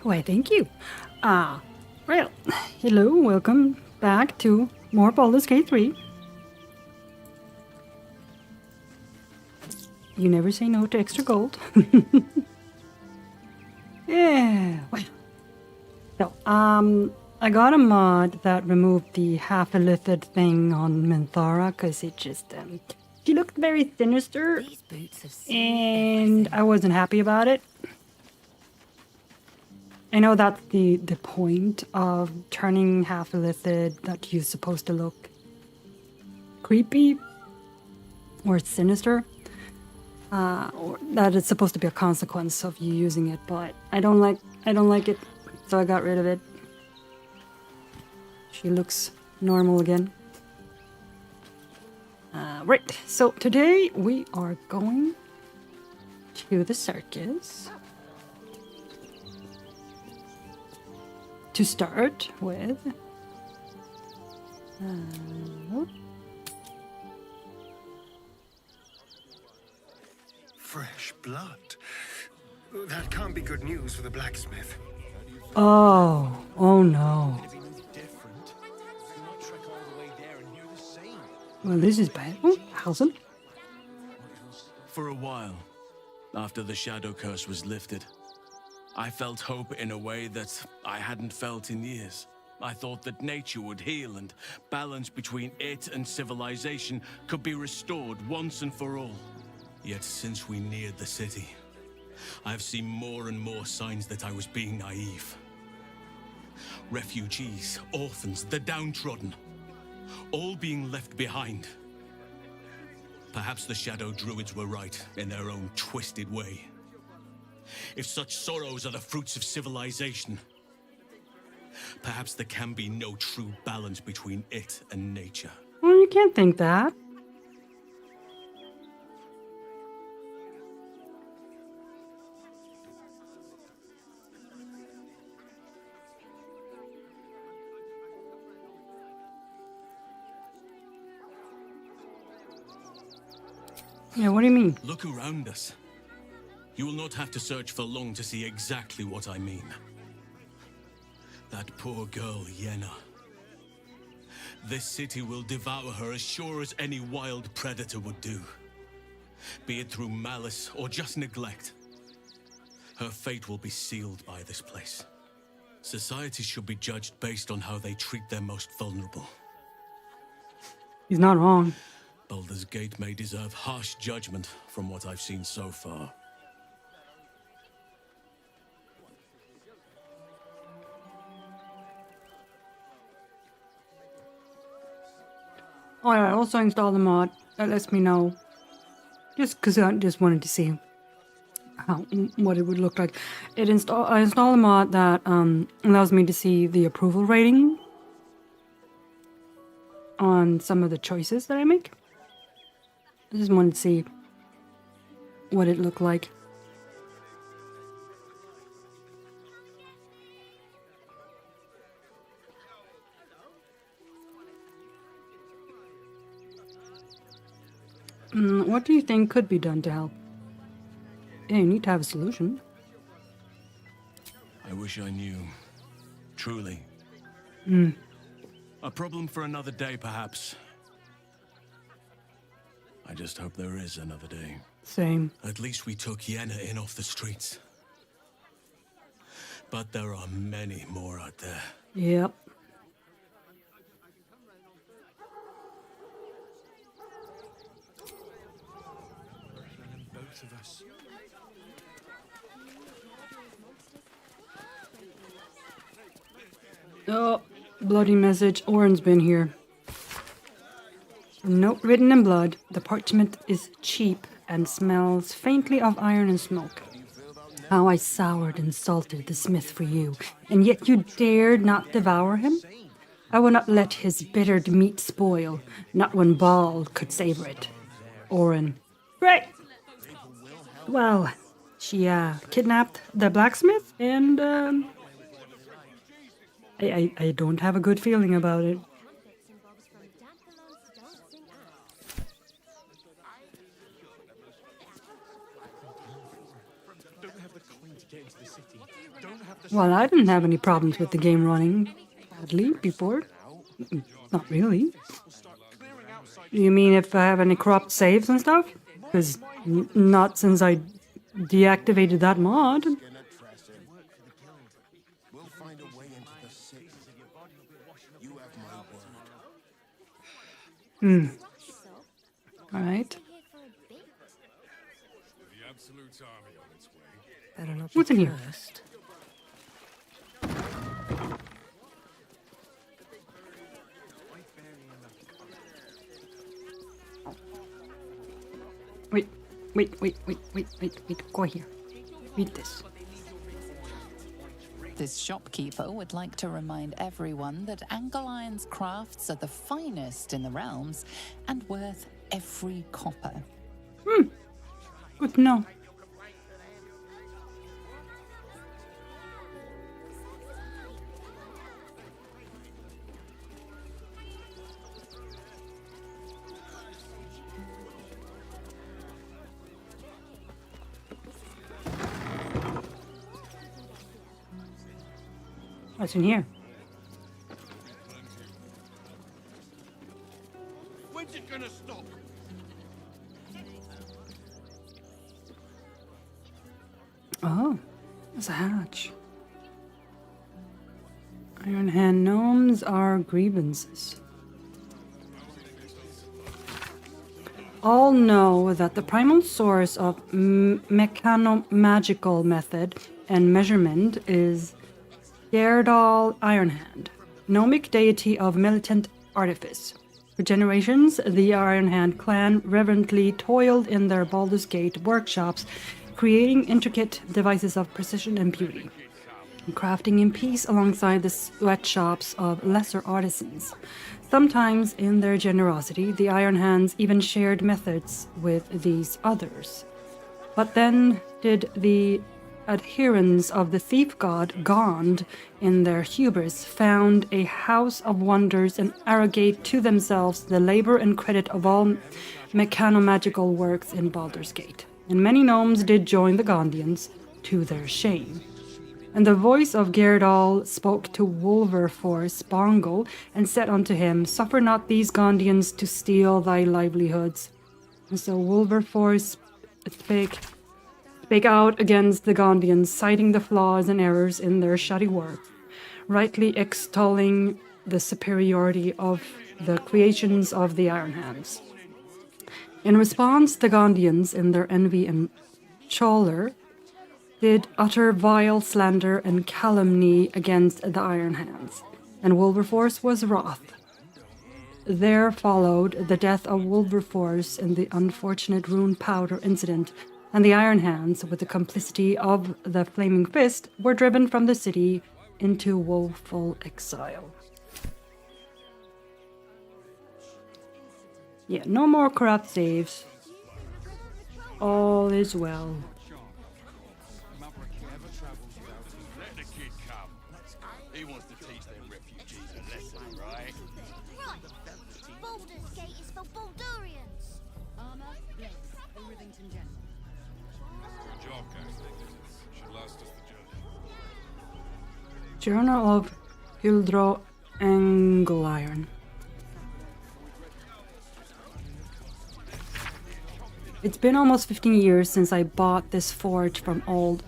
Why, thank you. Well, hello, welcome back to more Baldur's Gate 3. You never say no to extra gold. Yeah, well. So, I got a mod that removed the half-illithid thing on Minthara because it just, she looked very sinister, and I wasn't happy about it. I know that's the point of turning half-illithid, that you're supposed to look creepy or sinister, or that it's supposed to be a consequence of you using it, but I don't like it, so I got rid of it. She looks normal again. Right, so today we are going to the circus to start with. Fresh blood. That can't be good news for the blacksmith. Oh no. Well, this is bad. Oh, Halson. For a while, after the shadow curse was lifted, I felt hope in a way that I hadn't felt in years. I thought that nature would heal and balance between it and civilization could be restored once and for all. Yet since we neared the city, I've seen more and more signs that I was being naive. Refugees, orphans, the downtrodden, all being left behind. Perhaps the Shadow Druids were right in their own twisted way. If such sorrows are the fruits of civilization, perhaps there can be no true balance between it and nature. Well, you can't think that. Yeah, what do you mean? Look around us. You will not have to search for long to see exactly what I mean. That poor girl, Yenna. This city will devour her as sure as any wild predator would do. Be it through malice or just neglect. Her fate will be sealed by this place. Society should be judged based on how they treat their most vulnerable. He's not wrong. Baldur's Gate may deserve harsh judgment from what I've seen so far. Oh, yeah, I also installed the mod that lets me know. Just because I just wanted to see what it would look like. I installed a mod that allows me to see the approval rating on some of the choices that I make. I just wanted to see what it looked like. What do you think could be done to help? Yeah, you need to have a solution. I wish I knew. Truly. A problem for another day, perhaps. I just hope there is another day. Same. At least we took Yenna in off the streets. But there are many more out there. Yep. Both of us. Oh, bloody message. Oren's been here. Note written in blood. The parchment is cheap and smells faintly of iron and smoke. How I soured and salted the smith for you, and yet you dared not devour him? I will not let his bittered meat spoil, not when Baal could savor it. Oren. Right. Well, she kidnapped the blacksmith, and I don't have a good feeling about it. Don't have the coin to get into the city. Don't have the Well, I didn't have any problems with the game running badly before. Not really. You mean if I have any corrupt saves and stuff? Because not since I deactivated that mod. We'll find a way into the city. You have my word. Alright. The Absolute army on its way. Better not What's in here? cursed. Wait. Go here. Read this. This shopkeeper would like to remind everyone that Angline's crafts are the finest in the realms and worth every copper. Good to know. What's in here? When's it gonna stop? Oh, there's a hatch. Iron Hand gnomes are grievances. All know that the primal source of mechano-magical method and measurement is Gerdal Ironhand, gnomic deity of militant artifice. For generations, the Ironhand clan reverently toiled in their Baldur's Gate workshops, creating intricate devices of precision and beauty, and crafting in peace alongside the sweatshops of lesser artisans. Sometimes, in their generosity, the Ironhands even shared methods with these others. But then did the adherents of the thief god Gond, in their hubris, found a house of wonders and arrogate to themselves the labor and credit of all mechanomagical works in Baldur's Gate. And many gnomes did join the Gondians, to their shame. And the voice of Gerdal spoke to Wolverforce Bongle, and said unto him, Suffer not these Gondians to steal thy livelihoods. And so Wolverforce spake out against the Gondians, citing the flaws and errors in their shoddy work, rightly extolling the superiority of the creations of the Ironhands. In response, the Gondians, in their envy and choler, did utter vile slander and calumny against the Ironhands, and Wilberforce was wroth. There followed the death of Wilberforce in the unfortunate rune powder incident, and the Ironhands, with the complicity of the Flaming Fist, were driven from the city into woeful exile. Yeah, no more corrupt saves. All is well. Let the kid come. He wants to teach them refugees a lesson, right? Right. Baldur's Gate is for Baldurians. Armor, blades, the Rivington General. Good job, Cassidy. Should last us the journey. Journal of Hildro Angliron. It's been almost 15 years since I bought this forge from old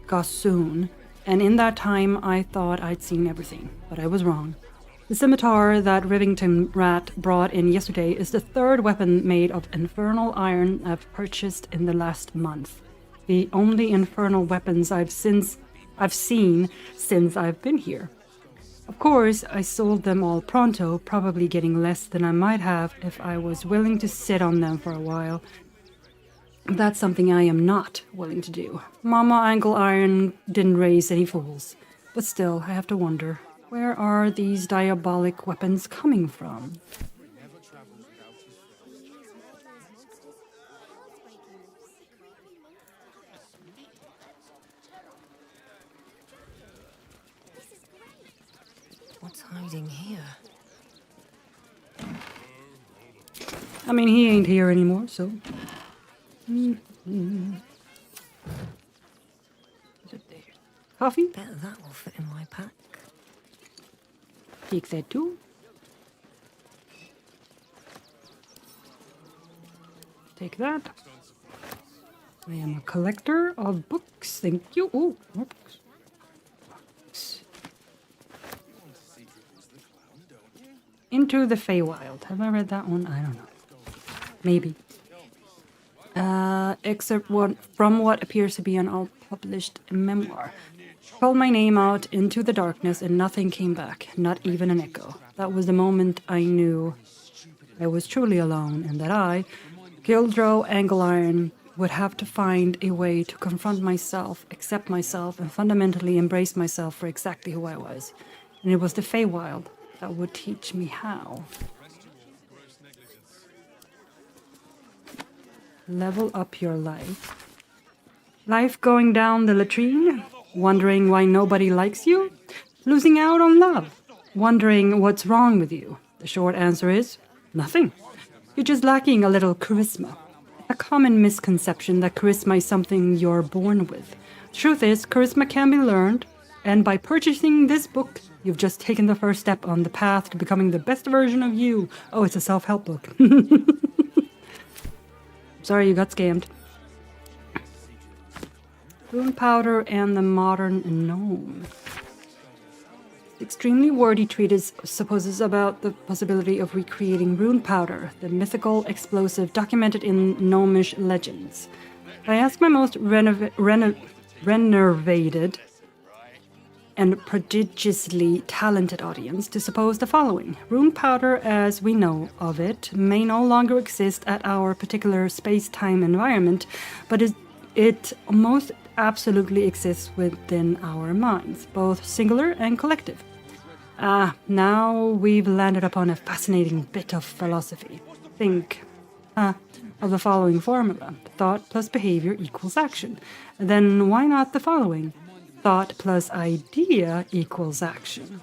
Gossoon, and in that time I thought I'd seen everything, but I was wrong. The scimitar that Rivington Rat brought in yesterday is the third weapon made of infernal iron I've purchased in the last month. The only infernal weapons I've seen since I've been here. Of course, I sold them all pronto, probably getting less than I might have if I was willing to sit on them for a while. That's something I am not willing to do. Mama Angle Iron didn't raise any fools. But still, I have to wonder, where are these diabolic weapons coming from? What's hiding here? I mean, he ain't here anymore, so... What's up there? Coffee? Bet that will fit in my pack. Take that too. Take that. I am a collector of books. Thank you. Oh, more books. Books. Into the Feywild. Have I read that one? I don't know. Maybe. Excerpt one from what appears to be an unpublished memoir. Called my name out into the darkness and nothing came back, not even an echo. That was the moment I knew I was truly alone and that I, Gildro Angleiron, would have to find a way to confront myself, accept myself, and fundamentally embrace myself for exactly who I was. And it was the Feywild that would teach me how. Level up your life. Life going down the latrine? Wondering why nobody likes you? Losing out on love? Wondering what's wrong with you? The short answer is nothing. You're just lacking a little charisma. A common misconception that charisma is something you're born with. Truth is, charisma can be learned, and by purchasing this book, you've just taken the first step on the path to becoming the best version of you. Oh, it's a self-help book. Sorry you got scammed. Rune powder and the modern gnome. Extremely wordy treatise supposes about the possibility of recreating rune powder, the mythical explosive documented in gnomish legends. I ask my most renovated and prodigiously talented audience to suppose the following. Rune powder, as we know of it, may no longer exist at our particular space-time environment, but it most absolutely exists within our minds, both singular and collective. Now we've landed upon a fascinating bit of philosophy. Think of the following formula. Thought plus behavior equals action. Then why not the following? Thought plus idea equals action.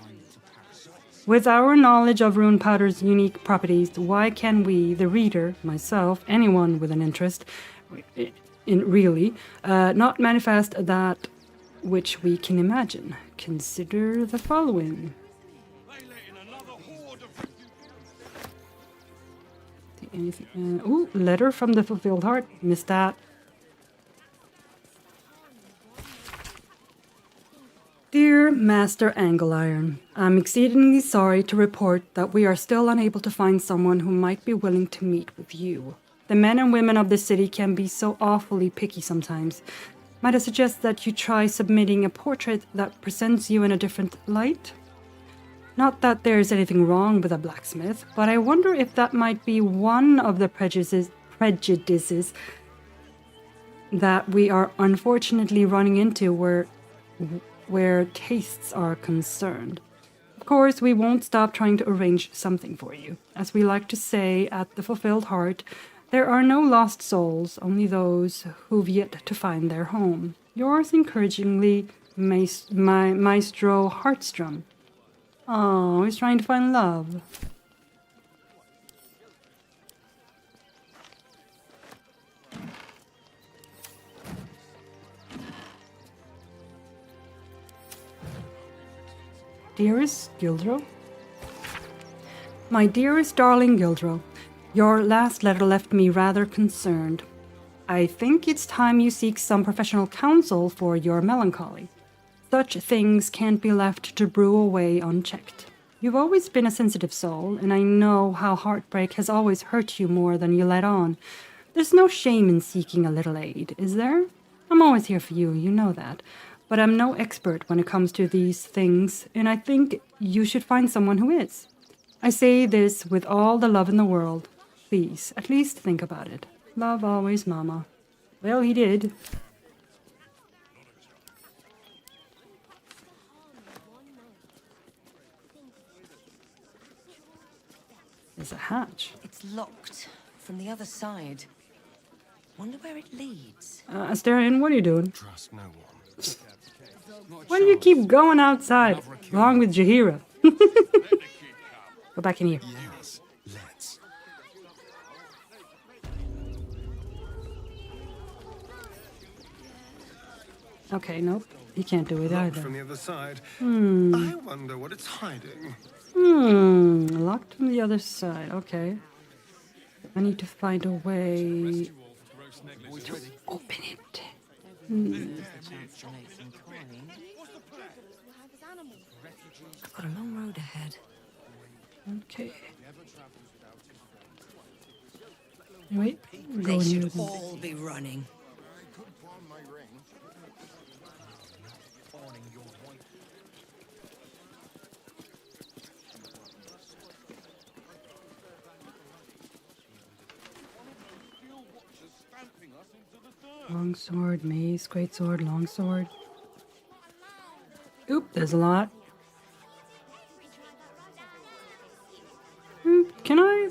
With our knowledge of rune powder's unique properties, why can we, the reader, myself, anyone with an interest, not manifest that which we can imagine? Consider the following. Letter from the Fulfilled Heart. Missed that. Dear Master Angleiron, I'm exceedingly sorry to report that we are still unable to find someone who might be willing to meet with you. The men and women of the city can be so awfully picky sometimes. Might I suggest that you try submitting a portrait that presents you in a different light? Not that there's anything wrong with a blacksmith, but I wonder if that might be one of the prejudices that we are unfortunately running into where tastes are concerned. Of course, we won't stop trying to arrange something for you. As we like to say at the Fulfilled Heart, there are no lost souls, only those who've yet to find their home. Yours encouragingly, Maestro Heartstrom. Oh, he's trying to find love. Dearest Gildro? My dearest darling Gildro, your last letter left me rather concerned. I think it's time you seek some professional counsel for your melancholy. Such things can't be left to brew away unchecked. You've always been a sensitive soul, and I know how heartbreak has always hurt you more than you let on. There's no shame in seeking a little aid, is there? I'm always here for you, you know that. But I'm no expert when it comes to these things, and I think you should find someone who is. I say this with all the love in the world. Please, at least think about it. Love always, Mama. Well, he did. There's a hatch. It's locked from the other side. Wonder where it leads. Astarion, what are you doing? Trust no one. Why do you keep going outside? Along with Jaheira. Go back in here. Yes, let's. Okay, nope. he can't do it Locked either. from the other side. I wonder what it's hiding. Locked from the other side. Okay. I need to find a way to open it. I've got a long road ahead. Okay. Wait. They should all be running. Long sword, mace, great sword, long sword. Oop, there's a lot. Can I?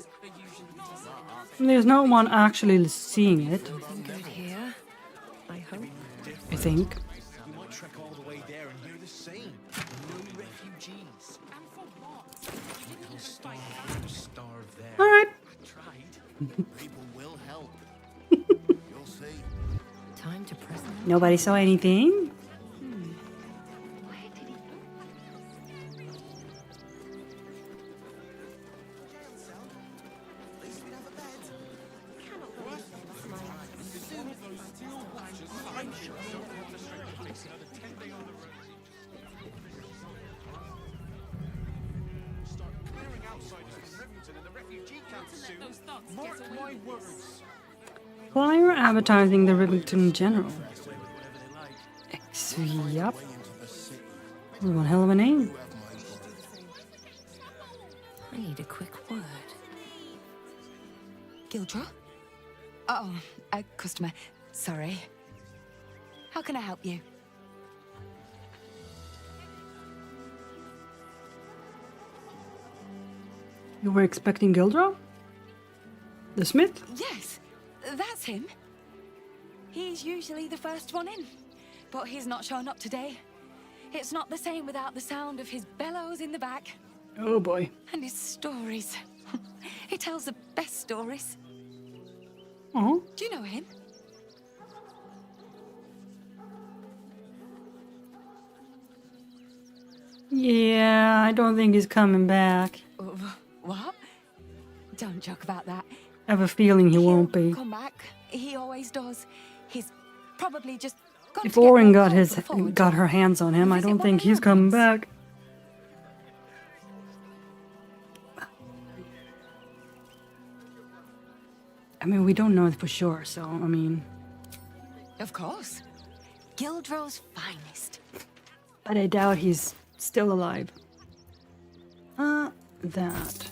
There's no one actually seeing it, Good here, I hope. I think. We might trek all the way there and hear the same. No refugees. And for what? You'll starve there. Alright. People will help. You'll see. Time to press them. Nobody saw anything? Why are advertising the Rivington General? Yup. One hell of a name. I need a quick word. Gildra? Oh, a customer. Sorry. How can I help you? You were expecting Gildra? The smith? Yes, that's him. He's usually the first one in, but he's not shown up today. It's not the same without the sound of his bellows in the back. Oh boy. And his stories. He tells the best stories. Oh. Do you know him? Yeah, I don't think he's coming back. What? Don't joke about that. I have a feeling he won't He'll be. come back. He always does. He's probably just gone If to get Orin more got coal his for forge. got her hands on him, I Visit don't one think of he's our coming mines. back. I mean, we don't know it for sure, so I mean, Of course. Gildro's finest. but I doubt he's still alive. That.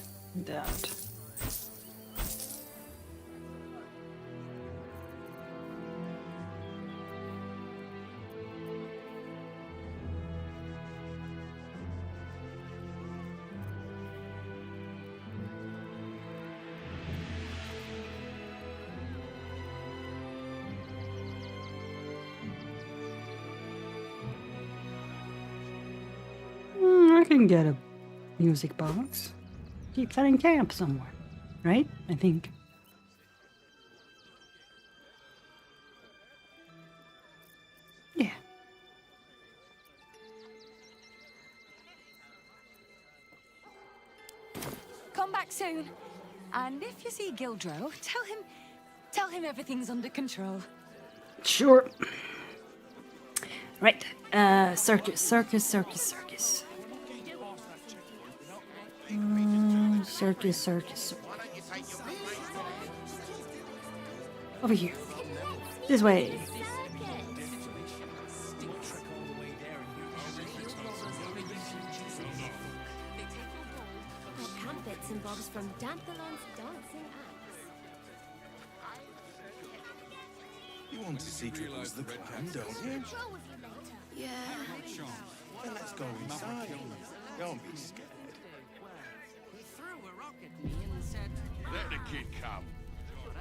I can get a music box. Keep that in camp somewhere, right? I think. Yeah. Come back soon. And if you see Gildro, tell him everything's under control. Sure. Right. Circus. Circus. Over here. This way. Camp bits and bobs from Danthalon's dancing acts. You want to see Tripple's the plan, don't you? Control with you later. Yeah. Well, let's go inside. Don't be scared. He threw a rock at me and said, Let the kid come.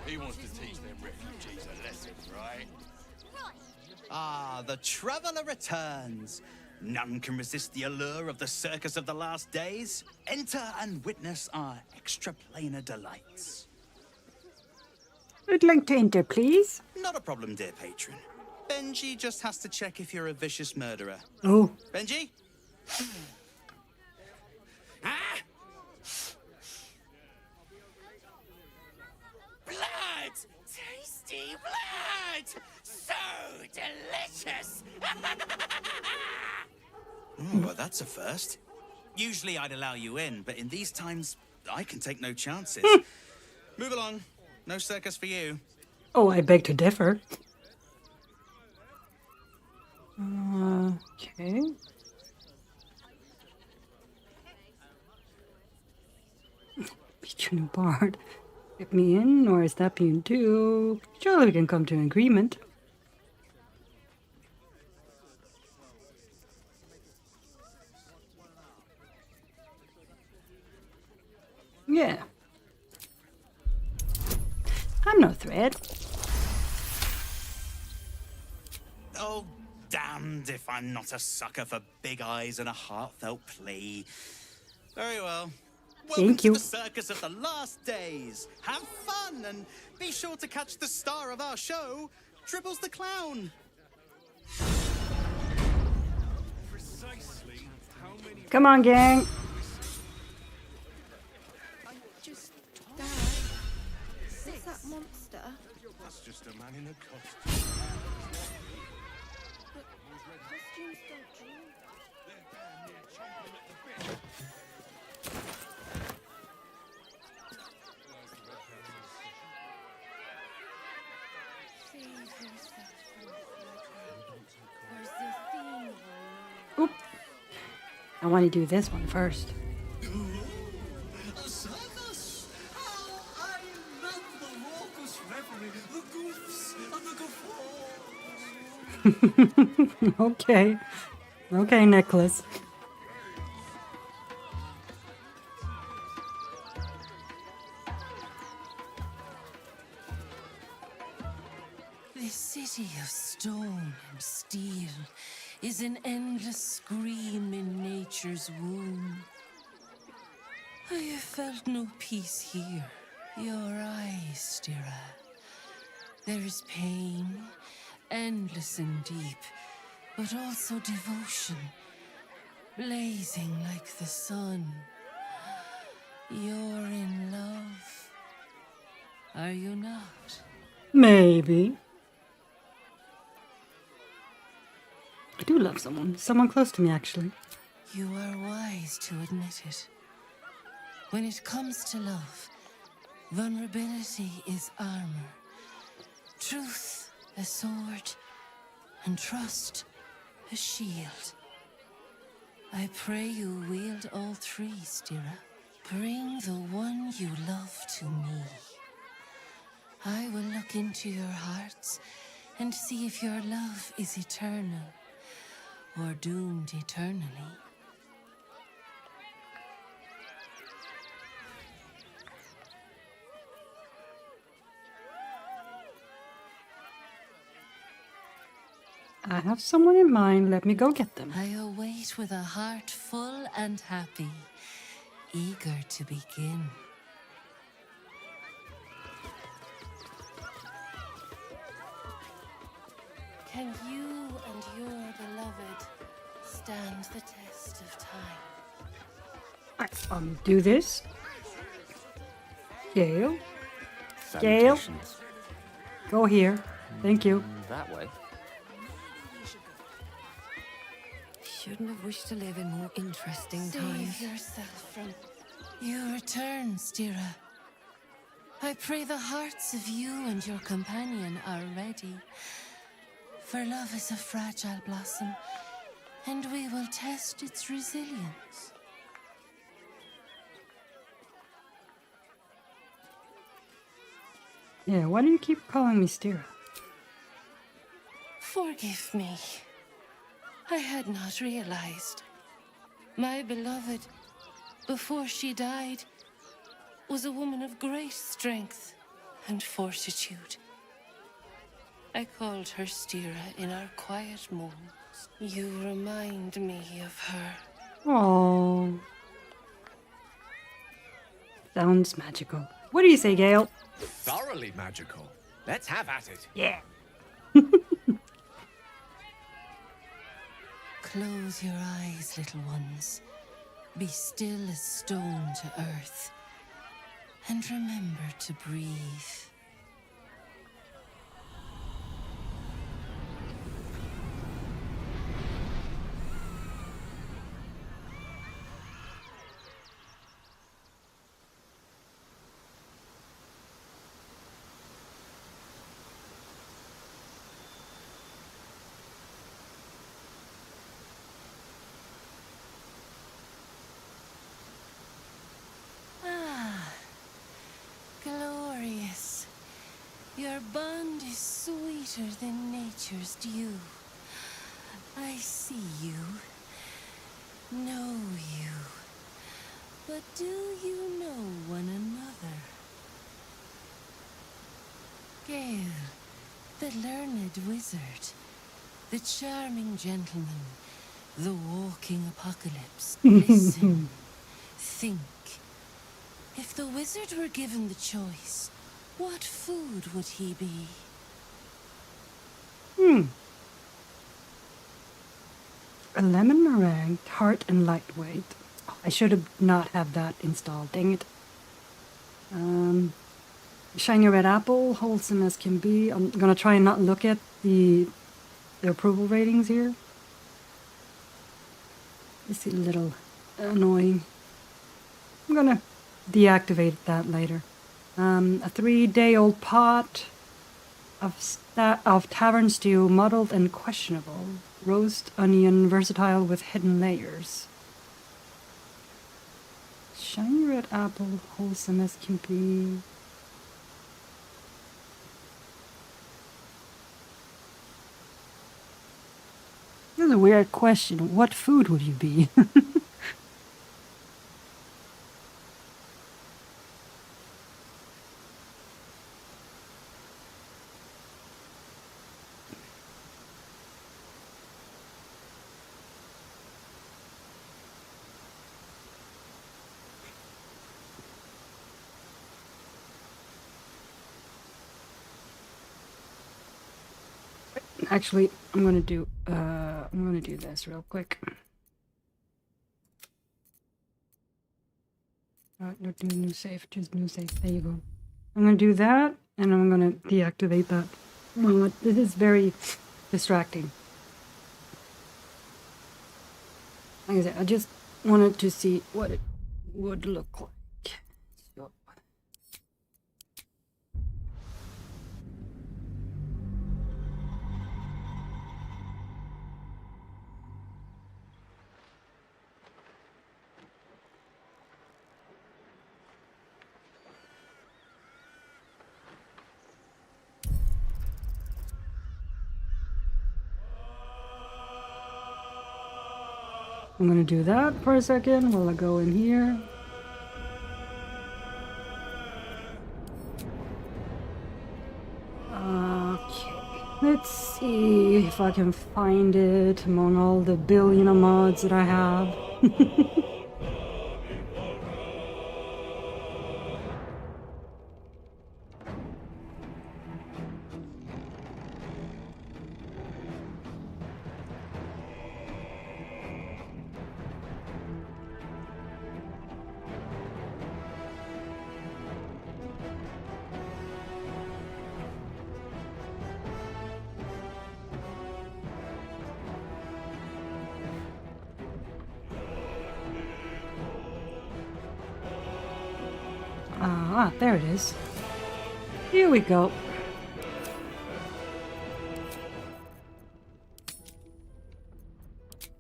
He wants to teach them refugees a lesson, right? Ah, the traveler returns. None can resist the allure of the circus of the last days. Enter and witness our extraplanar delights. I'd like to enter, please. Not a problem, dear patron. Benji just has to check if you're a vicious murderer. Oh, Benji? Blood! Tasty blood! So delicious! Well, that's a first. Usually I'd allow you in, but in these times, I can take no chances. Move along. No circus for you. oh, I beg to differ. Okay. Between Bard. Get me in, or is that being too? Surely we can come to an agreement. Yeah. I'm no threat. Oh, damned if I'm not a sucker for big eyes and a heartfelt plea. Very well. Welcome Thank to you. the circus of the last days. Have fun and be sure to catch the star of our show, Dribbles the Clown. Precisely how many Come on, gang. Dad, what's that monster? That's just a man in a costume. But costumes don't dream. Save yourself from There's this thing. Oop. I want to do this one first. a circus! Oh, I love the raucous revelry, the goofs, and the guffaws. Okay. Okay, Nicholas. This city of stone and steel is an endless scream in nature's womb. I have felt no peace here. Your eyes, Stira. There is pain, endless and deep, but also devotion, blazing like the sun. You're in love. Are you not? Maybe. I do love someone. Someone close to me, actually. You are wise to admit it. When it comes to love, vulnerability is armor, truth a sword, and trust a shield. I pray you wield all three, Stira. Bring the one you love to me. I will look into your hearts and see if your love is eternal or doomed eternally. I have someone in mind. Let me go get them. I await with a heart full and happy, eager to begin. Can you and your beloved stand the test of time? Do this. Gale. Gale. Go here. Thank you. That way. Shouldn't have wished to live in more interesting times. Save yourself from... You return, Stira. I pray the hearts of you and your companion are ready. For love is a fragile blossom, and we will test its resilience. Yeah, why do you keep calling me Stira? Forgive me. I had not realized. My beloved, before she died, was a woman of great strength and fortitude. I called her Stira in our quiet moments. You remind me of her. Oh, sounds magical. What do you say, Gale? Thoroughly magical. Let's have at it. Yeah. Close your eyes, little ones. Be still as stone to earth. And remember to breathe. Glorious. Your bond is sweeter than nature's dew. I see you, know you. But do you know one another? Gale, the learned wizard, the charming gentleman, the walking apocalypse. Listen, think. If the wizard were given the choice, what food would he be? A lemon meringue, tart and lightweight. Oh, I should have not have that installed, dang it. Shiny red apple, wholesome as can be. I'm gonna try and not look at the approval ratings here. It's a little annoying. I'm gonna deactivate that later. A 3-day-old pot of tavern stew, muddled and questionable. Roast onion, versatile with hidden layers. Shiny red apple, wholesome as can be. This is a weird question. What food would you be? Actually, I'm gonna do this real quick. Not do new save, just new save. There you go. I'm gonna do that, and I'm gonna deactivate that. Oh, this is very distracting. Like I said, I just wanted to see what it would look like. So. I'm gonna do that for a second while I go in here. Okay, let's see if I can find it among all the billion of mods that I have. There it is. Here we go.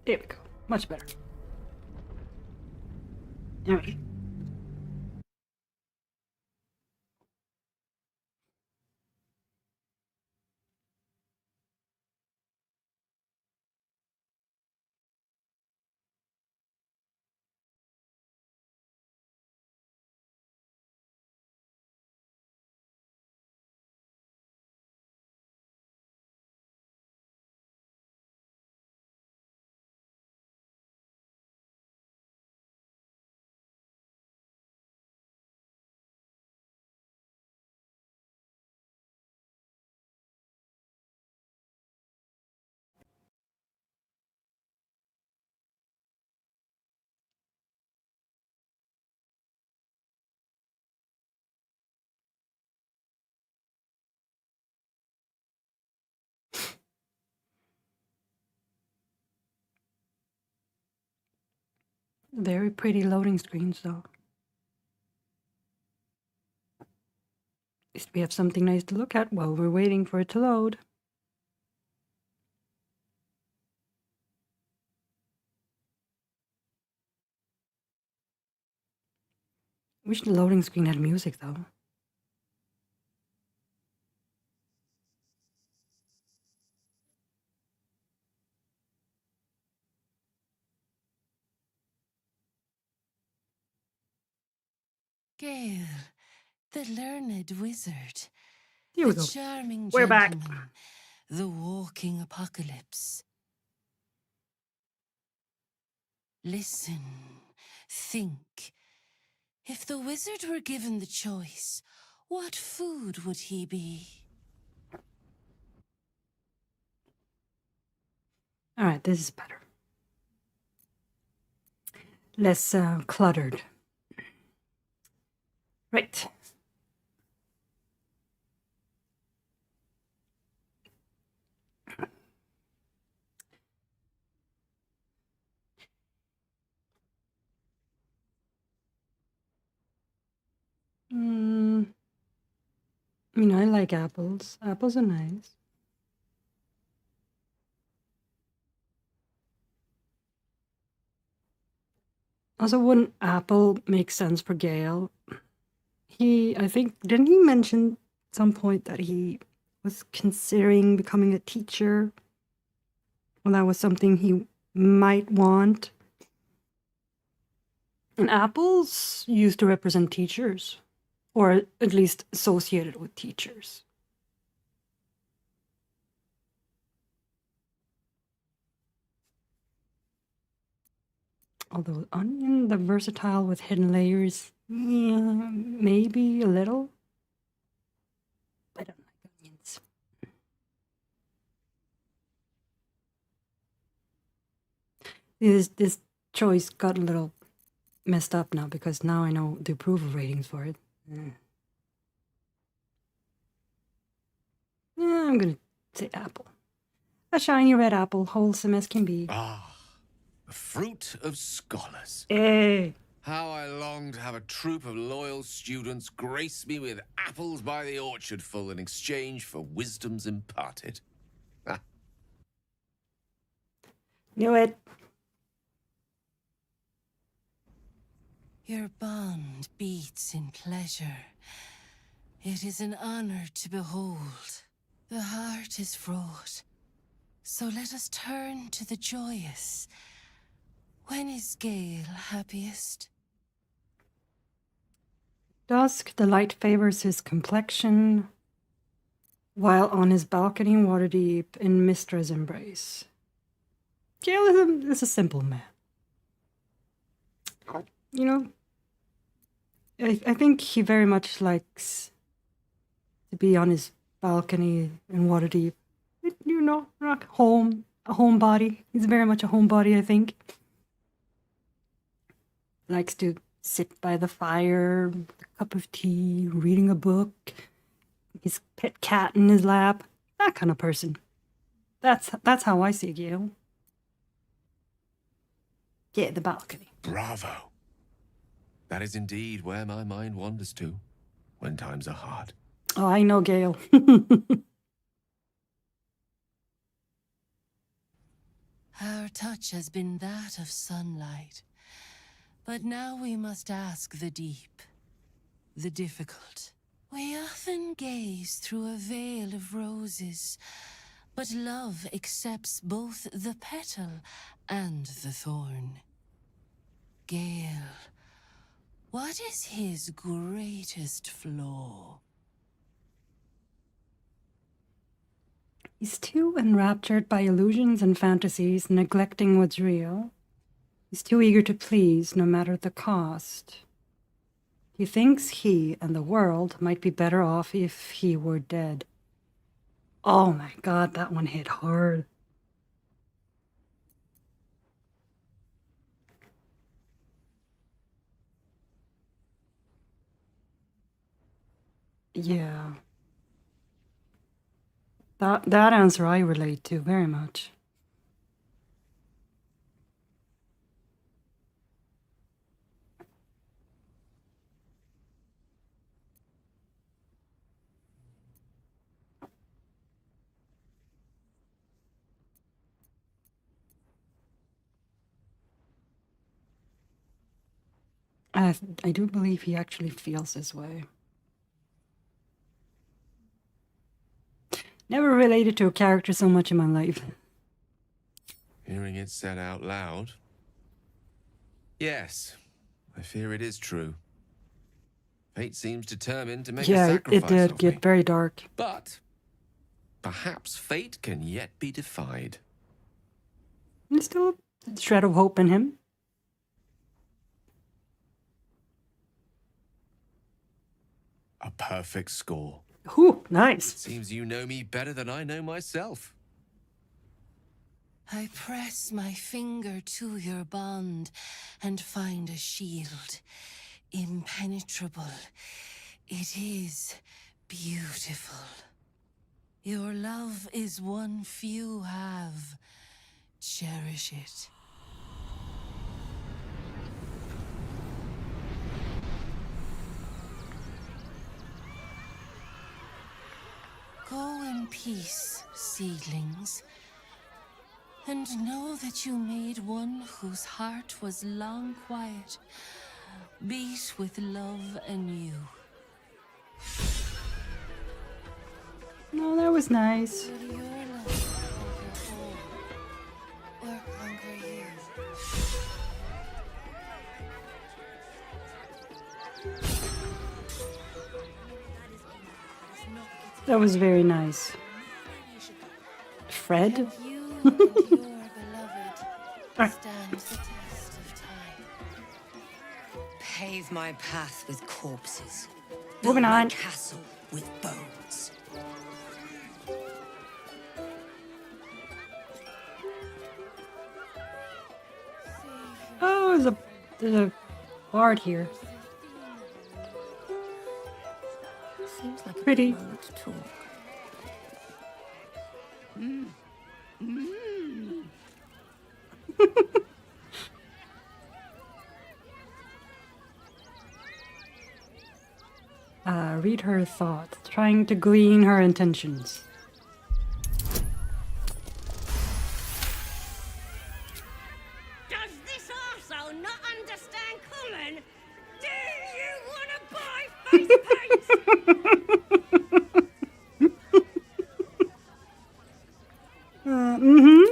There we go. Much better. Alright. Very pretty loading screens, though. At least we have something nice to look at while we're waiting for it to load. Wish the loading screen had music, though. Gale, the learned wizard. Here we the go. charming We're back. gentleman, the walking apocalypse. Listen, think. If the wizard were given the choice, what food would he be? All right, this is better. Less cluttered. Right. I mean, I like apples. Apples are nice. Also, wouldn't apple make sense for Gale? I think, didn't he mention at some point that he was considering becoming a teacher? Well, that was something he might want. And apples used to represent teachers, or at least associated with teachers. Although onion, the versatile with hidden layers, yeah, maybe a little. I don't like onions. This choice got a little messed up now because now I know the approval ratings for it. Yeah, I'm gonna say apple. A shiny red apple, wholesome as can be. Ah, the fruit of scholars. Hey. How I long to have a troop of loyal students grace me with apples by the orchardful in exchange for wisdoms imparted. Ah. Knew it. Your bond beats in pleasure. It is an honor to behold. The heart is fraught. So let us turn to the joyous. When is Gale happiest? Dusk, the light favors his complexion, while on his balcony in Waterdeep in Mistra's embrace. Gale is a simple man. You know, I think he very much likes to be on his balcony in Waterdeep. You know, like home, a homebody. He's very much a homebody, I think. Likes to sit by the fire, with a cup of tea, reading a book, his pet cat in his lap. That kind of person. That's how I see Gale. Yeah, the balcony. Bravo. That is indeed where my mind wanders to when times are hard. Oh, I know Gale. Our touch has been that of sunlight. But now we must ask the deep, the difficult. We often gaze through a veil of roses, but love accepts both the petal and the thorn. Gale, what is his greatest flaw? He's too enraptured by illusions and fantasies, neglecting what's real. He's too eager to please, no matter the cost. He thinks he and the world might be better off if he were dead. Oh my god, that one hit hard. Yeah. That answer I relate to very much. I do believe he actually feels this way. Never related to a character so much in my life. Hearing it said out loud. Yes, I fear it is true. Fate seems determined to make a Yeah, sacrifice it did of get me. very dark. But perhaps fate can yet be defied. There's still a shred of hope in him. A perfect score. Ooh, nice. Seems you know me better than I know myself. I press my finger to your bond and find a shield. Impenetrable. It is beautiful. Your love is one few have. Cherish it. Go in peace, seedlings, and know that you made one whose heart was long quiet, beat with love anew. No, that was nice. Would your love conquer all, or conquer you? That was very nice. Fred? You and your beloved stand the test of time. Pave my path with corpses. Moving Build my on. castle with bones. Oh, there's a bard here. Seems like a Pretty. good moment to talk. Read her thoughts, trying to glean her intentions. Does this arsehole not understand common? Do you want to buy face paint? Mm-hmm.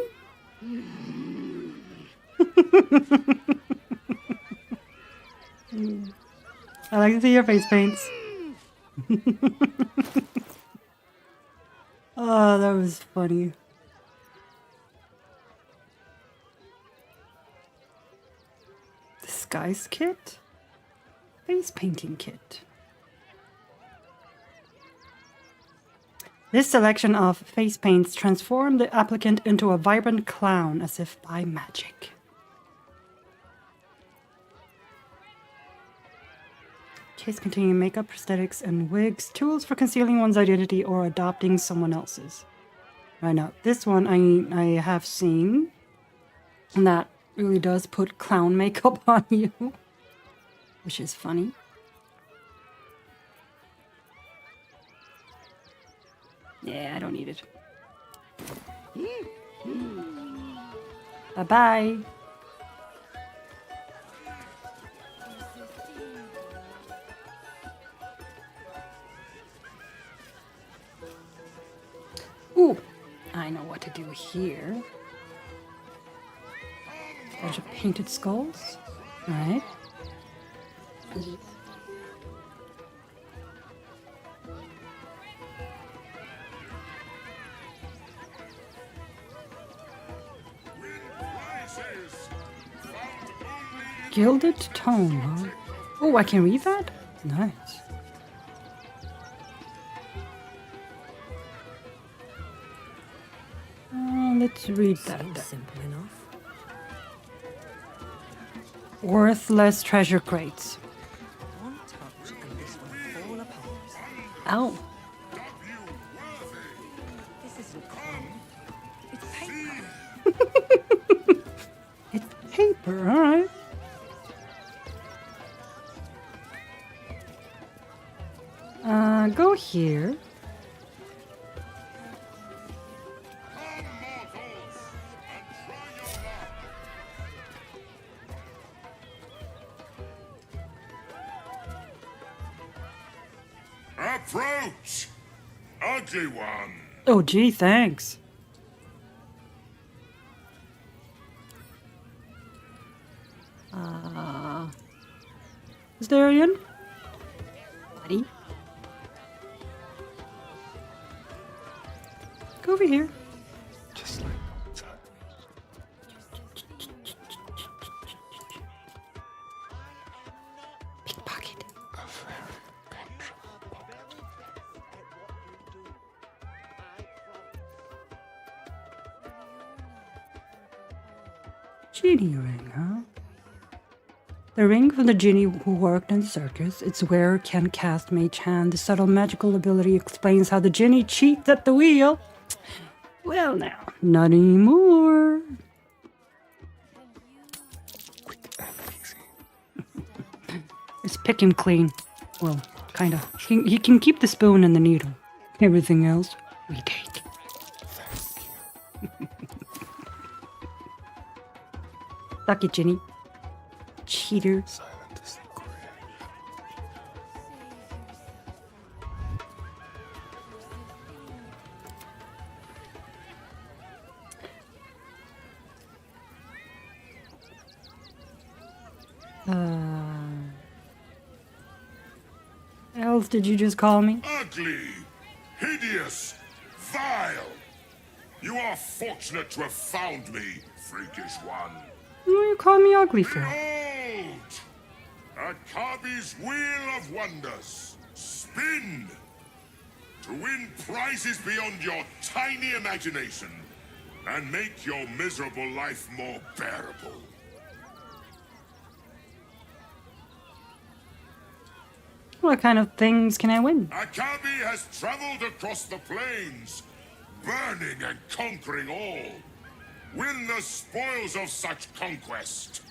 I like to see your face paints. Oh, that was funny. Disguise kit? Face painting kit. This selection of face paints transform the applicant into a vibrant clown as if by magic. Case containing makeup, prosthetics, and wigs, tools for concealing one's identity or adopting someone else's. Right now, this one I have seen, and that really does put clown makeup on you, which is funny. Yeah, I don't need it. Bye-bye. Ooh, I know what to do here. Bunch of painted skulls. Alright. Gilded tome, huh? Oh, I can read that? Nice. Let's read that. Simple enough. Worthless treasure crates. One touch and this will fall apart. Ow. This isn't common. It's paper. It's paper, alright. Go here. Approach! Ugly one! Oh, gee, thanks. Is Larian? Buddy? Go over here. Just like old times. Pickpocket. A very penetrable pocket. Genie ring, huh? The ring from the genie who worked in the circus. Its wearer can cast Mage Hand. The subtle magical ability explains how the genie cheats at the wheel. Well now, not anymore. Quick and easy. Just pick him clean. Well, kinda. He can keep the spoon and the needle. Everything else, we take. Thank you. Suck it, Ginny. Cheater. Silent is the grave. Else did you just call me? Ugly! Hideous! Vile! You are fortunate to have found me, freakish one. What do you call me ugly for? Behold! Akabi's Wheel of Wonders. Spin! To win prizes beyond your tiny imagination and make your miserable life more bearable. What kind of things can I win? Akabi has traveled across the plains, burning and conquering all. Win the spoils of such conquest.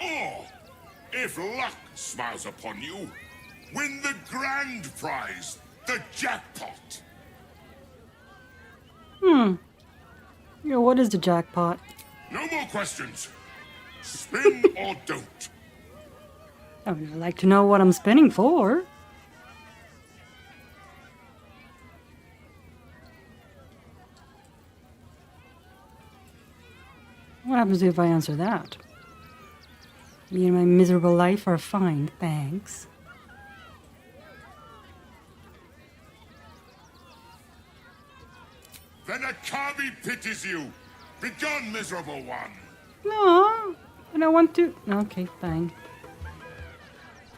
Or, if luck smiles upon you, win the grand prize, the jackpot. Yeah, what is the jackpot? No more questions. Spin or don't. I would like to know what I'm spinning for. What happens if I answer that? Me and my miserable life are fine, thanks. Then Akabi pities you. Begone, miserable one. No, I don't want to. Okay, fine.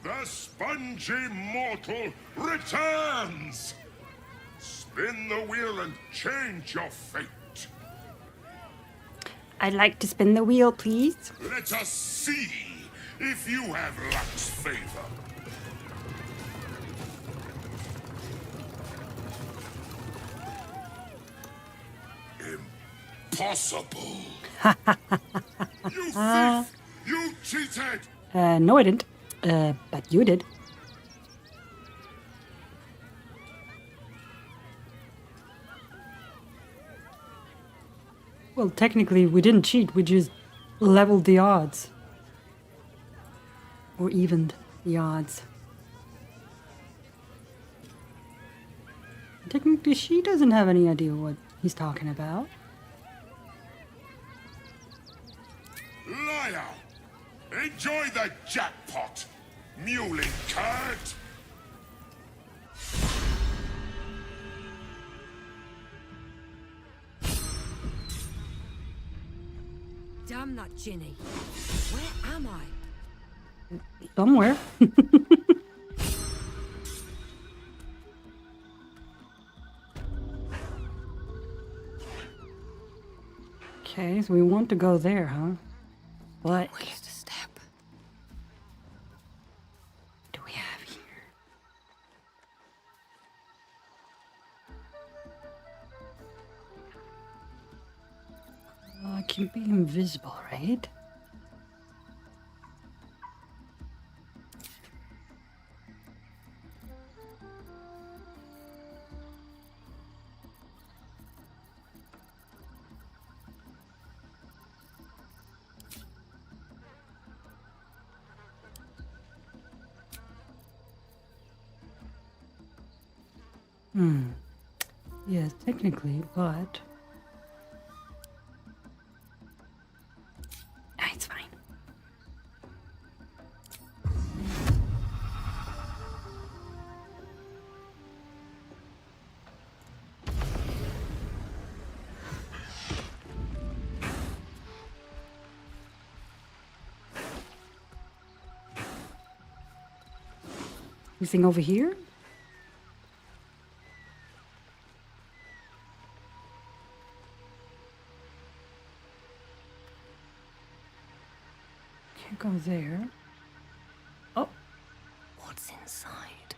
The spongy mortal returns. Spin the wheel and change your fate. I'd like to spin the wheel, please. Let us see if you have luck's favor. Impossible. You thief! You cheated! No, I didn't. But you did. Well, technically, we didn't cheat. We just leveled the odds. Or evened the odds. Technically, she doesn't have any idea what he's talking about. Liar! Enjoy the jackpot, mewling cad! Damn that Ginny. Where am I? Somewhere. Okay, so we want to go there, huh? What? Where's the step? Do we have here? I can be invisible, right? Yes, technically, but... Ah, it's fine. Anything over here? Can't go there. Oh. What's inside?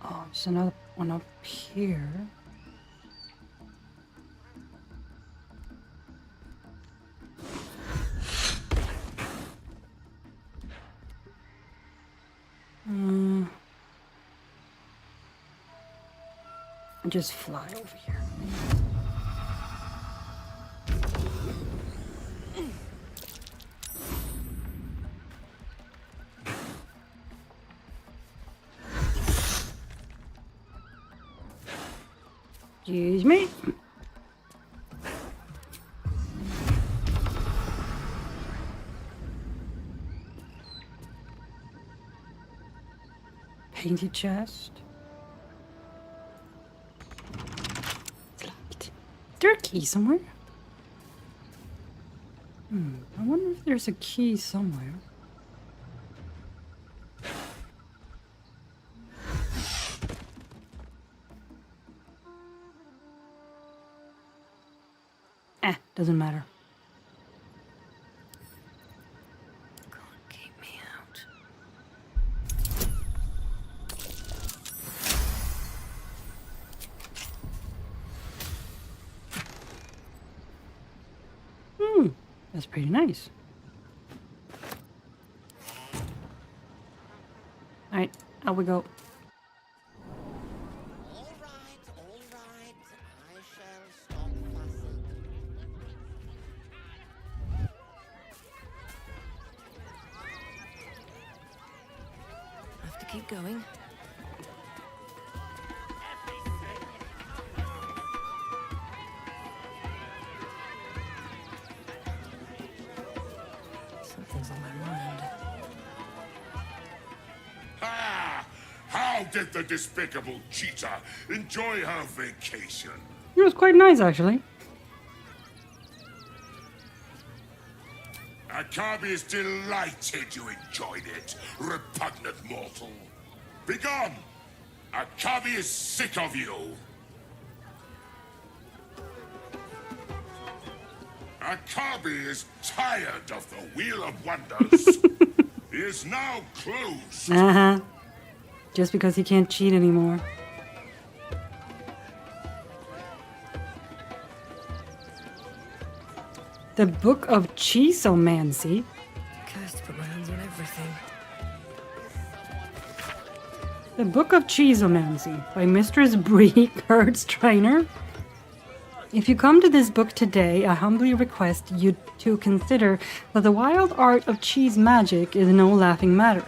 Oh, there's another one up here. And just fly over here. Excuse me. Painted chest. It's locked. Is there a key somewhere? I wonder if there's a key somewhere. Doesn't matter. Can't keep me out. That's pretty nice. Alright, out we go. Have to keep going. Something's on my mind. Ah! How did the despicable cheetah enjoy her vacation? It was quite nice, actually. Akabi is delighted you enjoyed it, repugnant mortal. Begone! Akabi is sick of you. Akabi is tired of the Wheel of Wonders. He is now closed. Uh-huh. Just because he can't cheat anymore. The Book of Cheesomancy. Cursed to put my hands on everything. The Book of Cheesomancy by Mistress Bree Kurtz Trainer. If you come to this book today, I humbly request you to consider that the wild art of cheese magic is no laughing matter.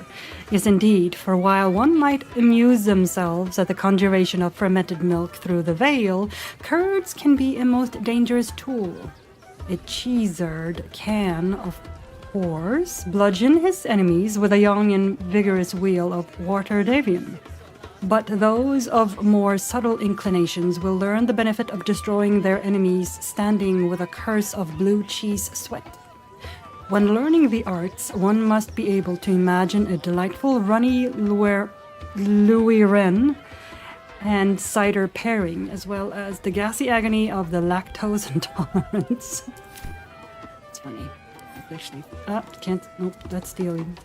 Yes, indeed, for while one might amuse themselves at the conjuration of fermented milk through the veil, curds can be a most dangerous tool. A cheesard can, of course, bludgeon his enemies with a young and vigorous wheel of water Davian. But those of more subtle inclinations will learn the benefit of destroying their enemies standing with a curse of blue cheese sweat. When learning the arts, one must be able to imagine a delightful runny Louis Ren and cider pairing, as well as the gassy agony of the lactose intolerance. It's funny. Actually, can't. Nope, that's stealing.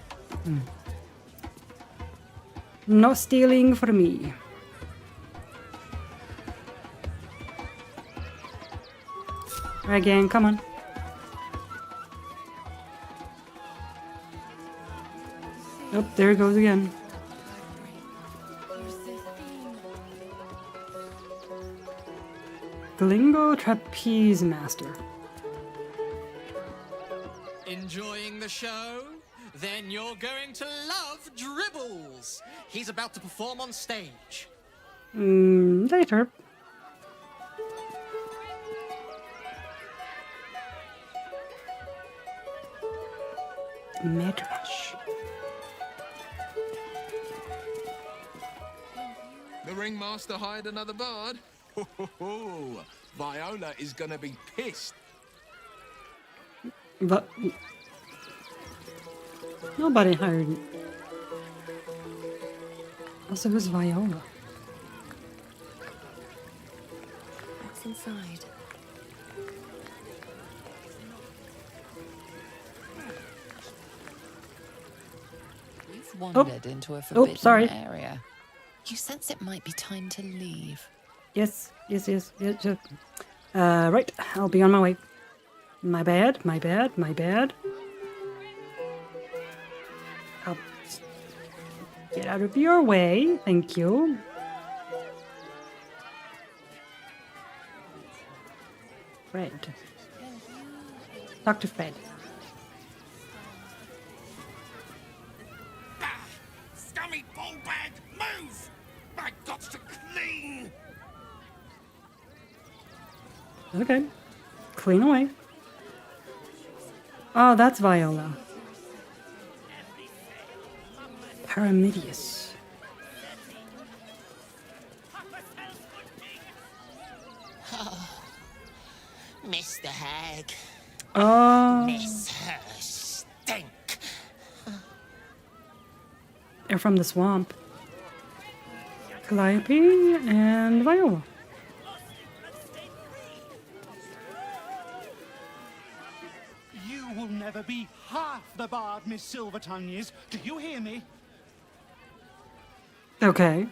No stealing for me. Alright, gang, come on. Oh, there it goes again. Glingo Trapeze Master. Enjoying the show? Then you're going to love Dribbles. He's about to perform on stage. Later. Midrash. The ringmaster hired another bard. Ho, ho, ho. Viola is gonna be pissed. But nobody hired. Also, who's Viola? What's inside? You've wandered into a forbidden sorry. area. You sense it might be time to leave. Yes. Right, I'll be on my way. My bad. I'll get out of your way, thank you. Fred. Dr. Fred. Scummy ballbag, move! My got's to clean! Okay. Clean away. Oh, that's Viola. Paramidius. Mr. Hag. Oh. Miss her stink. They're from the swamp. Calliope and Viola. You will never be half the bard Miss Silvertongue is. Do you hear me? Okay.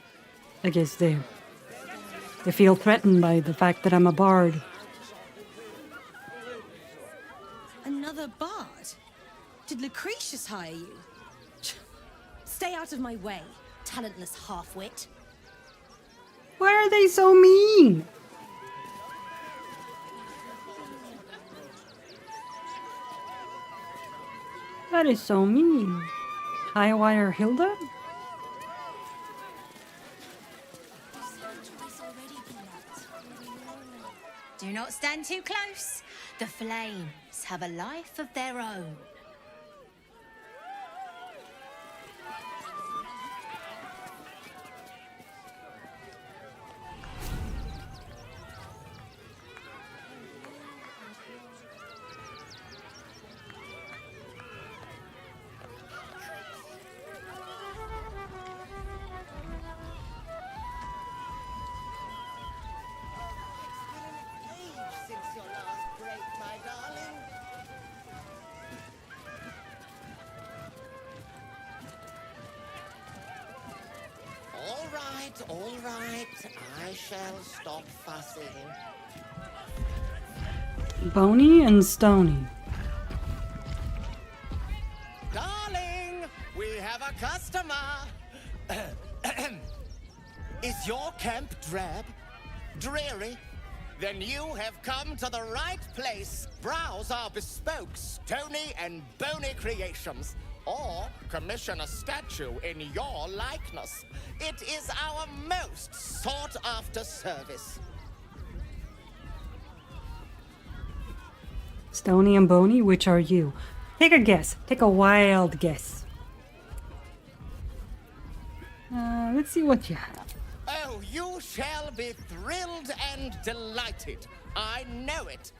I guess they feel threatened by the fact that I'm a bard. Another bard? Did Lucretius hire you? Stay out of my way, talentless half-wit. Why are they so mean? That is so mean. Highwire Hilda? Do not stand too close. The flames have a life of their own. All right. I shall stop fussing. Bony and Stony. Darling, we have a customer. Is your camp drab? Dreary? Then you have come to the right place. Browse our bespoke, stony and bony creations. Or commission a statue in your likeness. It is our most sought-after service. Stony and Bony, which are you? Take a guess. Take a wild guess. Let's see what you have. Oh, you shall be thrilled and delighted. I know it.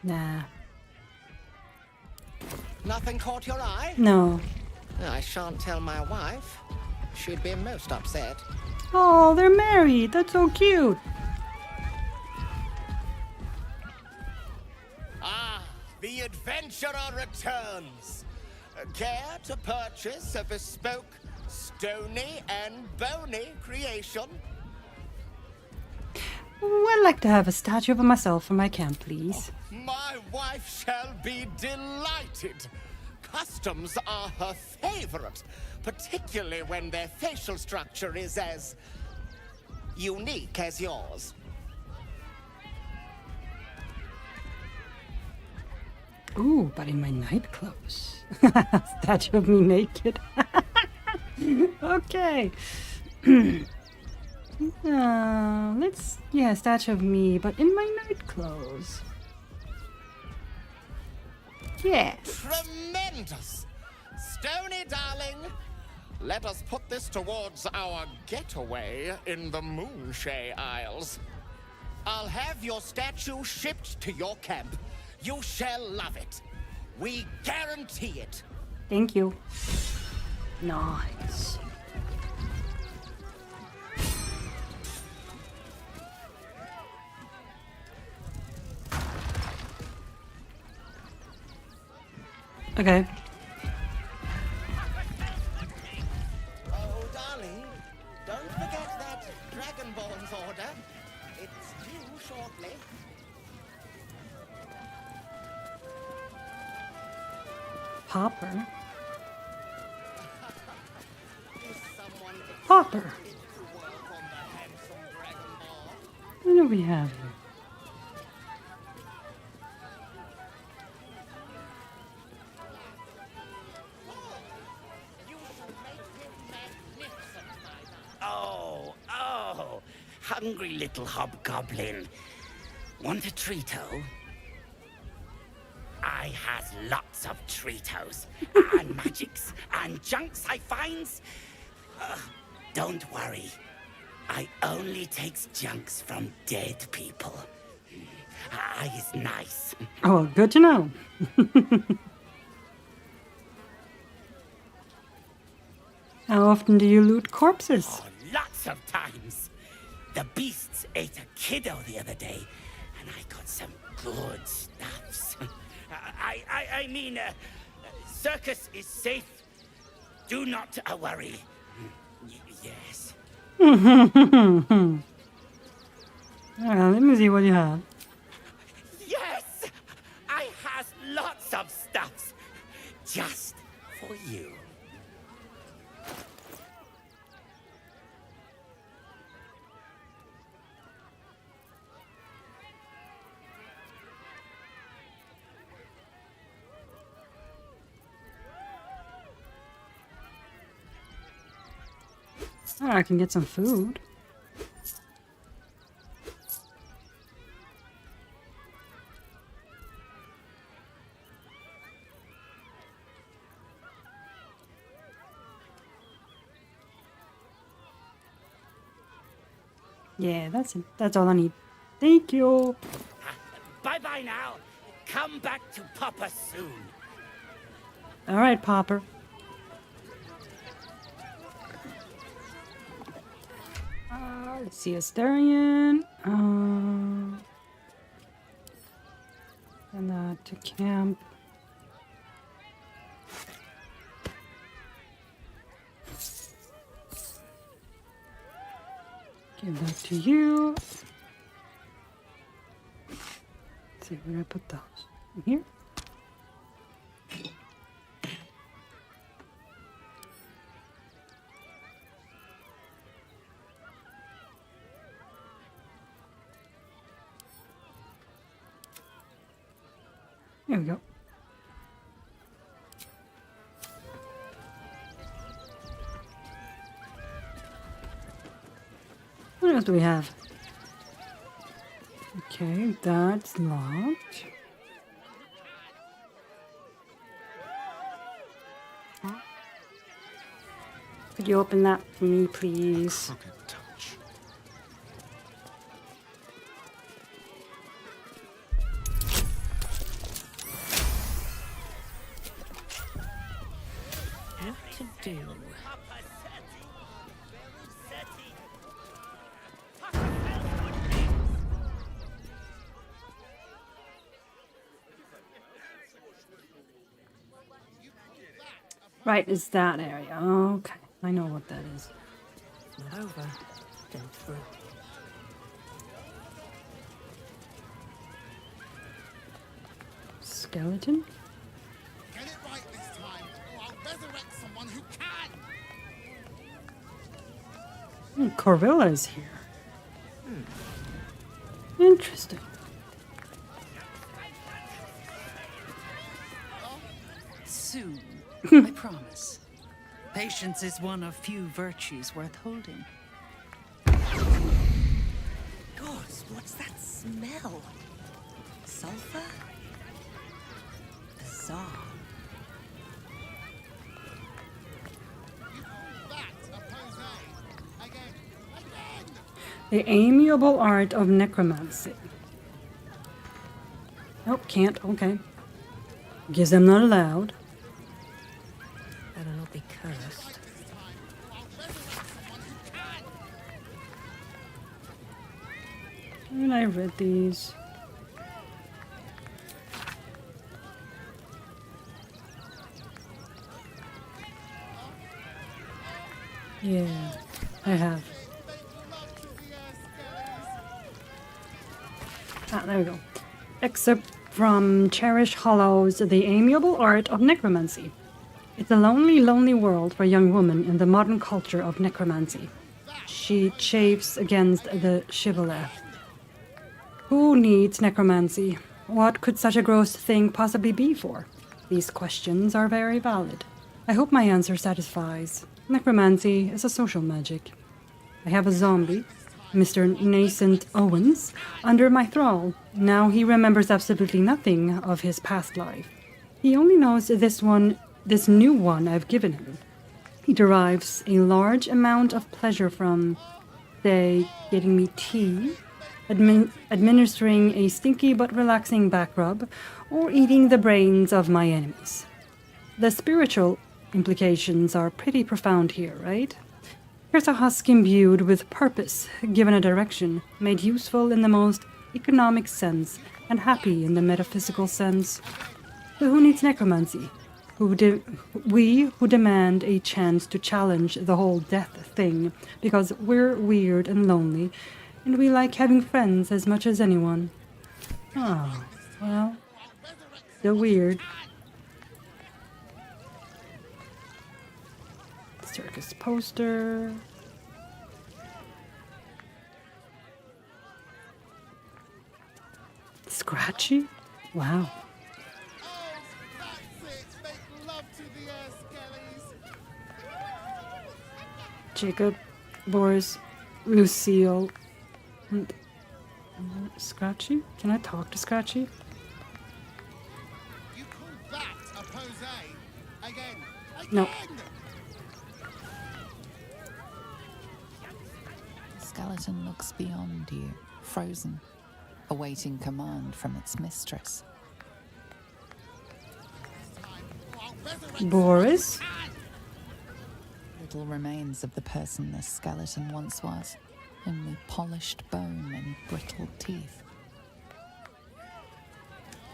Nah. Nothing caught your eye? No. I shan't tell my wife. She'd be most upset. Oh, they're married. That's so cute. Ah, the adventurer returns. Care to purchase a bespoke, stony and bony creation? I'd like to have a statue of myself for my camp, please. My wife shall be delighted. Customs are her favorite, particularly when their facial structure is as unique as yours. Ooh, but in my night clothes. Statue of me naked. Okay. Yeah, statue of me, but in my night clothes. Yeah. Tremendous! Stony, darling, let us put this towards our getaway in the Moonshay Isles. I'll have your statue shipped to your camp. You shall love it. We guarantee it. Thank you. Nice. Okay. Oh, darling, don't forget that Dragonborn's order. It's due shortly. Popper. Popper. What do we have here? Oh, hungry little hobgoblin. Want a treato? I has lots of treatos, and magics, and junks I finds. Don't worry, I only takes junks from dead people. I is nice. Oh, good to know. How often do you loot corpses? Oh, lots of times. The beasts ate a kiddo the other day, and I got some good stuffs. I mean, circus is safe. Do not worry. Yes. Let me see what you have. Yes! I has lots of stuffs. Just for you. Oh, I can get some food. Yeah, that's it. That's all I need. Thank you. Bye-bye now. Come back to Papa soon. All right, Popper. Let's see, Astarian. And that to camp. Give that to you. Let's see, where do I put those? In here? There we go. What else do we have? Okay, that's locked. Could you open that for me, please? What to do? Right, is that area. Okay, I know what that is. Not over, then through. skeleton? Get it right this time, or I'll resurrect someone who can. Corvilla is here. Interesting. Soon, I promise. Patience is one of few virtues worth holding. God, what's that smell? Sulfur? Bizarre. The amiable art of necromancy. Nope, can't. Okay. Guess I'm not allowed. Better not be cursed. And I read these. Yeah, I have. Ah, there we go. Except from Cherish Hollow's The Amiable Art of Necromancy. It's a lonely, lonely world for a young woman in the modern culture of necromancy. She chafes against the shibboleth. Who needs necromancy? What could such a gross thing possibly be for? These questions are very valid. I hope my answer satisfies. Necromancy is a social magic. I have a zombie, Mr. Nascent Owens, under my thrall. Now he remembers absolutely nothing of his past life. He only knows this new one I've given him. He derives a large amount of pleasure from, say, getting me tea, administering a stinky but relaxing back rub, or eating the brains of my enemies. The spiritual implications are pretty profound here, right? Here's a husk imbued with purpose, given a direction, made useful in the most economic sense, and happy in the metaphysical sense. But who needs necromancy? We who demand a chance to challenge the whole death thing, because we're weird and lonely, and we like having friends as much as anyone. Oh, well, still weird. Circus poster. Scratchy? Wow. Jacob, Boris, Lucille, and Scratchy? Can I talk to Scratchy? You call that a pose? Again. No. The skeleton looks beyond you, frozen, awaiting command from its mistress. Boris? Little remains of the person this skeleton once was, only polished bone and brittle teeth.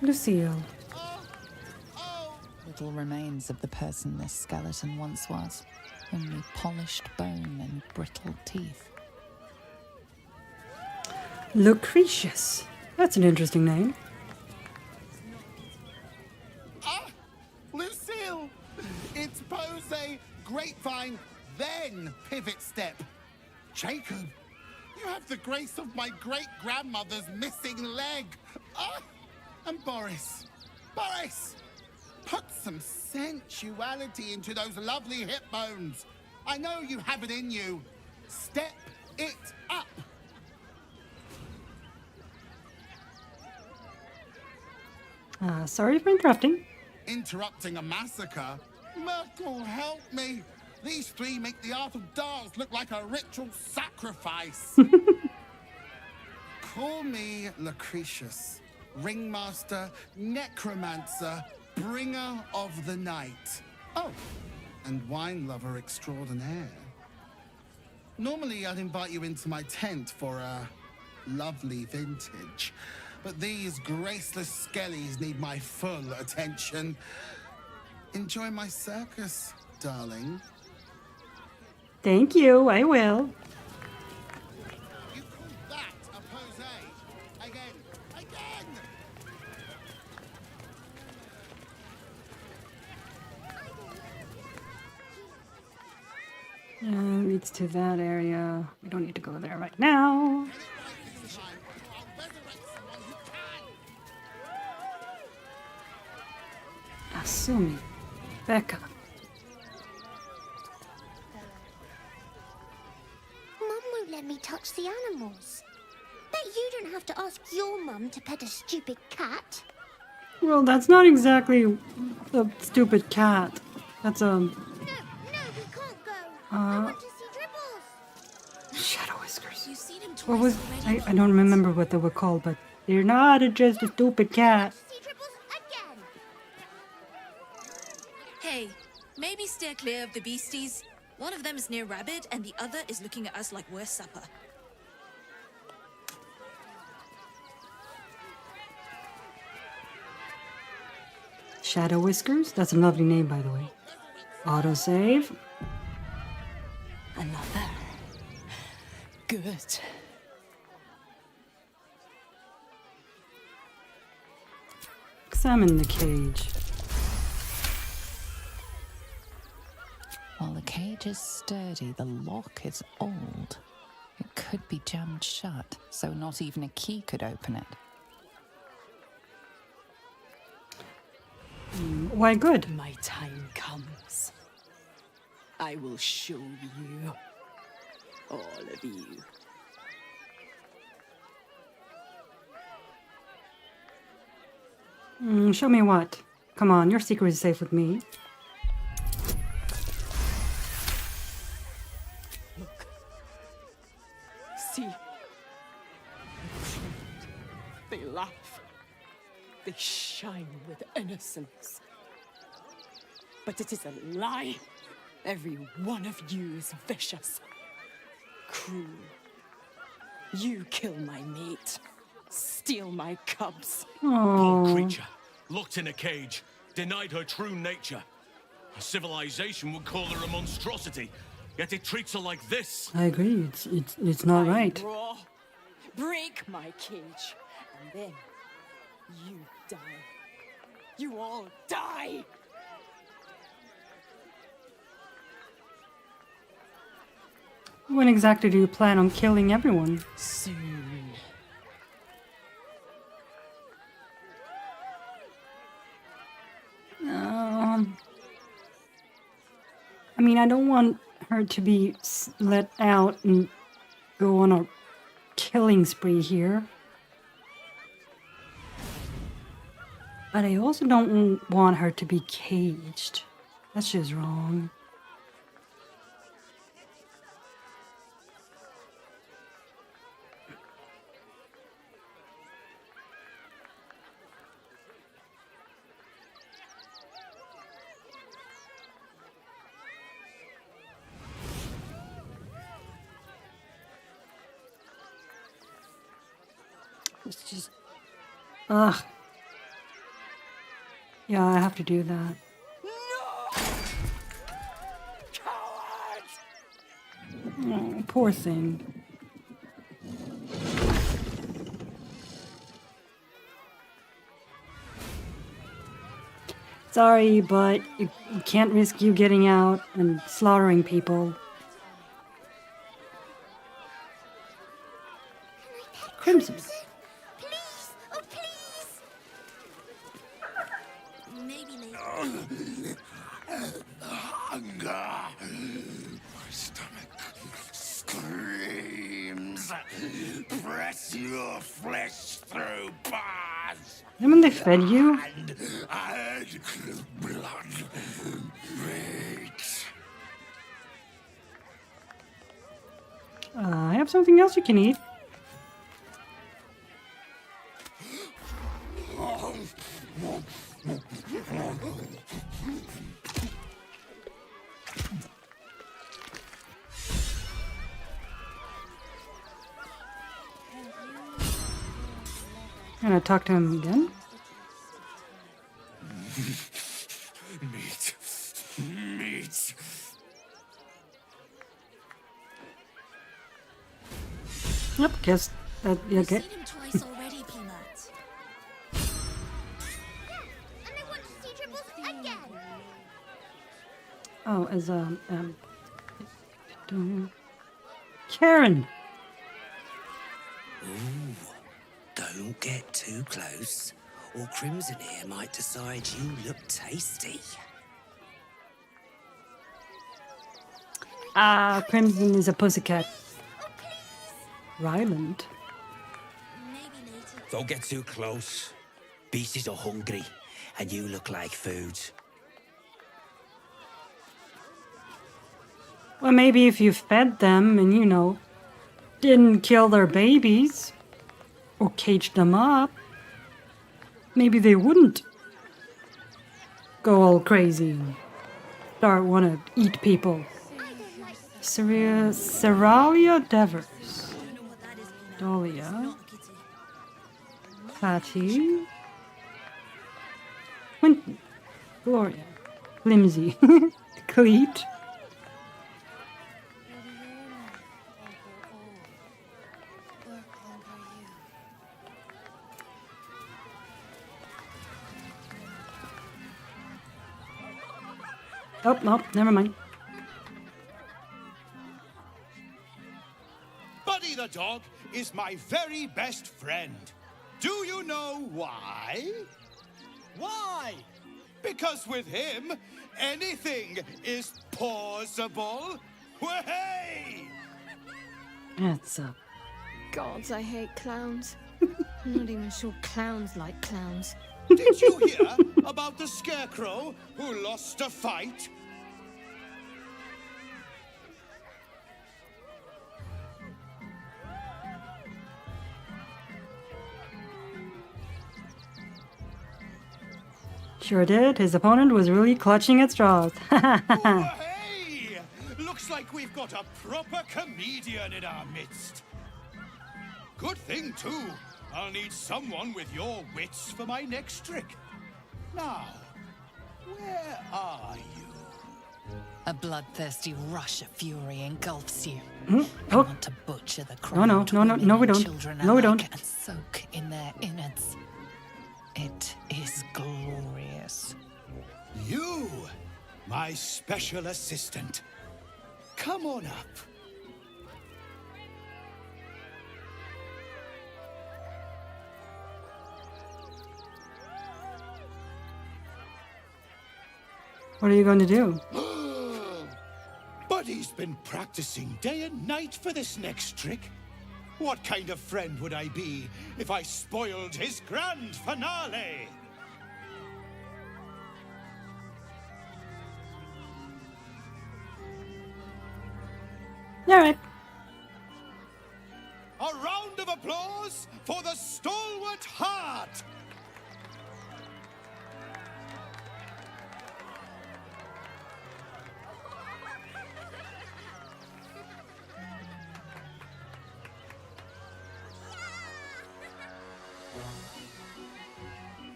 Lucille. Little remains of the person this skeleton once was, only polished bone and brittle teeth. Lucretius. That's an interesting name. Lucille! It's pose, grapevine, then pivot step. Jacob, you have the grace of my great-grandmother's missing leg. And Boris, put some sensuality into those lovely hip bones. I know you have it in you. Step it up. Sorry for interrupting. Interrupting a massacre? Merkel, help me. These three make the art of dance look like a ritual sacrifice. Call me Lucretius, ringmaster, necromancer, bringer of the night. Oh, and wine lover extraordinaire. Normally I'd invite you into my tent for a lovely vintage, but these graceless skellies need my full attention. Enjoy my circus, darling. Thank you, I will. You call that a pose? Again. leads to that area. We don't need to go there right now. Asumi, Becca. Mum won't let me touch the animals. Bet you don't have to ask your mum to pet a stupid cat. Well, that's not exactly a stupid cat. That's No, we can't go. I want to see Dribbles. Shadow Whiskers. You've seen him twice What was already. I don't remember what they were called, but they're not just a stupid cat. See Dribbles again. Hey, maybe steer clear of the beasties. One of them is near Rabbit, and the other is looking at us like we're supper. Shadow Whiskers? That's a lovely name, by the way. Autosave. Another. Good. Examine the cage. While the cage is sturdy, the lock is old. It could be jammed shut, so not even a key could open it. Why good? My time comes. I will show you. All of you. Show me what? Come on, your secret is safe with me. Look. See? They laugh. They shine with innocence. But it is a lie. Every one of you is vicious. Cruel. You kill my mate. Steal my cubs. Poor creature, locked in a cage, denied her true nature. A civilization would call her a monstrosity, yet it treats her like this. I agree. It's not right. Raw. Break my cage, and then you die. You all die. When exactly do you plan on killing everyone? Soon. I mean, I don't want her to be let out and go on a killing spree here. But I also don't want her to be caged. That's just wrong. It's just... Ugh. Yeah, I have to do that. Oh, poor thing. Sorry, but you can't risk you getting out and slaughtering people. Crimson. Please, oh please. Maybe later. Hunger. My stomach screams. Press your flesh through bars. Haven't they fed you? And blood. Meat. I have something else you can eat. Gonna talk to him again. Meat. Meat. Yep, guess that you You've get. seen him twice already, Peanut. And I want to see Dribbles again. Oh, as Karen! Ooh, don't get too close, or Crimson here might decide you look tasty. Ah, Crimson is a pussycat. Ryland. Don't get too close. Beasties are hungry, and you look like food. Well, maybe if you fed them and, you know, didn't kill their babies or caged them up, maybe they wouldn't go all crazy and start want to eat people. Seralia Devers. Dahlia. Patty. Quentin. Gloria. Flimsy. Cleet. Oh, no, never mind. Buddy the dog is my very best friend. Do you know why? Why? Because with him, anything is possible. Way! That's a... Gods, I hate clowns. I'm not even sure clowns like clowns. Did you hear about the scarecrow who lost a fight? Sure did. His opponent was really clutching at straws. Hey! Looks like we've got a proper comedian in our midst. Good thing, too. I'll need someone with your wits for my next trick. Now, where are you? A bloodthirsty rush of fury engulfs you. Oh. You want to butcher the No, no, crowned no, no, women no, we and don't. children No, we alike don't. And soak in their innards. It is glorious. You, my special assistant. Come on up. What are you going to do? Buddy's been practicing day and night for this next trick. What kind of friend would I be if I spoiled his grand finale? All right. A round of applause for the stalwart heart!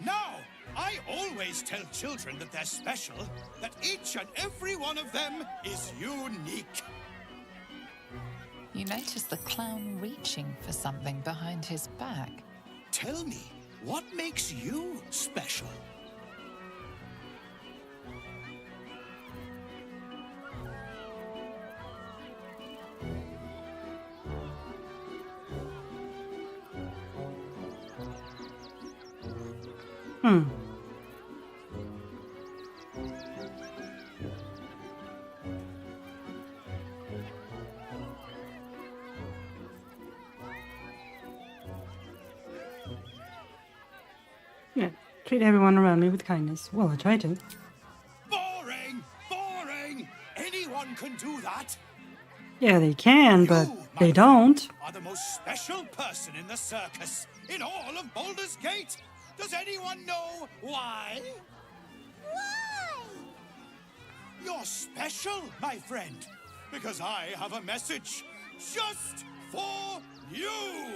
Now, I always tell children that they're special, that each and every one of them is unique. You notice the clown reaching for something behind his back. Tell me, what makes you special? Yeah, treat everyone around me with kindness. Well, I try to. Boring! Boring! Anyone can do that! Yeah, they can, but they don't. Are the most special person in the circus, in all of Baldur's Gate. Does anyone know why? Why? You're special, my friend, because I have a message just for you.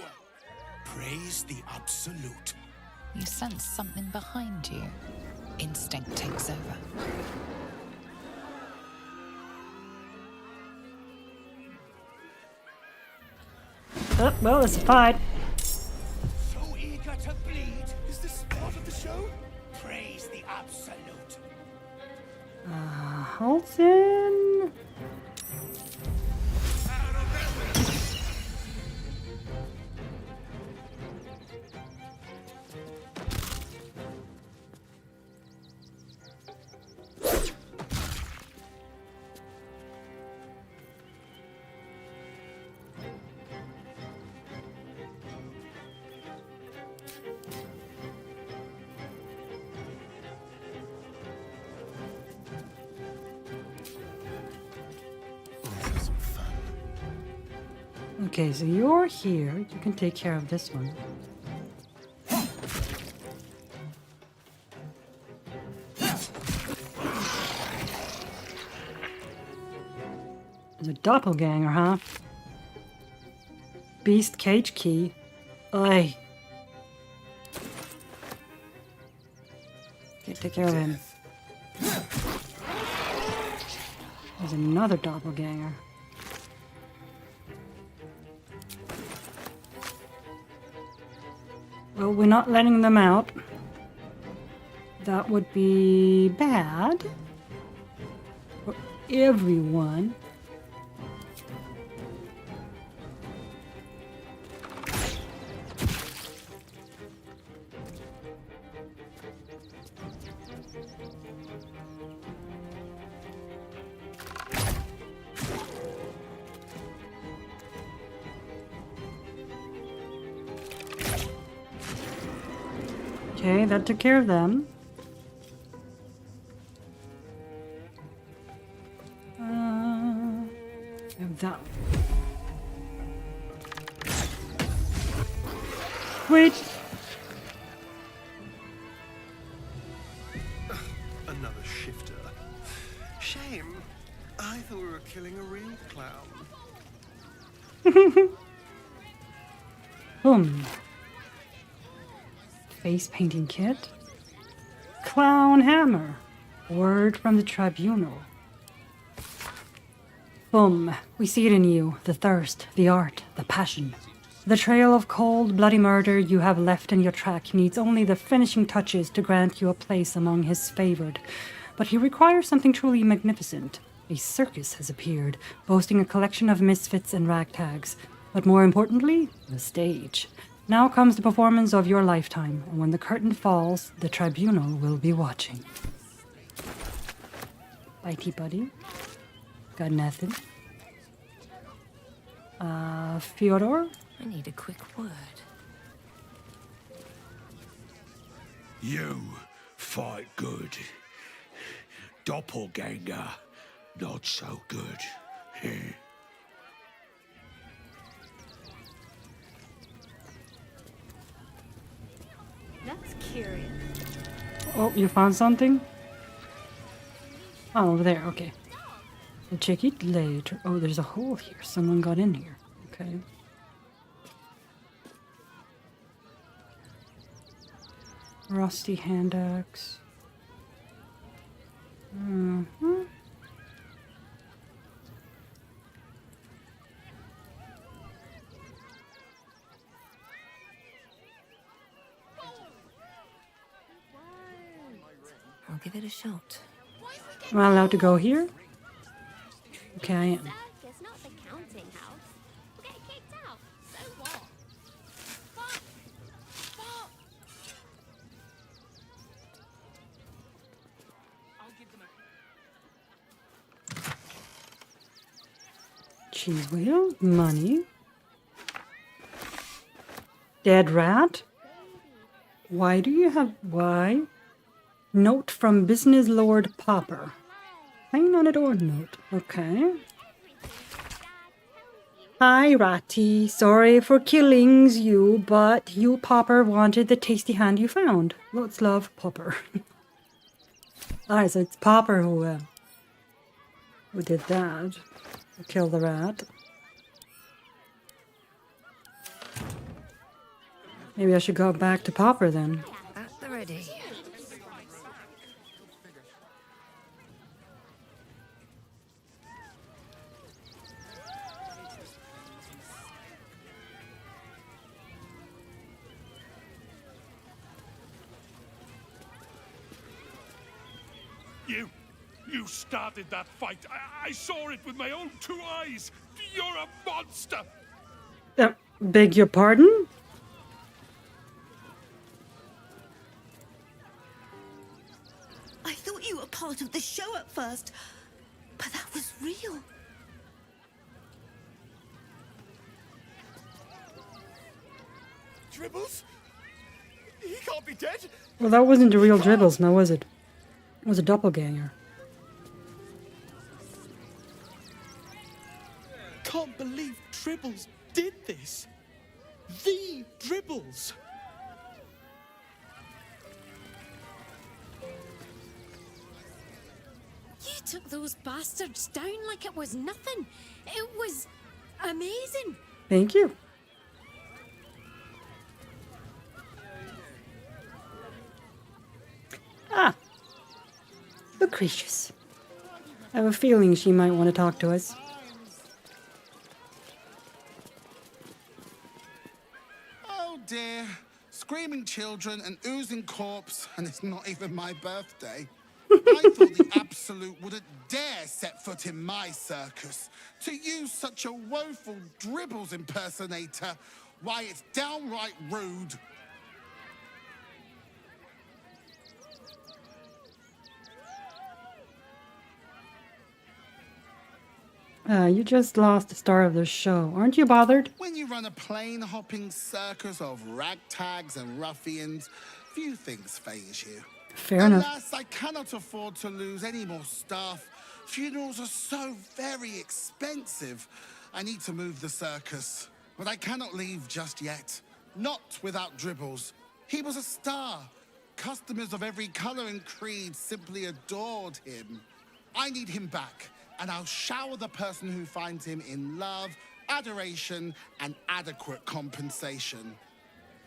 Praise the Absolute. You sense something behind you. Instinct takes over. Oh, well, it's a fight. So eager to bleed. Is this part of the show? Praise the Absolute. Halton. Okay, so you're here. You can take care of this one. There's a doppelganger, huh? Beast cage key. Oi. Okay, take care of him. There's another doppelganger. Well, we're not letting them out. That would be bad for everyone. Okay, that took care of them. Have that. Wait. Another shifter. Shame. I thought we were killing a real clown. Boom. Face painting kit. Clown hammer. Word from the tribunal. Boom. We see it in you. The thirst, the art, the passion. The trail of cold, bloody murder you have left in your track needs only the finishing touches to grant you a place among his favored. But he requires something truly magnificent. A circus has appeared, boasting a collection of misfits and ragtags. But more importantly, the stage. Now comes the performance of your lifetime, and when the curtain falls, the tribunal will be watching. Bitey buddy. Got nothing. Fyodor? I need a quick word. You fight good. Doppelganger, not so good. That's curious. Oh, you found something? Oh, over there, okay. We'll check it later. Oh, there's a hole here. Someone got in here. Okay. Rusty hand axe. Mm-hmm. I'll give it a shot. Am I allowed to go here? Okay, I am. It's not the counting house. We'll get kicked out. So what? Cheese wheel, money. Dead rat? Why do you have... Why? Note from Business Lord Popper. Hang on a door note. Okay. Hi, Ratty. Sorry for killings you, but you, Popper, wanted the tasty hand you found. Lots love, Popper. Alright, so it's Popper who did that. Who killed the rat. Maybe I should go back to Popper then. At the ready. You started that fight. I saw it with my own 2 eyes. You're a monster. Beg your pardon? I thought you were part of the show at first, but that was real. Dribbles? He can't be dead. Well, that wasn't the real Dribbles, now was it? It was a doppelganger. Can't believe Dribbles did this. The Dribbles. You took those bastards down like it was nothing. It was amazing. Thank you. Ah, Lucretius. I have a feeling she might want to talk to us. Oh dear. Screaming children and oozing corpse, and it's not even my birthday. I thought the Absolute wouldn't dare set foot in my circus. To use such a woeful Dribbles impersonator, why, it's downright rude. You just lost the star of the show. Aren't you bothered? When you run a plane-hopping circus of ragtags and ruffians, few things faze you. Fair enough. Alas, I cannot afford to lose any more staff. Funerals are so very expensive. I need to move the circus, but I cannot leave just yet. Not without Dribbles. He was a star. Customers of every color and creed simply adored him. I need him back, and I'll shower the person who finds him in love, adoration, and adequate compensation.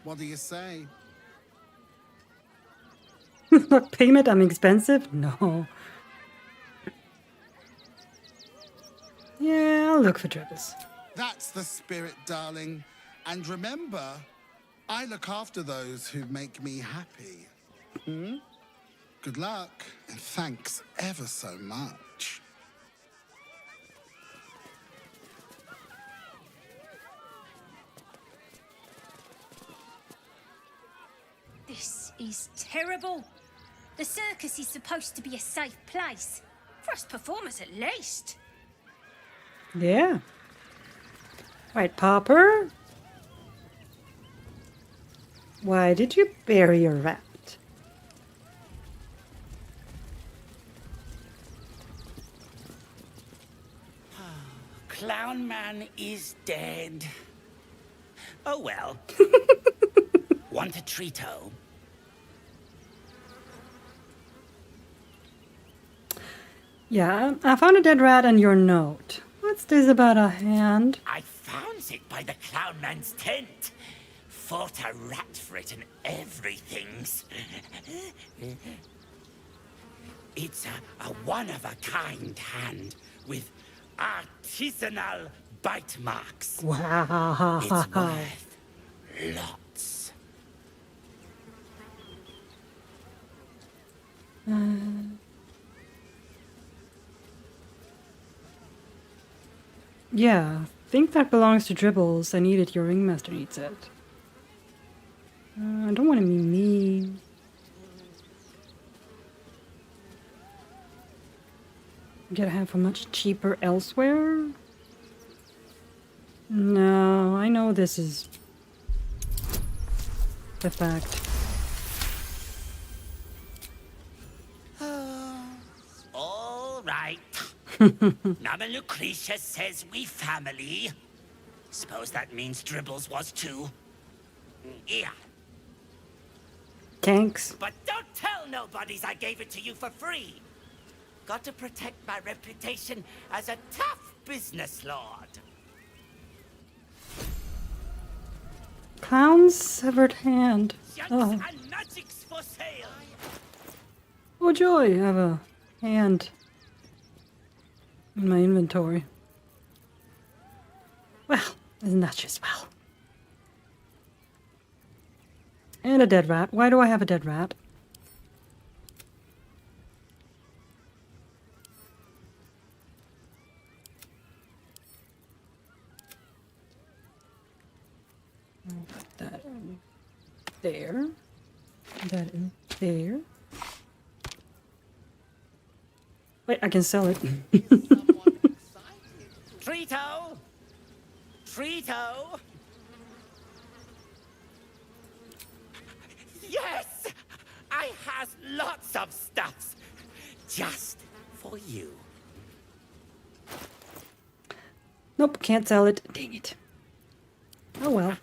What do you say? What, payment? I'm expensive? No. Yeah, I'll look for Dribbles. That's the spirit, darling. And remember, I look after those who make me happy. Hmm? Good luck, and thanks ever so much. This is terrible. The circus is supposed to be a safe place. For us performers, at least. Yeah. Right, Popper. Why did you bury your rat? Clown Man is dead. Oh well. Want a treato? Yeah, I found a dead rat and your note. What's this about a hand? I found it by the Clown Man's tent. Fought a rat for it and everything's. It's a one-of-a-kind hand with artisanal bite marks. Wow. It's worth lots. Yeah, I think that belongs to Dribbles. I need it. Your ringmaster needs it. I don't want to be mean. Get a handful much cheaper elsewhere? No, I know this is the fact. All right. Now that Lucretia says we family. Suppose that means Dribbles was too. Yeah. Thanks. But don't tell nobodies I gave it to you for free. Got to protect my reputation as a tough business lord. Clown's severed hand. Oh. And magics for sale. Oh joy, I have a hand in my inventory. Well, isn't that just well? And a dead rat. Why do I have a dead rat? I'll put that in there. That in there. Wait, I can sell it. Treato! Treato! Yes! I has lots of stuffs. Just for you. Nope, can't sell it. Dang it. Oh well.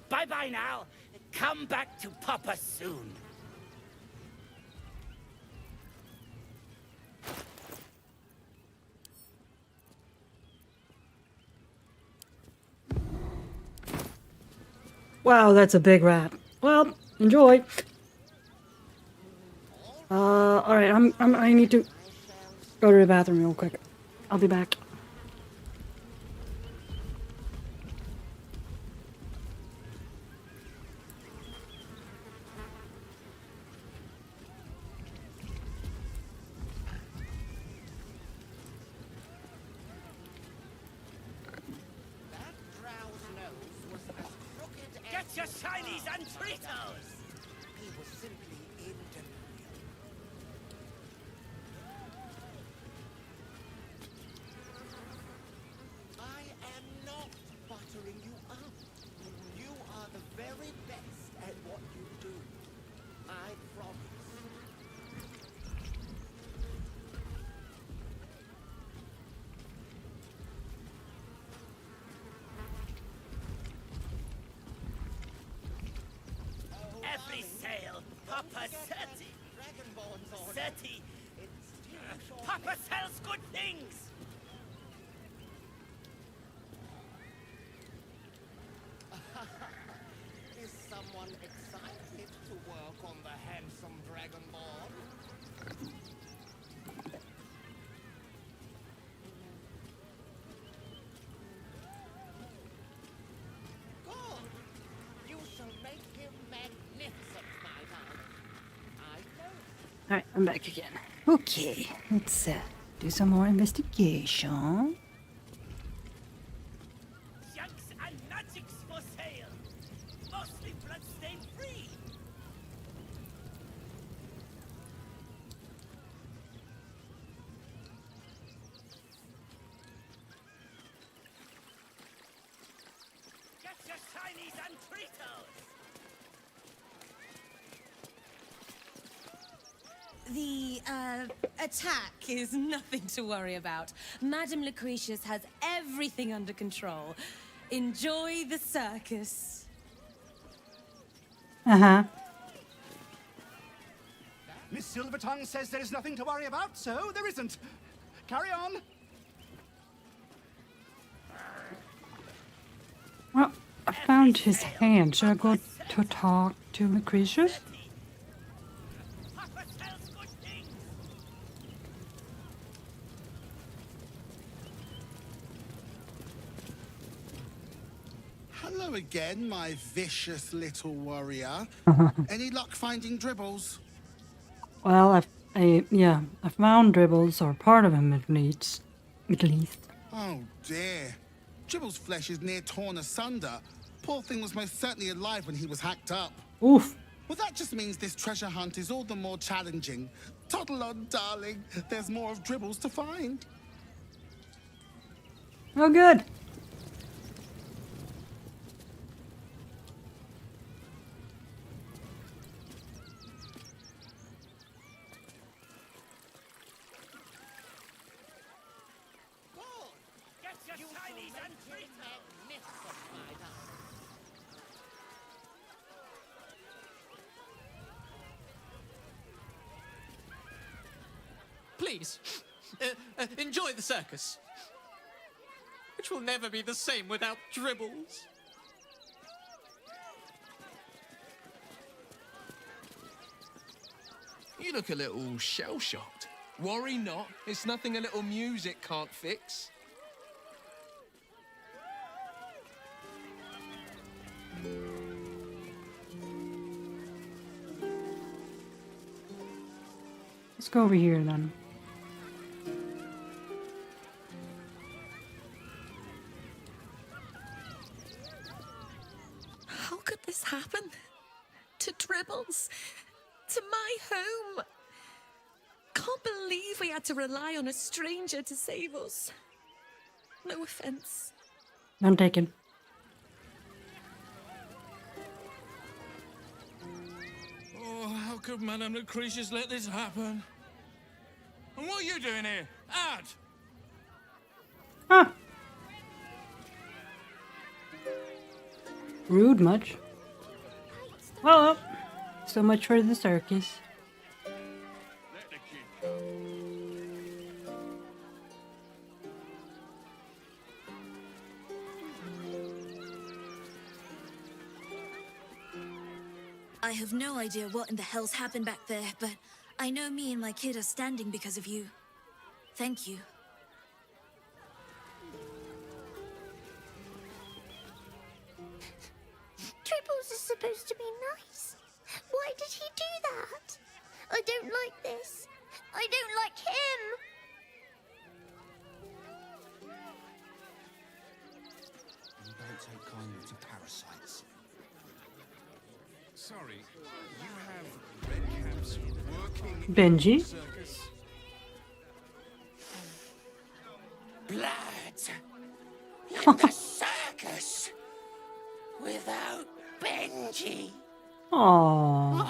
Bye-bye now. Come back to Papa soon. Wow, that's a big rat. Well, enjoy. All right. I need to go to the bathroom real quick. I'll be back. Get your shinies and Tritos! He was simply in denial. I am not buttering you up. You are the very best at what you do. I promise. Every sail, Papa Serti. Serti. Papa sells good things. Is someone excited to work on the handsome dragonborn? Good. You shall make him magnificent, my darling. I know. All right, I'm back again. Okay, let's do some more investigation. Junks and magics for sale. Mostly bloodstain free. Get your shinies and Tritos. The, attack is nothing to worry about. Madame Lucretius has everything under control. Enjoy the circus. Uh-huh. Miss Silvertongue says there is nothing to worry about, so there isn't. Carry on. Well, I found his hand. Should I go to talk to Lucretius? Hello again, my vicious little warrior. Any luck finding dribbles? Well, I found Dribbles, or part of him at least. Oh dear. Dribble's flesh is near torn asunder. Poor thing was most certainly alive when he was hacked up. Oof. Well, that just means this treasure hunt is all the more challenging. Toddle on, darling. There's more of Dribbles to find. Oh, good. Get your shinies and Tritos. Magnificent, my darling. Please, enjoy the circus, which will never be the same without Dribbles. You look a little shell-shocked. Worry not, it's nothing a little music can't fix. Let's go over here then. How could this happen? To Dribbles? To my home? Can't believe we had to rely on a stranger to save us. No offense. None taken. Oh, how could Madame Lucretius let this happen? And what are you doing here? Ad! Rude much. Well, so much for the circus. I have no idea what in the hell's happened back there, but I know me and my kid are standing because of you. Thank you. Tribbles is supposed to be nice. Why did he do that? I don't like this. I don't like him. You don't take kindly to parasites. Sorry, you have red caps working Benji? in the circus? Blood in the circus without Benji. Aww.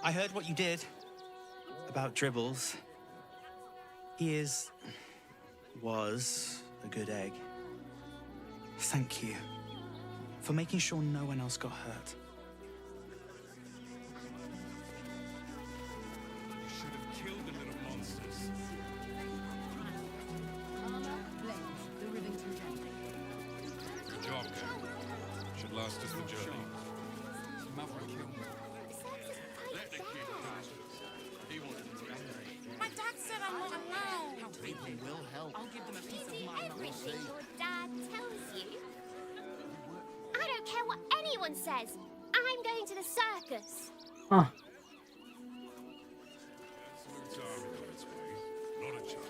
I heard what you did about Dribbles. He was a good egg. Thank you for making sure no one else got hurt. You should have killed the little monsters. Good job, Gary. Should last us the journey. Mother killed me. Let the kid go. He wanted to My dad said I'm not allowed. People will help. I'll give them a piece of my Everything your dad tells you. I don't care what anyone says. I'm going to the circus. Huh. Smooth are on its way. Not a chance.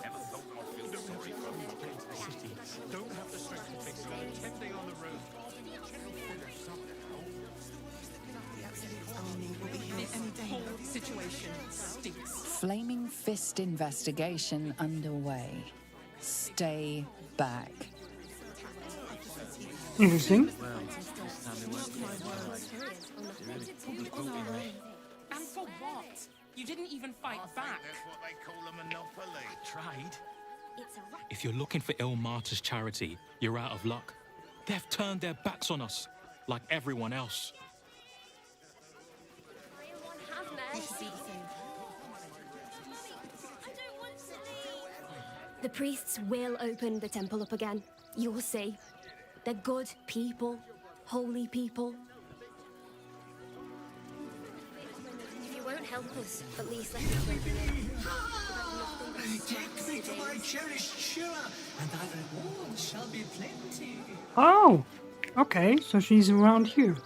Never thought I'd feel sorry for him. Don't have the strength to fix it on a 10-day on the road. This whole situation stinks. Flaming Fist investigation underway. Stay back. Interesting. And for what? You didn't even fight back. That's what they call a monopoly. I tried. It's a rat. If you're looking for Il Martyr's charity, you're out of luck. They've turned their backs on us, like everyone else. The priests will open the temple up again. You'll see. They're good people, holy people. If you won't help us, at least let us bring you in. Take me to my cherished Shira, and thy reward shall be plenty. Oh, okay, so she's around here.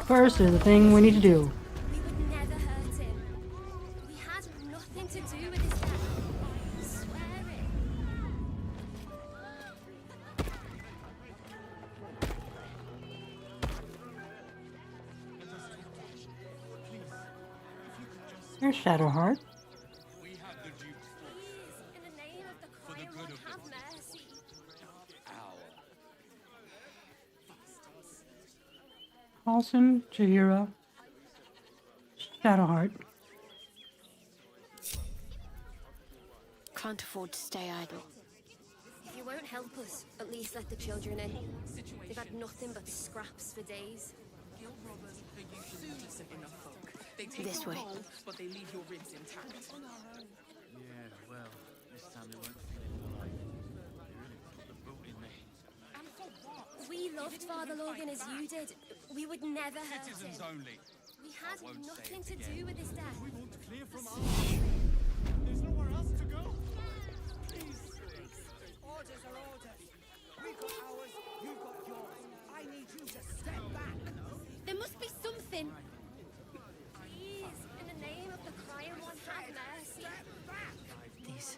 First is the thing we need to do. We would never hurt him. We had nothing to do with his death. I swear it. There's Shadowheart. We have the Duke's Please, in the name of the crying one, have mercy. Halsin, Chihira, Shadowheart. Can't afford to stay idle. If you won't help us, at least let the children in. They've had nothing but scraps for days. Guild robbers are usually decent enough folk. They take This your way. gold, but they leave your ribs intact. Yeah, well, this time they won't feel it like they really put the boot in me. And for what? We loved Father Logan as you did. We would never hurt citizens him. only. We had nothing to do with his death. We want clear from us. There's nowhere else to go. Orders are orders. We've got ours, you've got yours. I need you to step back. There must be something. Please, in the name of the crying one, have mercy. These.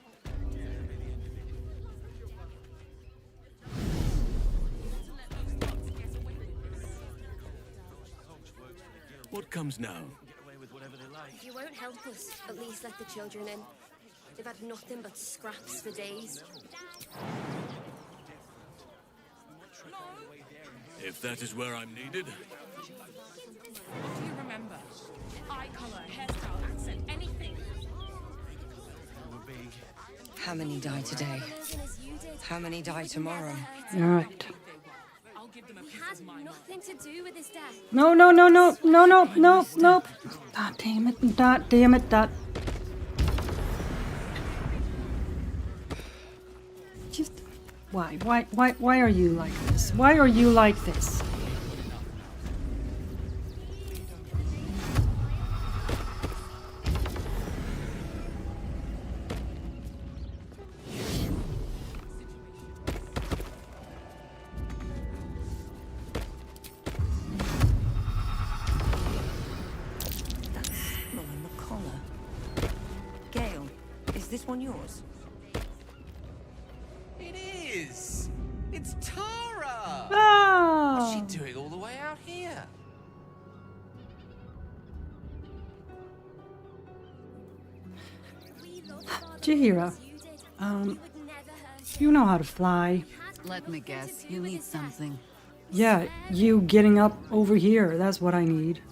What comes now? Get away with whatever they like. If you won't help us, at least let the children in. They've had nothing but scraps for days. If that is where I'm needed. What do you remember? eye color, hairstyle, accent, anything. How many die today? How many die tomorrow? All right. We had nothing to do with his death. No, no, no, no, no, no, no, no. God damn it, dot, damn it, dot. Just, why are you like this? Why are you like this? Is this one yours? It is! It's Tara! Oh. What's she doing all the way out here? Chihira, you know how to fly. Let me guess, you need something. Yeah, you getting up over here, that's what I need.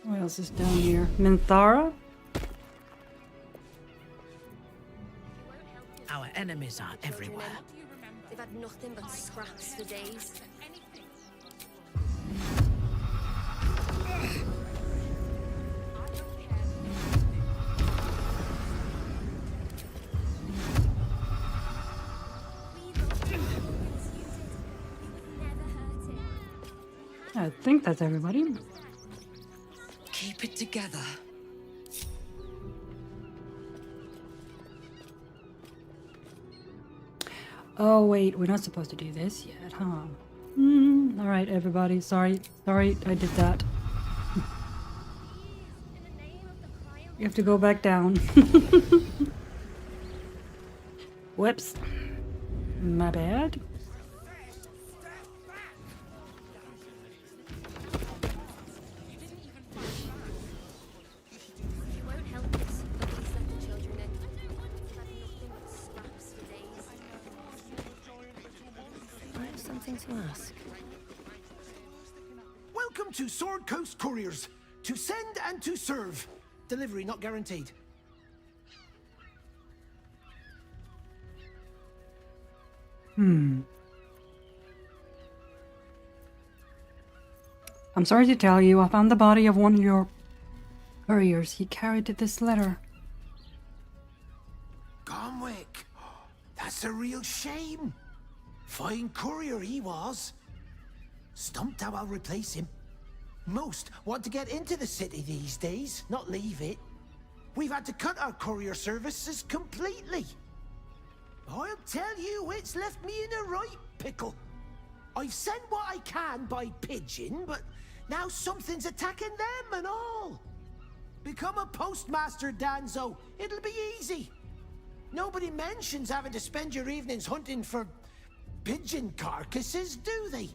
What else is down here? Minthara? Our enemies are everywhere. They've had nothing but scraps for days. I think that's everybody. Keep it together. Oh wait, we're not supposed to do this yet, huh? All right, everybody. Sorry, I did that. You have to go back down. Whoops. My bad. Something to ask. Welcome to Sword Coast Couriers. To send and to serve. Delivery not guaranteed. I'm sorry to tell you, I found the body of one of your couriers. He carried this letter. Gomwick. That's a real shame. Fine courier he was. Stumped how I'll replace him. Most want to get into the city these days, not leave it. We've had to cut our courier services completely. I'll tell you, it's left me in a right pickle. I've sent what I can by pigeon, but now something's attacking them and all. Become a postmaster, Danzo. It'll be easy. Nobody mentions having to spend your evenings hunting for pigeon carcasses, do they?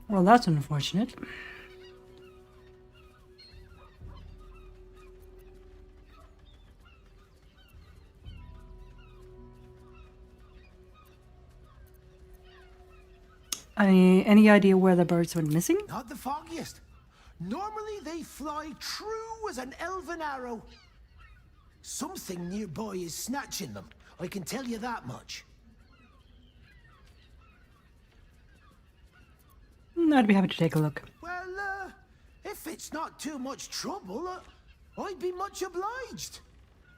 Well, that's unfortunate. Any idea where the birds went missing? Not the foggiest. Normally they fly true as an elven arrow. Something nearby is snatching them, I can tell you that much. I'd be happy to take a look. Well, if it's not too much trouble, I'd be much obliged.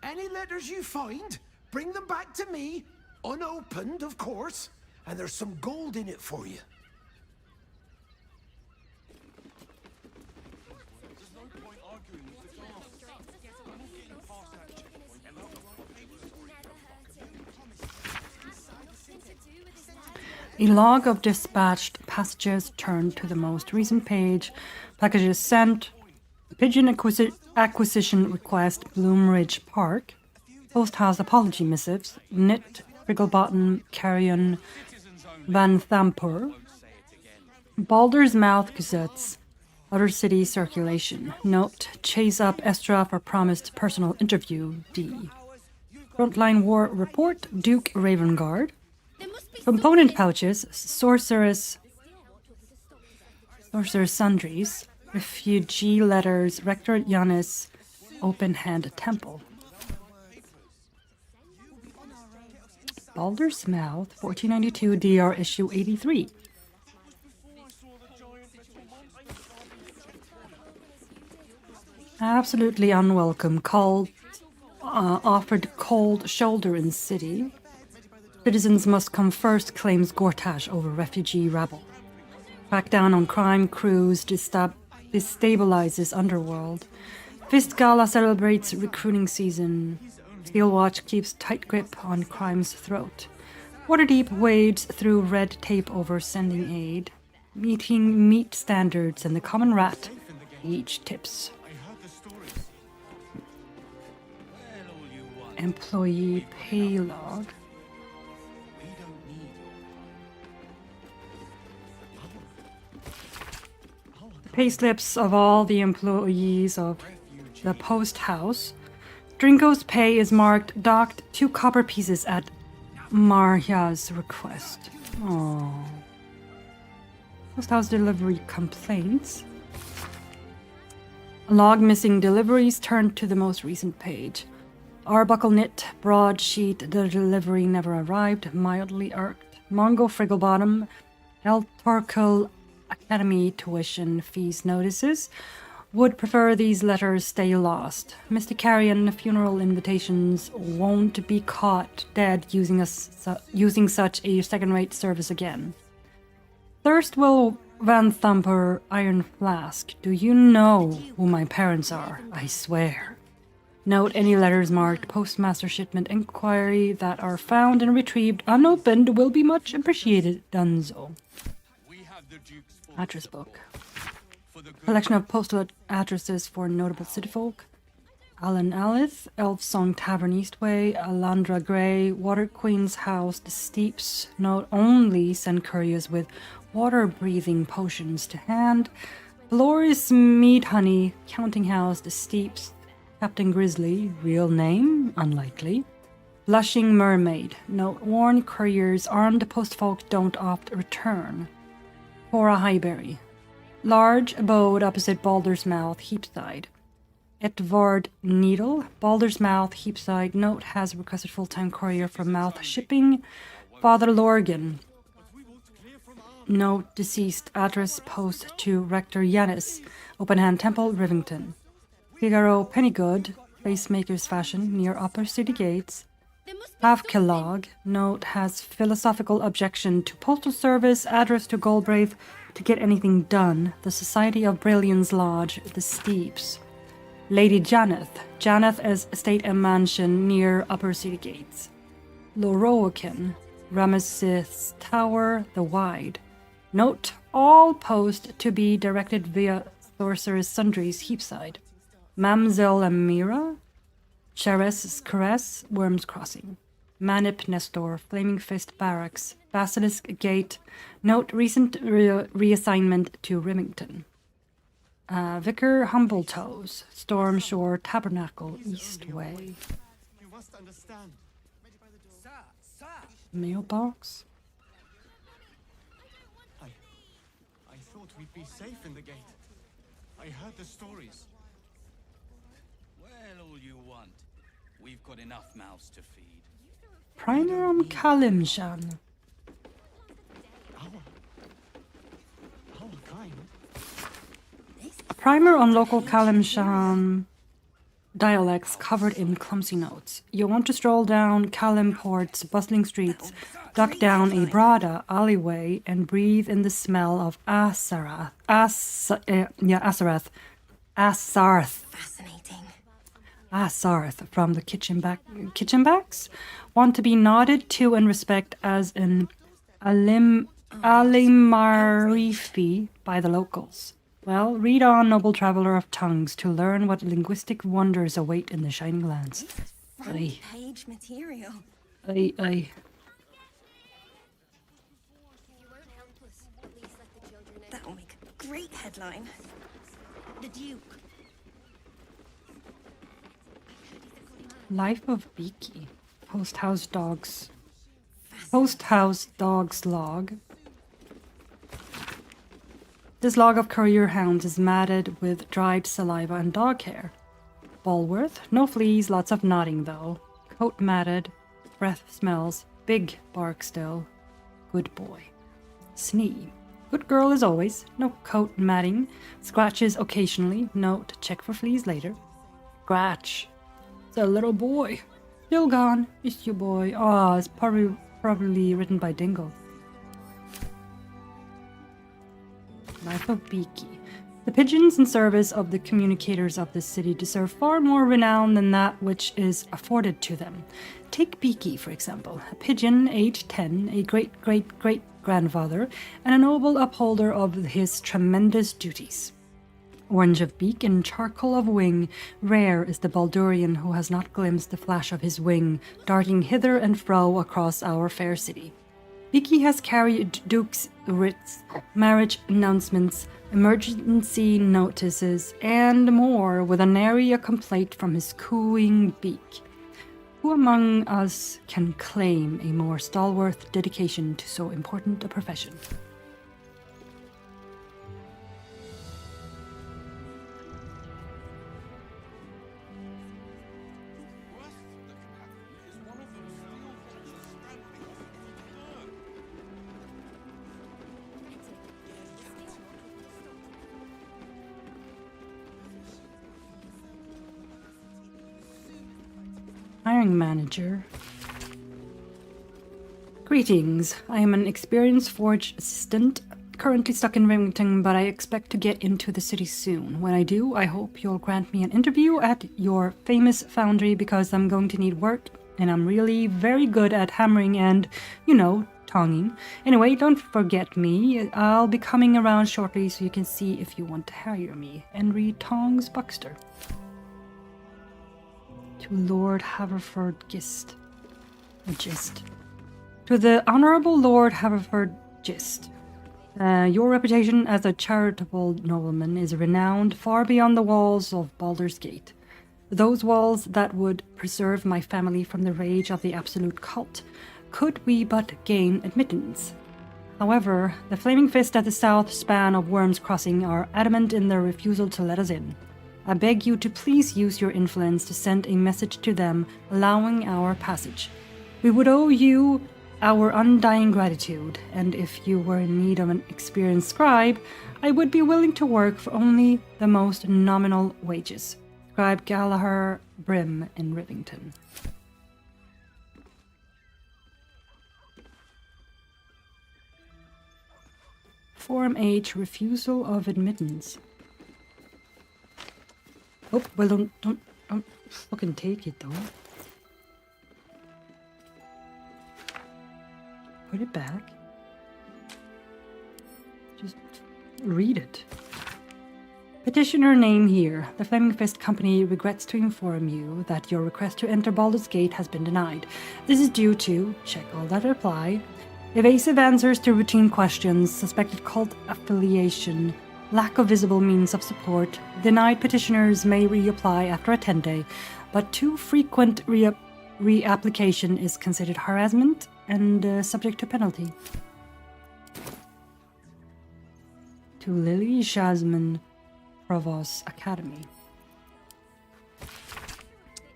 Any letters you find, bring them back to me, unopened, of course, and there's some gold in it for you. A log of dispatched passages turned to the most recent page. Packages sent. Pigeon Acquisition request Bloomridge Park. Post house apology missives. Knit, Frigglebottom, Carrion, Van Thampur. Baldur's Mouth Gazettes. Other city circulation. Note, chase up Estra for promised personal interview. D. Frontline war report. Duke Ravengard. Component pouches. Sorceress sundries. Refugee letters. Rector Yanis. Open hand temple. Baldur's Mouth, 1492 DR issue 83. Absolutely unwelcome. Offered cold shoulder in city. Citizens must come first, claims Gortash over refugee rabble. Crackdown on crime crews destabilizes underworld. Fist Gala celebrates recruiting season. Steelwatch keeps tight grip on crime's throat. Waterdeep wades through red tape over sending aid. Meeting meat standards and the common rat each tips. Employee pay log. Pay slips of all the employees of the post house. Drinko's pay is marked docked 2 copper pieces at Marya's request. Oh. Post house delivery complaints. Log missing deliveries turned to the most recent page. Arbuckle knit, broadsheet, the delivery never arrived, mildly irked. Mongo Frigglebottom, El Torkel Academy tuition fees notices. Would prefer these letters stay lost. Mr. Carrion, funeral invitations won't be caught dead using such a second-rate service again. Thirstwell Van Thumper, Iron Flask. Do you know who my parents are? I swear. Note any letters marked postmaster shipment inquiry that are found and retrieved unopened will be much appreciated. Dunzo. Address book. Collection of postal addresses for notable cityfolk. Alan Alith, Elf Song Tavern Eastway, Alandra Grey, Water Queen's House, The Steeps. Note only send couriers with water-breathing potions to hand. Valoris Mead Honey, Counting House, The Steeps. Captain Grizzly, real name, unlikely. Blushing Mermaid. Note warn couriers armed postfolk don't oft return. Cora Highberry. Large abode opposite Baldur's Mouth, Heapside. Edvard Needle, Baldur's Mouth, Heapside. Note has requested full-time courier from Mouth Shipping. Father Lorgan. Note deceased. Address post to Rector Yanis. Open Hand Temple, Rivington. Figaro Pennygood, Facemaker's Fashion, near Upper City Gates. Havkelog. Note has philosophical objection to postal service. Address to Galbraith to get anything done. The Society of Brilliance Lodge, The Steeps. Lady Janeth. Janeth as estate and mansion near Upper City Gates. Loroakin. Ramesses Tower, The Wide. Note all post to be directed via Sorceress Sundries, Heapside. Mamselle Amira. Cheres Caress, Worms Crossing. Manip Nestor, Flaming Fist Barracks, Basilisk Gate. Note recent reassignment to Remington. Vicar Humbletoes, Storm Shore Tabernacle, Eastway. You must understand. Mailbox. I thought we'd be safe in the gate. I heard the stories. Well, all you want. We've got enough mouths to feed. Primer on Kalimshan. Our kind. Primer on local Kalimshan dialects covered in clumsy notes. You want to stroll down Kalimport's bustling streets, duck down a broad alleyway, and breathe in the smell of Asarth. Asarth from the kitchenbacks. Want to be nodded to and respect as an Alimarifi by the locals. Well, read on, noble traveler of tongues, to learn what linguistic wonders await in the Shining Lands. Aye. Page material. Aye, aye. That'll make a great headline. The Duke. Life of Beaky. Post-house dogs. Post-house dogs log. This log of courier hounds is matted with dried saliva and dog hair. Bulworth, no fleas, lots of nodding though. Coat matted, breath smells, big bark still. Good boy. Snee. Good girl as always, no coat matting. Scratches occasionally, note, check for fleas later. Scratch. It's a little boy. Still gone. It's your boy. Ah, it's probably written by Dingle. Life of Beaky. The pigeons in service of the communicators of this city deserve far more renown than that which is afforded to them. Take Beaky, for example, a pigeon aged 10, a great-great-great-grandfather, and a noble upholder of his tremendous duties. Orange of beak and charcoal of wing, rare is the Baldurian who has not glimpsed the flash of his wing, darting hither and fro across our fair city. Beaky has carried dukes' writs, marriage announcements, emergency notices, and more with a nary a complaint from his cooing beak. Who among us can claim a more stalwart dedication to so important a profession? Hiring manager. Greetings. I am an experienced forge assistant, currently stuck in Remington, but I expect to get into the city soon. When I do, I hope you'll grant me an interview at your famous foundry because I'm going to need work and I'm really very good at hammering and, you know, tonging. Anyway, don't forget me. I'll be coming around shortly so you can see if you want to hire me. Henry Tongs Buxter. To Lord Haverford Gist. To the Honourable Lord Haverford Gist. Your reputation as a charitable nobleman is renowned far beyond the walls of Baldur's Gate. Those walls that would preserve my family from the rage of the absolute cult, could we but gain admittance. However, the Flaming Fist at the south span of Worm's Crossing are adamant in their refusal to let us in. I beg you to please use your influence to send a message to them allowing our passage. We would owe you our undying gratitude, and if you were in need of an experienced scribe, I would be willing to work for only the most nominal wages. Scribe Gallagher Brim in Rivington. Form H, refusal of admittance. Oh, well, don't fucking take it, though. Put it back. Just read it. Petitioner name here. The Flaming Fist Company regrets to inform you that your request to enter Baldur's Gate has been denied. This is due to, check all that reply, evasive answers to routine questions, suspected cult affiliation, lack of visible means of support. Denied petitioners may reapply after a 10-day, but too frequent reapplication is considered harassment and subject to penalty. To Lily Jasmine, Provost Academy.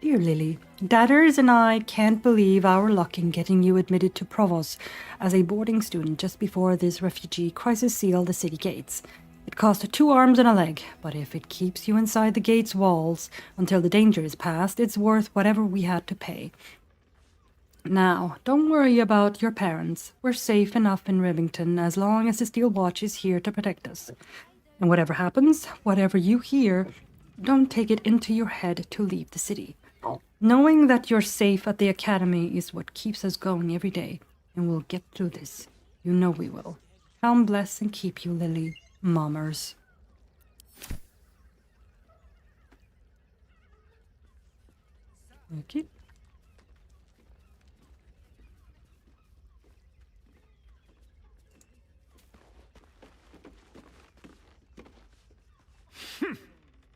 Dear Lily, Dadders and I can't believe our luck in getting you admitted to Provost as a boarding student just before this refugee crisis sealed the city gates. It cost 2 arms and a leg, but if it keeps you inside the gate's walls until the danger is past, it's worth whatever we had to pay. Now, don't worry about your parents. We're safe enough in Rivington as long as the Steel Watch is here to protect us. And whatever happens, whatever you hear, don't take it into your head to leave the city. Knowing that you're safe at the Academy is what keeps us going every day, and we'll get through this. You know we will. Come bless and keep you, Lily. Mommers. Okay.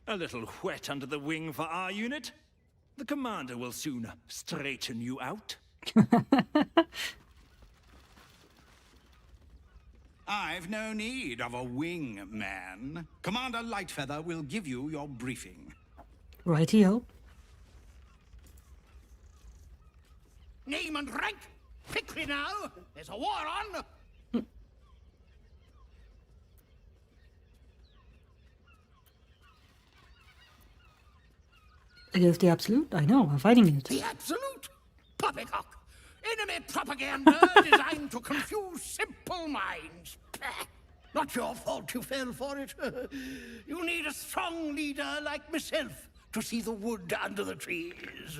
A little wet under the wing for our unit. The commander will soon straighten you out. I've no need of a wing man. Commander Lightfeather will give you your briefing. Rightio. Name and rank? Quickly now! There's a war on! It is the Absolute. I know. I'm fighting it. The Absolute? Poppycock! Enemy propaganda designed to confuse simple minds. Pah. Not your fault you fell for it. You need a strong leader like myself to see the wood under the trees.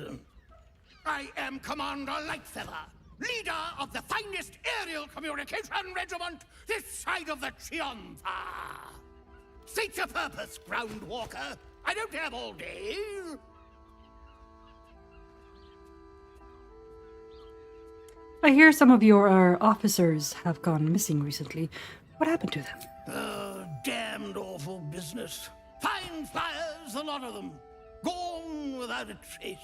I am Commander Lightfeather, leader of the finest aerial communication regiment this side of the Triumpha. State your purpose, Groundwalker. I don't have all day. I hear some of your officers have gone missing recently. What happened to them? Damned awful business. Fine flyers, a lot of them. Gone without a trace.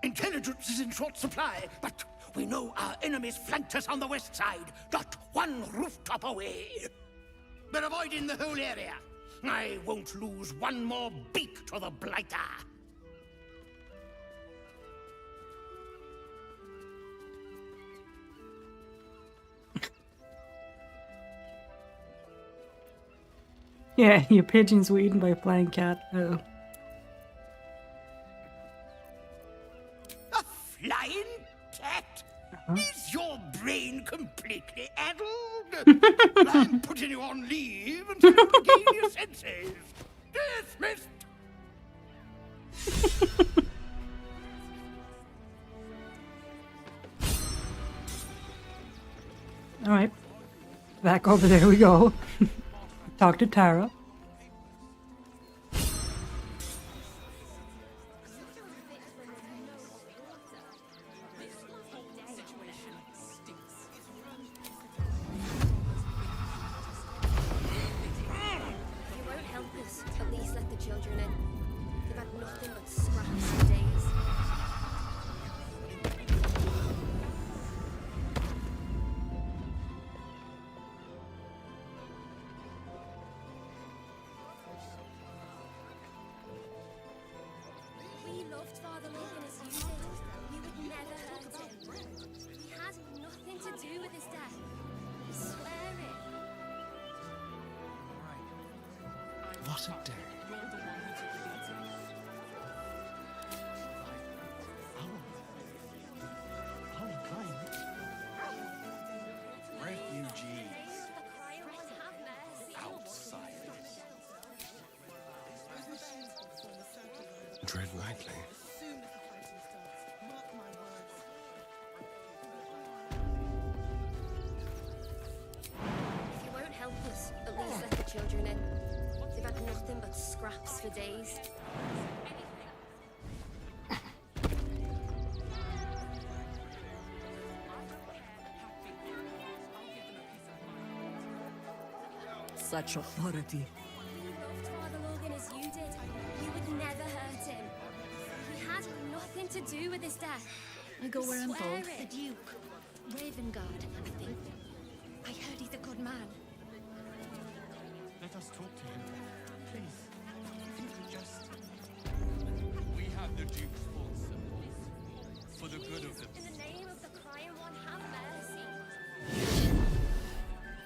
Intelligence is in short supply, but we know our enemies flanked us on the west side, not one rooftop away. They're avoiding the whole area. I won't lose one more beak to the blighter. Yeah, your pigeons were eaten by a flying cat. Oh. A flying cat? Is your brain completely addled? I'm putting you on leave until you regain your senses. Dismissed! Alright. Back over there we go. Talk to Tara. What a day. Refugees. Outsiders. Tread lightly. If you won't help us, at least let the children in. They've had nothing but scraps for days. Such authority. He loved Father Logan as you did. You would never hurt him. He had nothing to do with his death. I go where I'm Swear told. it. The Duke. Ravengard, I think. I heard he's a good man. Let us talk to him. Please. If you could just... We have the Duke's full support. For the good of the... In the name of the crying one, have mercy.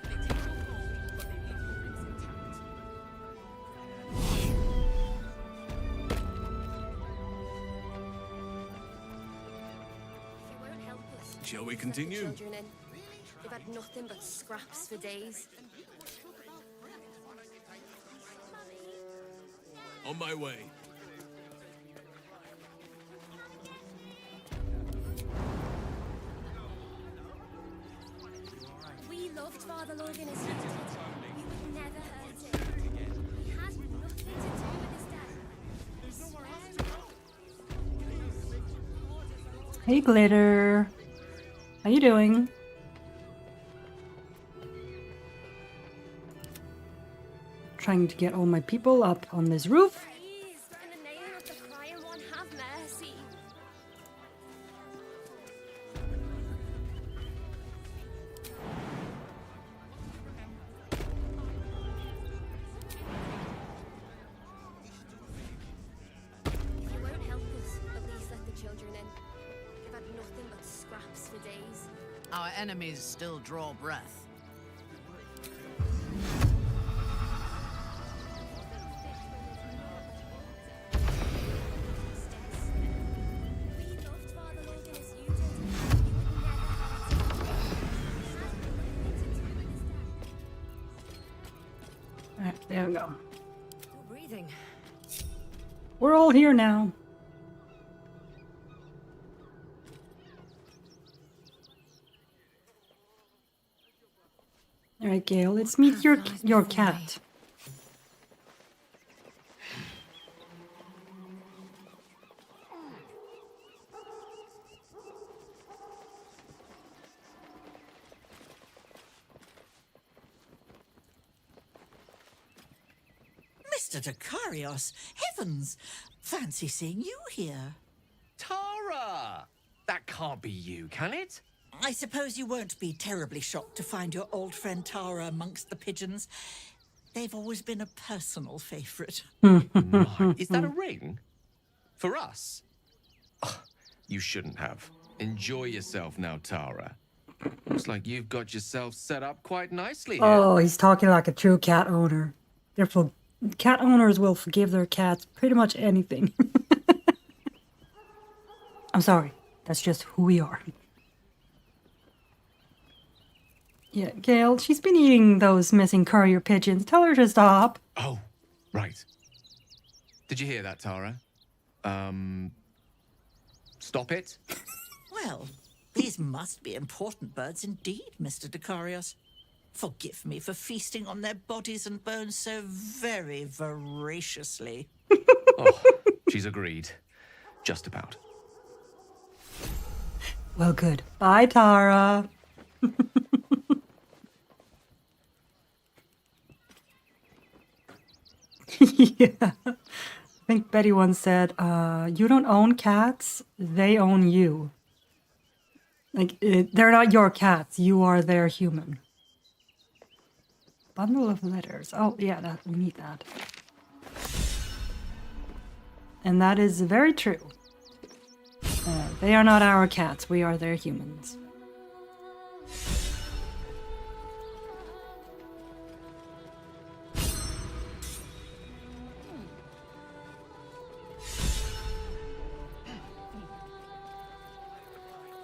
They take your gold, but they leave your rings intact. If you won't help us, Shall we let the continue? children in. They've had nothing but scraps for days. On my way. We loved Father Logan as you did. You would never hurt him. He had nothing to do with his death. There's nowhere else to go. Hey, Glitter. How you doing? Trying to get all my people up on this roof. Please, in the name of the crying one, have mercy. If you won't help us, at least let the children in. We've had nothing but scraps for days. Our enemies still draw breath. We loved Father Logan as you did. You would never hurt him. Alright, there we go. Still breathing. We're all here now. Alright, Gale, let's meet your cat. Mr. Dakarios, heavens! Fancy seeing you here. Tara! That can't be you, can it? I suppose you won't be terribly shocked to find your old friend Tara amongst the pigeons. They've always been a personal favourite. My, is that a ring? For us? Oh, you shouldn't have. Enjoy yourself now, Tara. Looks like you've got yourself set up quite nicely here. Oh, he's talking like a true cat owner. Therefore, cat owners will forgive their cats pretty much anything. I'm sorry. That's just who we are. Yeah, Gale, she's been eating those missing courier pigeons. Tell her to stop. Oh, right. Did you hear that, Tara? Stop it? Well, these must be important birds indeed, Mr. Dakarios. Forgive me for feasting on their bodies and bones so very voraciously. Oh, she's agreed. Just about. Well, good. Bye, Tara. Yeah. I think Betty once said, you don't own cats, they own you. Like, they're not your cats, you are their human. Bundle of letters. Oh, yeah, we need that. And that is very true. They are not our cats, we are their humans.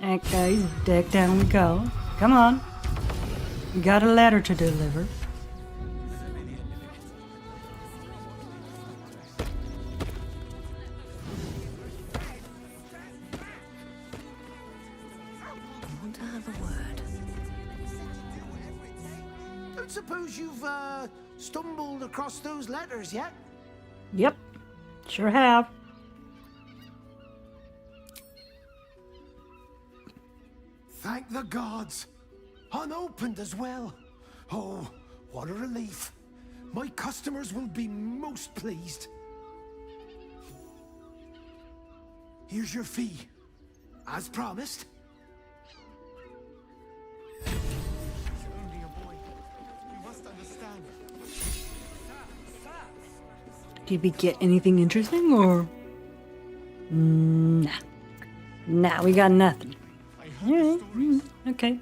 Okay, deck down we go. Come on. We got a letter to deliver. I want to have a word. Don't suppose you've stumbled across those letters yet? Yep, sure have. Thank the gods! Unopened as well. Oh, what a relief. My customers will be most pleased. Here's your fee. As promised. Only a boy. You must understand. Did we get anything interesting or? Nah. Nah, we got nothing. Alright, okay.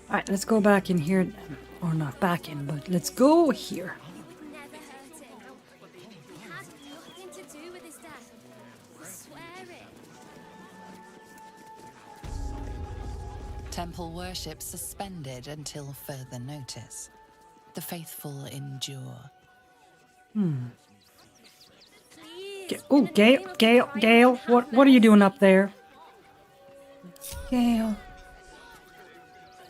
Alright, let's go back in here. Or not back in, but let's go here. Never hurt him. He had nothing to do with his death. I swear it. Temple worship suspended until further notice. The faithful endure. Oh, Gale, what are you doing up there? Gale.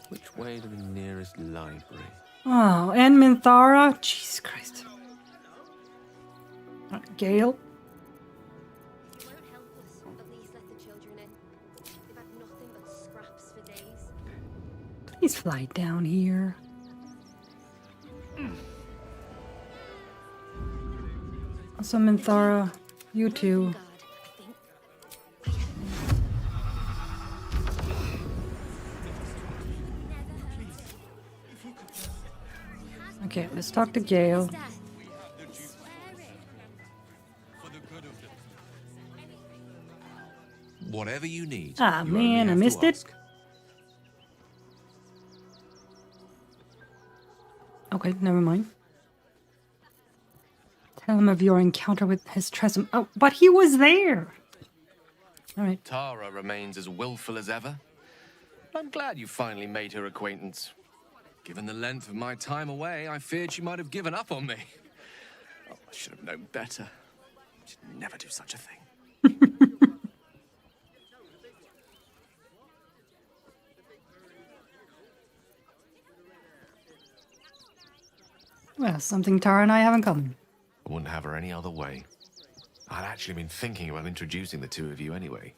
Which way to the nearest library? Oh, and Minthara? Jesus Christ. Gale, Please fly down here. Also, Minthara, you too. Okay, let's talk to Gale. Whatever you need. Ah, you only man, I have to missed it. ask. Okay, never mind. Tell him of your encounter with his Tresem. Oh, but he was there! Alright. Tara remains as willful as ever. I'm glad you finally made her acquaintance. Given the length of my time away, I feared she might have given up on me. Oh, I should have known better. She'd never do such a thing. Well, something Tara and I have in common. I wouldn't have her any other way. I'd actually been thinking about introducing the two of you anyway.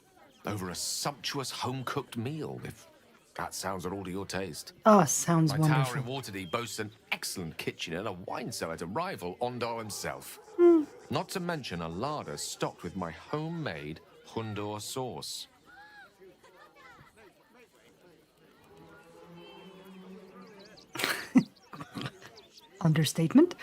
Over a sumptuous home-cooked meal, if that sounds at all to your taste. Oh, sounds My wonderful. tower in Waterdeep boasts an excellent kitchen and a wine cellar to rival Ondar himself. Not to mention a larder stocked with my homemade Hundor sauce. Understatement.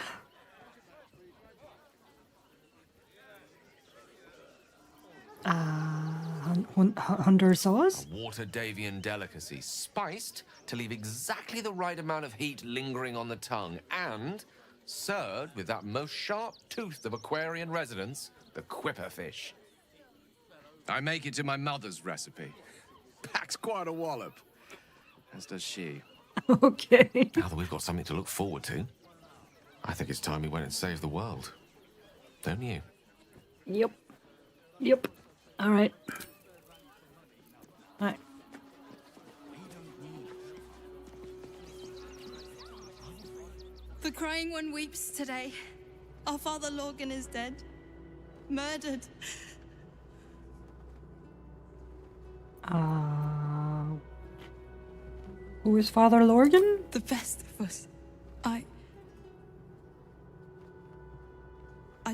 Hunter sauce? A Waterdavian delicacy, spiced to leave exactly the right amount of heat lingering on the tongue, and served with that most sharp tooth of Aquarian residents, the quipper fish. I make it to my mother's recipe. Packs quite a wallop, as does she. Okay. Now that we've got something to look forward to, I think it's time we went and saved the world. Don't you? Yep. Yep. Alright. Alright. The Crying One weeps today. Our father Lorgan is dead. Murdered. Who is Father Lorgan? The best of us. I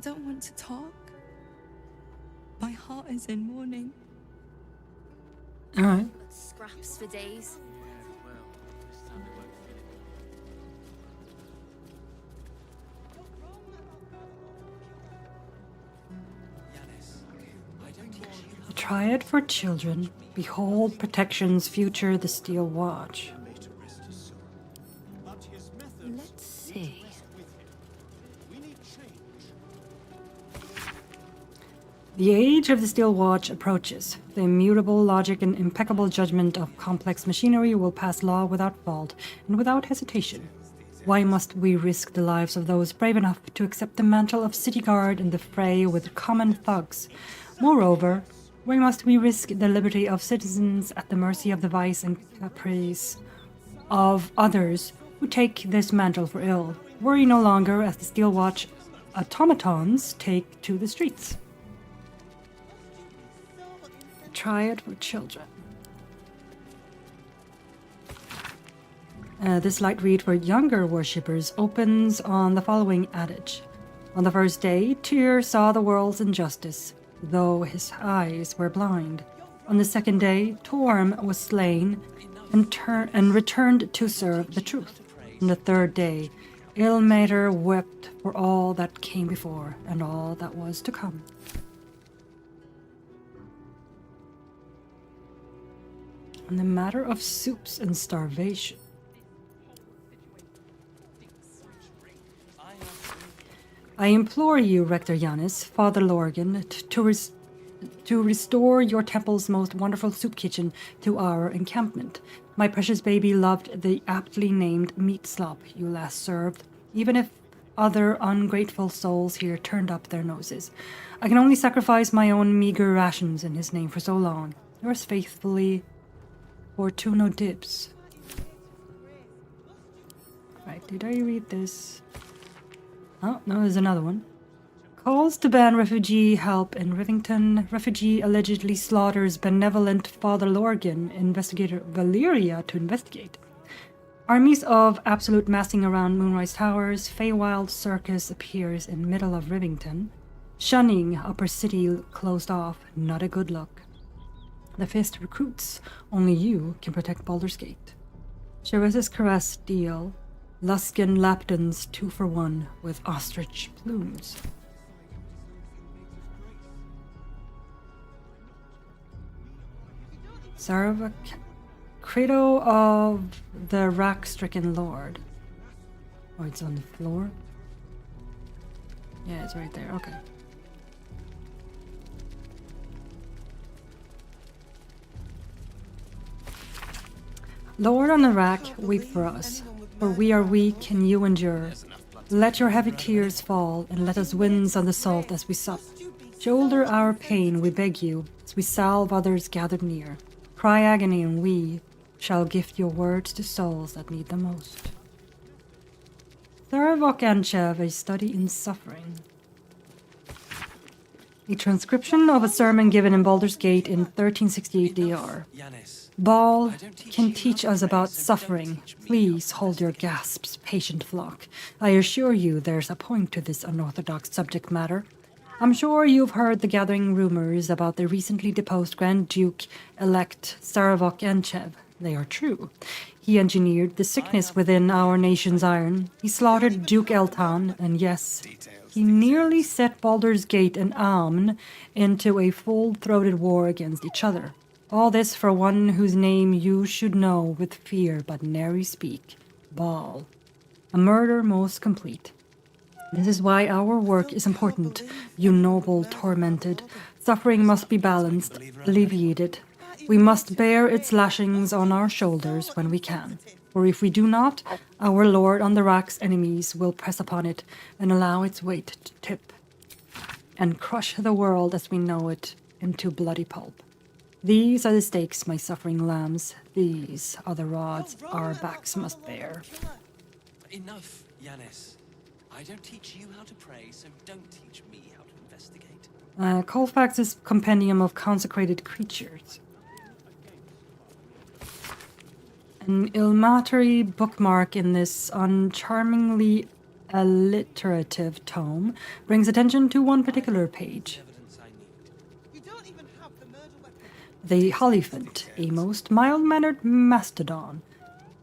don't want to talk. My heart is in mourning. Alright. Scraps for days. A triad for children. Behold protection's future, the Steel Watch. Let's see. The age of the Steel Watch approaches. The immutable logic and impeccable judgment of complex machinery will pass law without fault and without hesitation. Why must we risk the lives of those brave enough to accept the mantle of city guard in the fray with common thugs? Moreover, why must we risk the liberty of citizens at the mercy of the vice and caprice of others who take this mantle for ill? Worry no longer as the Steel Watch automatons take to the streets. Triad for children. This light read for younger worshippers opens on the following adage. On the first day, Tyr saw the world's injustice, though his eyes were blind. On the second day, Torm was slain and returned to serve the truth. On the third day, Ilmater wept for all that came before and all that was to come. On the matter of soups and starvation. I implore you, Rector Yanis, Father Lorgan, to restore your temple's most wonderful soup kitchen to our encampment. My precious baby loved the aptly named meat slop you last served, even if other ungrateful souls here turned up their noses. I can only sacrifice my own meager rations in his name for so long. Yours faithfully, Fortuno Dibs. Right, did I read this? Oh, no, there's another one. Calls to ban refugee help in Rivington. Refugee allegedly slaughters benevolent Father Lorgan. Investigator Valeria to investigate. Armies of Absolute massing around Moonrise Towers, Feywild Circus appears in middle of Rivington. Shunning Upper City closed off, not a good look. The Fist recruits, only you can protect Baldur's Gate. Cheris's Caress deal, Luskan Lapdons 2 for 1 with ostrich plumes. Saravak, Credo of the Rack-stricken Lord. Oh, it's on the floor? Yeah, it's right there, okay. Lord on the rack, weep for us, for we are weak and you endure. Let your heavy tears fall, and let us winds on the salt as we sup. Shoulder our pain, we beg you, as we salve others gathered near. Cry agony, and we shall gift your words to souls that need them most. Tharavok Anchev, a study in suffering. A transcription of a sermon given in Baldur's Gate in 1368 DR. Baal can teach us about suffering. Please hold your gasps, patient flock. I assure you there's a point to this unorthodox subject matter. I'm sure you've heard the gathering rumors about the recently deposed Grand Duke-elect Saravok Anchev. They are true. He engineered the sickness within our nation's iron. He slaughtered Duke Eltan, and yes, he nearly set Baldur's Gate and Amn into a full-throated war against each other. All this for one whose name you should know with fear but nary speak. Baal. A murder most complete. This is why our work is important, you noble tormented. Suffering must be balanced, alleviated. We must bear its lashings on our shoulders when we can. For if we do not, our Lord on the Rack's enemies will press upon it and allow its weight to tip and crush the world as we know it into bloody pulp. These are the stakes, my suffering lambs. These are the rods our backs must bear. Enough, Yanis. I don't teach you how to pray, so don't teach me how to investigate. Colfax's Compendium of Consecrated Creatures. An Ilmatary bookmark in this uncharmingly alliterative tome brings attention to one particular page. The Hollyphant, a most mild-mannered mastodon.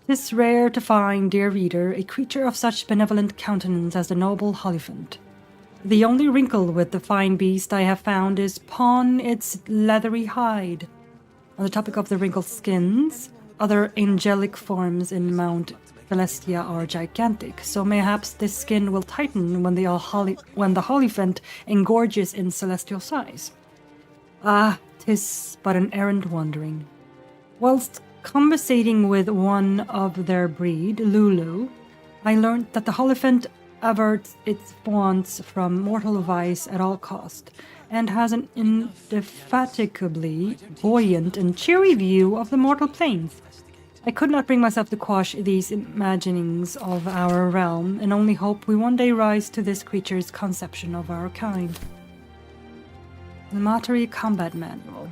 'Tis rare to find, dear reader, a creature of such benevolent countenance as the noble Hollyphant. The only wrinkle with the fine beast I have found is upon its leathery hide. On the topic of the wrinkled skins, other angelic forms in Mount Celestia are gigantic, so mayhaps this skin will tighten when the Hollyphant engorges in celestial size. Ah, 'tis but an errand wandering. Whilst conversating with one of their breed, Lulu, I learnt that the Hollyphant averts its wants from mortal vice at all cost, and has an indefatigably buoyant and cheery view of the mortal planes. I could not bring myself to quash these imaginings of our realm, and only hope we one day rise to this creature's conception of our kind. The Matari Combat Manual.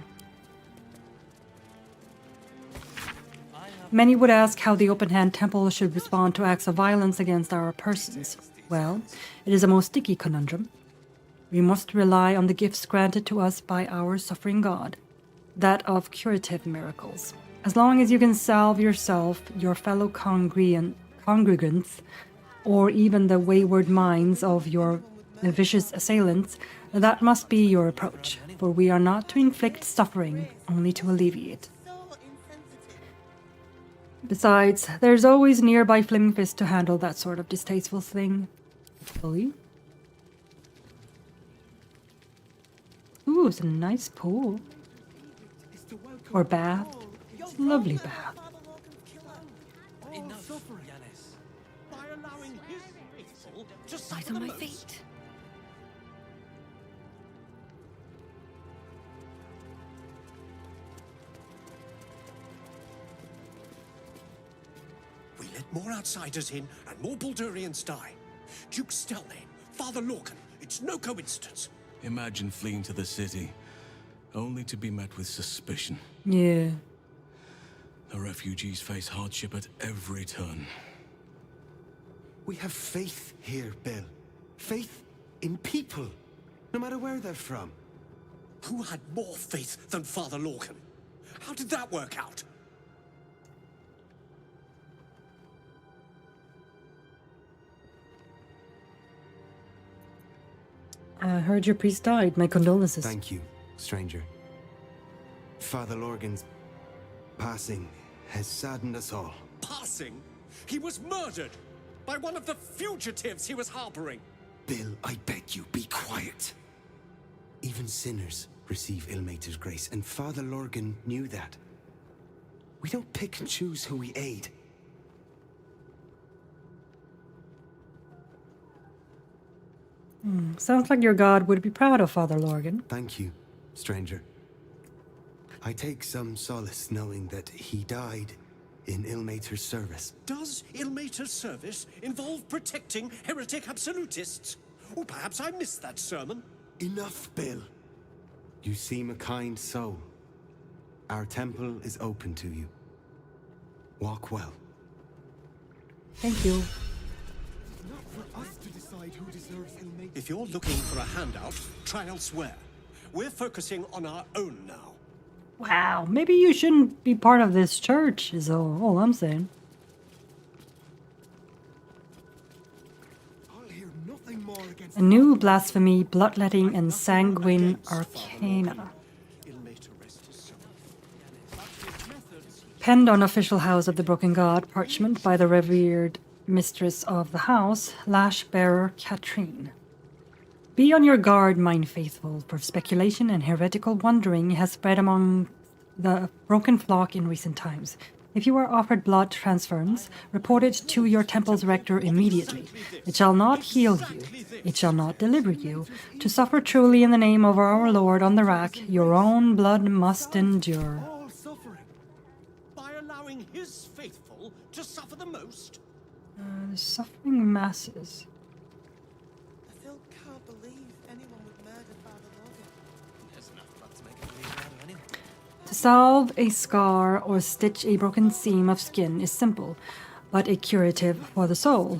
Many would ask how the Open-Hand Temple should respond to acts of violence against our persons. Well, it is a most sticky conundrum. We must rely on the gifts granted to us by our suffering God, that of curative miracles. As long as you can salve yourself, your fellow congregants, or even the wayward minds of your vicious assailants, that must be your approach, for we are not to inflict suffering, only to alleviate. Besides, there's always nearby Flaming Fist to handle that sort of distasteful thing. Hopefully. Ooh, it's a nice pool. Or bath. It's a lovely bath. Enough, Yanis. By allowing his faithful to Light suffer on the my most. feet. We let more outsiders in and more Baldurians die. Duke Stelnane, Father Lorcan, it's no coincidence. Imagine fleeing to the city, only to be met with suspicion. Yeah. The refugees face hardship at every turn. We have faith here, Bill. Faith in people, no matter where they're from. Who had more faith than Father Lorcan? How did that work out? I heard your priest died. My condolences. Thank you, stranger. Father Lorgan's passing has saddened us all. Passing? He was murdered by one of the fugitives he was harboring. Bill, I beg you, be quiet. Even sinners receive Ilmater's grace, and Father Lorgan knew that. We don't pick and choose who we aid. Sounds like your god would be proud of Father Lorgan. Thank you, stranger. I take some solace knowing that he died in Ilmater's service. Does Ilmater's service involve protecting heretic absolutists? Or perhaps I missed that sermon. Enough, Bill. You seem a kind soul. Our temple is open to you. Walk well. Thank you. Not for us to decide who deserves Ilmater. If you're looking for a handout, try elsewhere. We're focusing on our own now. Wow, maybe you shouldn't be part of this church, is all I'm saying. I'll hear nothing more against A new blasphemy, bloodletting, and sanguine arcana. Penned on official House of the Broken God parchment by the revered mistress of the house, lash-bearer Katrine. Be on your guard, mine faithful, for speculation and heretical wandering has spread among the broken flock in recent times. If you are offered blood transference, report it to your temple's rector immediately. It shall not heal you. It shall not deliver you. To suffer truly in the name of our Lord on the rack, your own blood must endure. All suffering by allowing his faithful to suffer the most. The suffering masses. I still can't believe anyone would murder Father Lorgan. There's enough blood to make a bleed out of anyone. To salve a scar or stitch a broken seam of skin is simple, but a curative for the soul.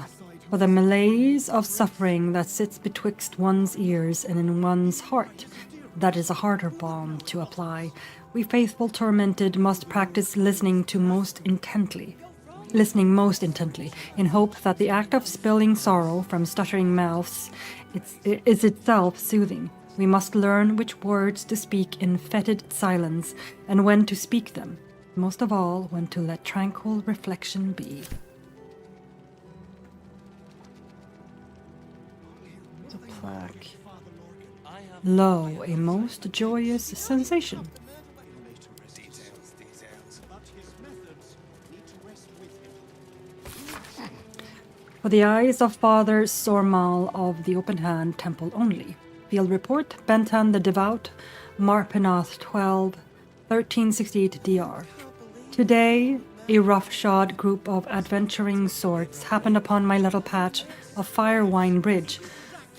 For the malaise of suffering that sits betwixt one's ears and in one's heart, that is a harder balm to apply. We faithful tormented must practice listening most intently, in hope that the act of spilling sorrow from stuttering mouths is itself soothing. We must learn which words to speak in fetid silence, and when to speak them. Most of all, when to let tranquil reflection be. The plaque. Lo, a most joyous sensation. For the eyes of Father Sormal of the Open Hand Temple only. Field report, Bentan the Devout, Marpenoth 12, 1368 DR. Today, a roughshod group of adventuring sorts happened upon my little patch of Firewine Bridge,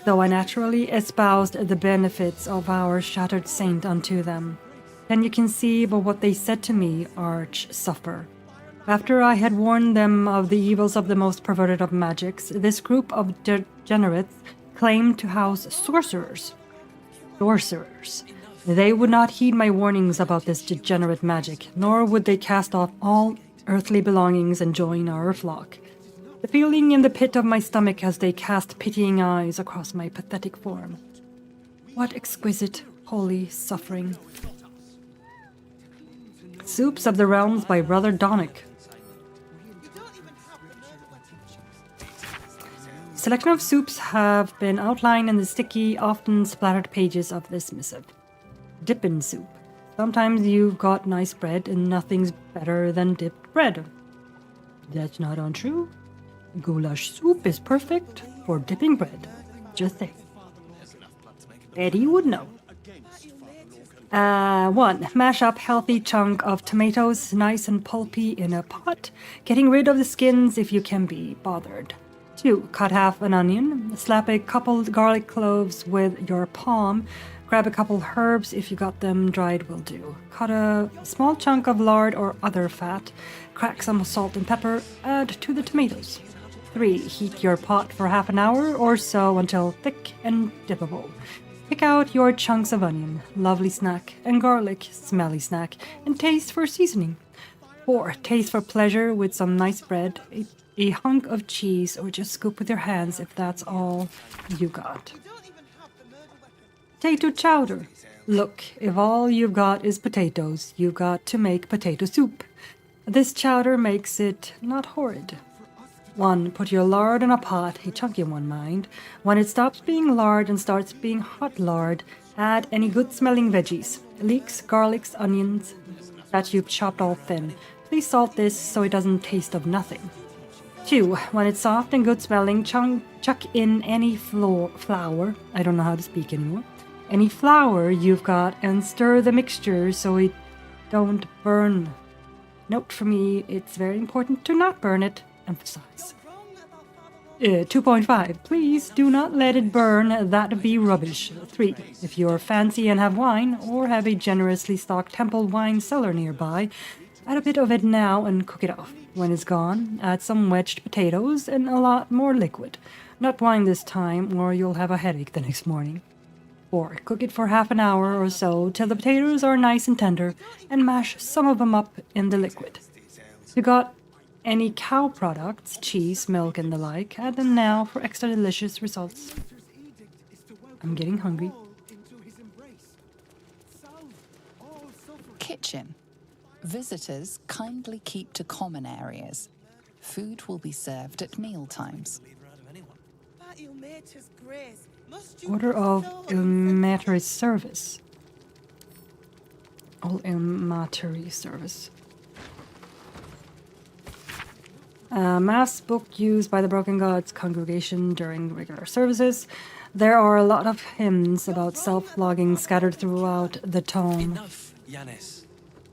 though I naturally espoused the benefits of our shattered saint unto them. Can you conceive of what they said to me, arch sufferer? After I had warned them of the evils of the most perverted of magics, this group of degenerates claimed to house sorcerers. They would not heed my warnings about this degenerate magic, nor would they cast off all earthly belongings and join our flock. The feeling in the pit of my stomach as they cast pitying eyes across my pathetic form. What exquisite, holy suffering. Soups of the Realms by Brother Donick. Selection of soups have been outlined in the sticky, often splattered pages of this missive. Dippin' soup. Sometimes you've got nice bread and nothing's better than dipped bread. That's not untrue. Goulash soup is perfect for dipping bread. Just saying. Eddie would know. 1. Mash up healthy chunk of tomatoes, nice and pulpy in a pot, getting rid of the skins if you can be bothered. 2. Cut half an onion, slap a couple garlic cloves with your palm, Grab a couple herbs if you got them, dried will do. Cut a small chunk of lard or other fat, crack some salt and pepper, add to the tomatoes. 3. Heat your pot for half an hour or so until thick and dippable. Pick out your chunks of onion, lovely snack, and garlic, smelly snack, and taste for seasoning. 4. Taste for pleasure with some nice bread, a hunk of cheese, or just scoop with your hands if that's all you got. Potato chowder. Look, if all you've got is potatoes, you've got to make potato soup. This chowder makes it not horrid. 1. Put your lard in a pot, a chunky one, mind. When it stops being lard and starts being hot lard, add any good-smelling veggies, leeks, garlics, onions that you've chopped all thin. Please salt this so it doesn't taste of nothing. 2. When it's soft and good-smelling, chuck in any flour. I don't know how to speak anymore. Any flour you've got and stir the mixture so it don't burn. Note for me, it's very important to not burn it. Emphasize. 2.5. Please do not let it burn. That'd be rubbish. 3. If you're fancy and have wine, or have a generously stocked temple wine cellar nearby, add a bit of it now and cook it off. When it's gone, add some wedged potatoes and a lot more liquid. Not wine this time, or you'll have a headache the next morning. 4. Cook it for half an hour or so till the potatoes are nice and tender, and mash some of them up in the liquid. If you got any cow products, cheese, milk, and the like, add them now for extra delicious results. I'm getting hungry. Kitchen. Visitors kindly keep to common areas. Food will be served at meal times. Order of Ilmateri service. All Ilmateri service. Mass book used by the Broken Gods congregation during regular services. There are a lot of hymns about self-flogging scattered throughout the tome. Enough, Yanis.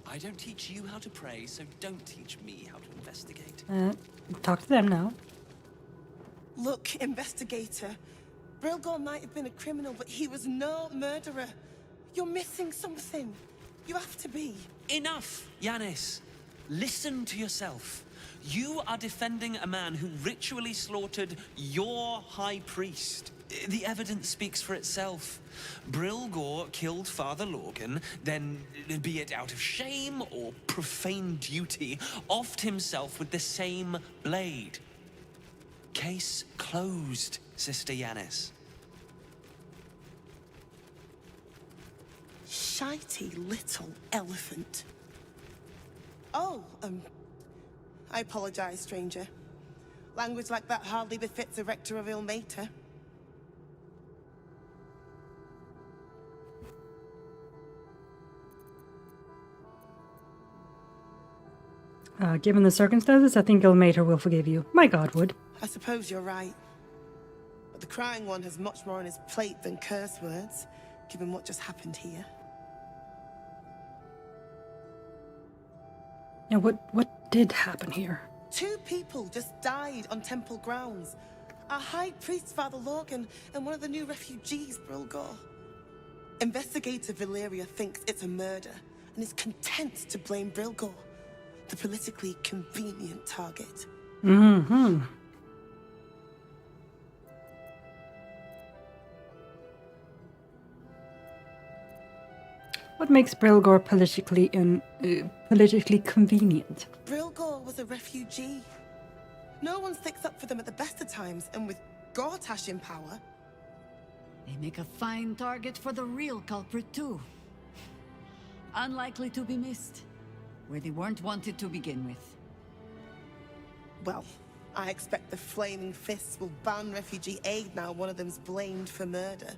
I don't teach you how to pray, so don't teach me how to investigate. Talk to them now. Look, investigator. Brilgor might have been a criminal, but he was no murderer. You're missing something. You have to be. Enough, Yanis. Listen to yourself. You are defending a man who ritually slaughtered your high priest. The evidence speaks for itself. Brilgor killed Father Lorgan, then, be it out of shame or profane duty, offed himself with the same blade. Case closed, Sister Yanis. Shitey little elephant. Oh, I apologize, stranger. Language like that hardly befits a rector of Ilmater. Given the circumstances, I think Ilmater will forgive you. My god would. I suppose you're right. But the crying one has much more on his plate than curse words, given what just happened here. Yeah, what did happen here? 2 people just died on temple grounds. Our high priest, Father Lorgan, and one of the new refugees, Brilgor. Investigator Valeria thinks it's a murder, and is content to blame Brilgor, the politically convenient target. Mm-hmm. What makes Brilgor politically convenient? Brilgor was a refugee. No one sticks up for them at the best of times, and with Gortash in power... They make a fine target for the real culprit, too. Unlikely to be missed, where they weren't wanted to begin with. Well, I expect the Flaming Fists will ban refugee aid now one of them's blamed for murder.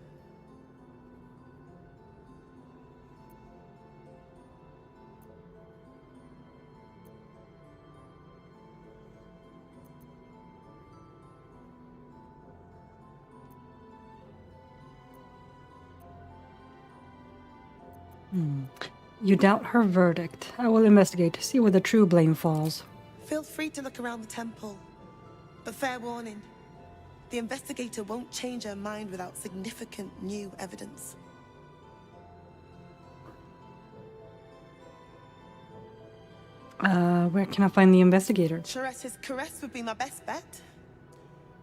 You doubt her verdict. I will investigate to see where the true blame falls. Feel free to look around the temple. But fair warning, the investigator won't change her mind without significant new evidence. Where can I find the investigator? Charette's caress would be my best bet.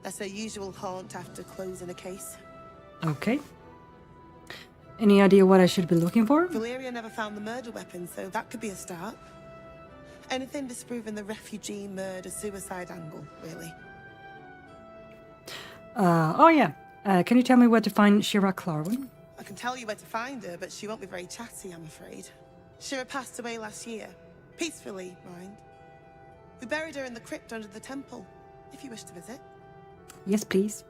That's her usual haunt after closing a case. Okay. Any idea what I should be looking for? Valeria never found the murder weapon, so that could be a start. Anything disproving the refugee murder-suicide angle, really. Oh yeah. Can you tell me where to find Shira Clarwin? I can tell you where to find her, but she won't be very chatty, I'm afraid. Shira passed away last year. Peacefully, mind. We buried her in the crypt under the temple, if you wish to visit. Yes, please.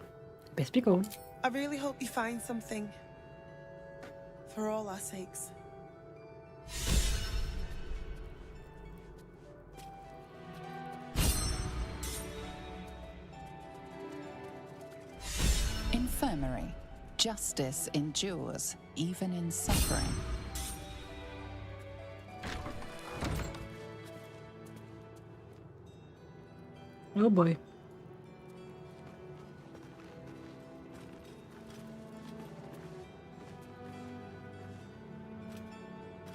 Best be going. I really hope you find something. For all our sakes. Infirmary. Justice endures, even in suffering. Oh boy.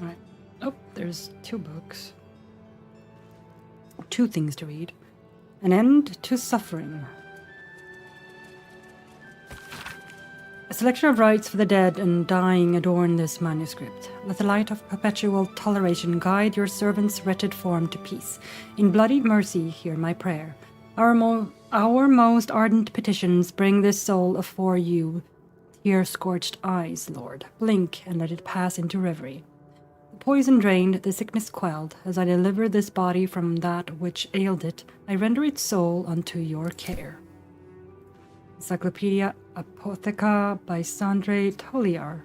Alright. Oh, there's 2 books. 2 things to read. An End to Suffering. A selection of rites for the dead and dying adorn this manuscript. Let the light of perpetual toleration guide your servant's wretched form to peace. In bloody mercy, hear my prayer. Our most ardent petitions bring this soul afore you. Tear-scorched eyes, Lord. Blink and let it pass into reverie. The poison drained, the sickness quelled. As I deliver this body from that which ailed it, I render its soul unto your care. Encyclopedia Apotheca by Sandre Toliar.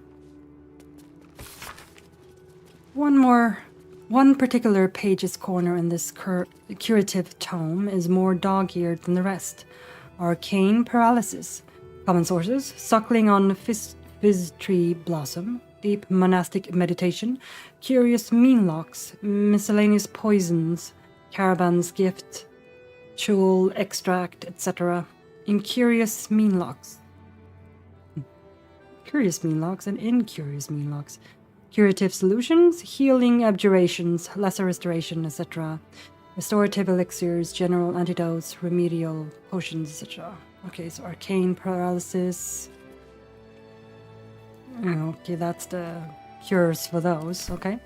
One particular page's corner in this curative tome is more dog-eared than the rest. Arcane paralysis. Common sources: suckling on fizz tree blossom, deep monastic meditation, curious meanlocks, miscellaneous poisons, caravan's gift, chul extract, etc. Incurious meanlocks. Curious meanlocks and incurious meanlocks. Curative solutions, healing abjurations, lesser restoration, etc. Restorative elixirs, general antidotes, remedial potions, etc. Okay, so arcane paralysis. Okay, that's the cures for those, okay.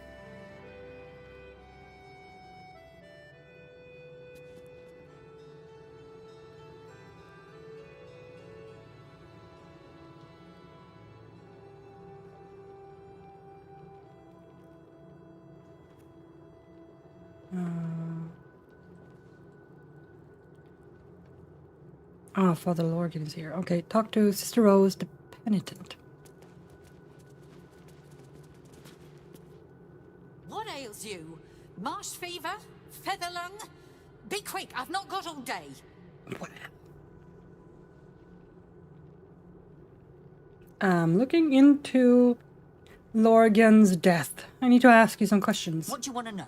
Father Lorgan is here. Okay, talk to Sister Rose, the penitent. What ails you? Marsh fever? Feather lung? Be quick, I've not got all day. I'm looking into Lorgan's death. I need to ask you some questions. What do you want to know?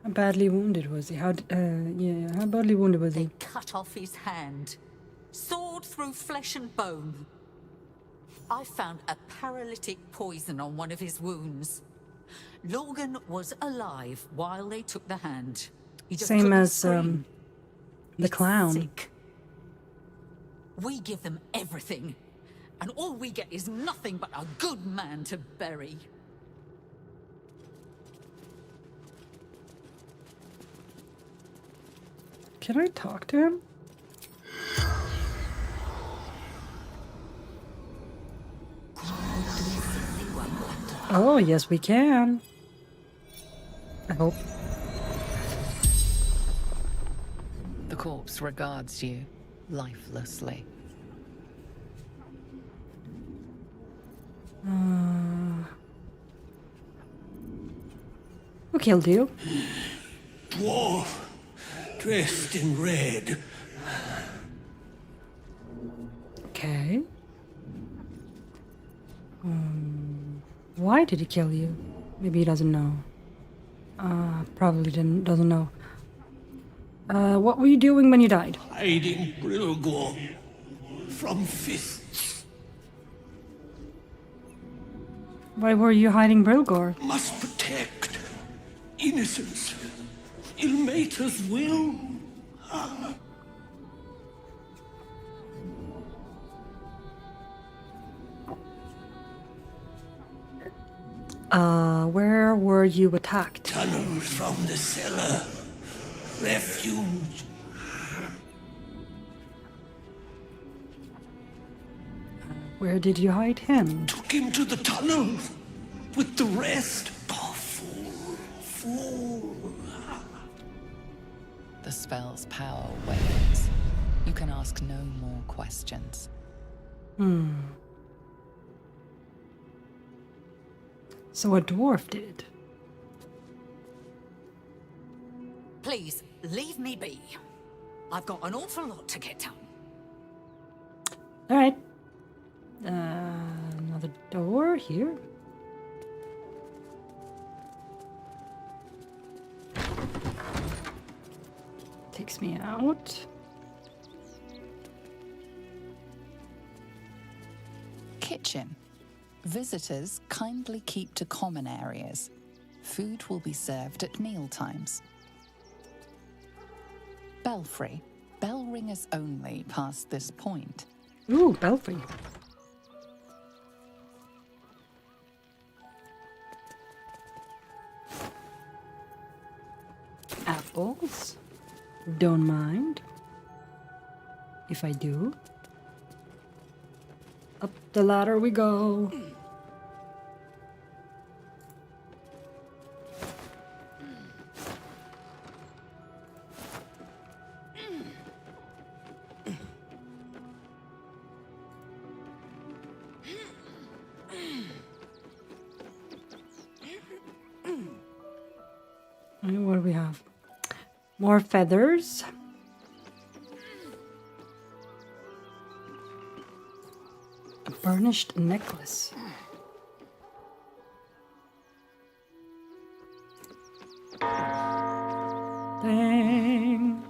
How badly wounded was he? How badly wounded was he? Cut off his hand. Sawed through flesh and bone. I found a paralytic poison on one of his wounds. Lorgan was alive while they took the hand. He just Same couldn't as scream. the clown. Sick. We give them everything, and all we get is nothing but a good man to bury. Can I talk to him? Oh, yes, we can. I hope. The corpse regards you lifelessly. Who killed you? Dwarf, dressed in red. Okay. Why did he kill you? Maybe he doesn't know. Probably doesn't know. What were you doing when you died? Hiding Brilgor. from fists. Why were you hiding Brilgor? Must protect innocence. Ilmater's will. Where were you attacked? Tunnels from the cellar. Refuge. Where did you hide him? Took him to the tunnels with the rest. Oh, fool. The spell's power wanes. You can ask no more questions. So a dwarf did it. Please, leave me be. I've got an awful lot to get done. Alright. Another door here. Takes me out. Kitchen. Visitors kindly keep to common areas. Food will be served at mealtimes. Belfry. Bell ringers only past this point. Ooh, belfry. Apples. Don't mind. If I do. Up the ladder we go. And what do we have? More feathers. A burnished necklace. Dang.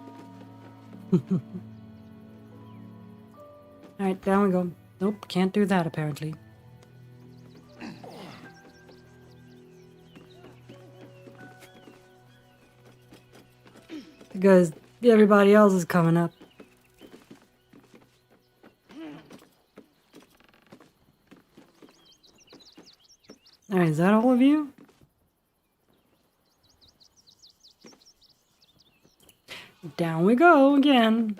Alright, down we go. Nope, can't do that apparently. Because everybody else is coming up. Alright, is that all of you? Down we go again.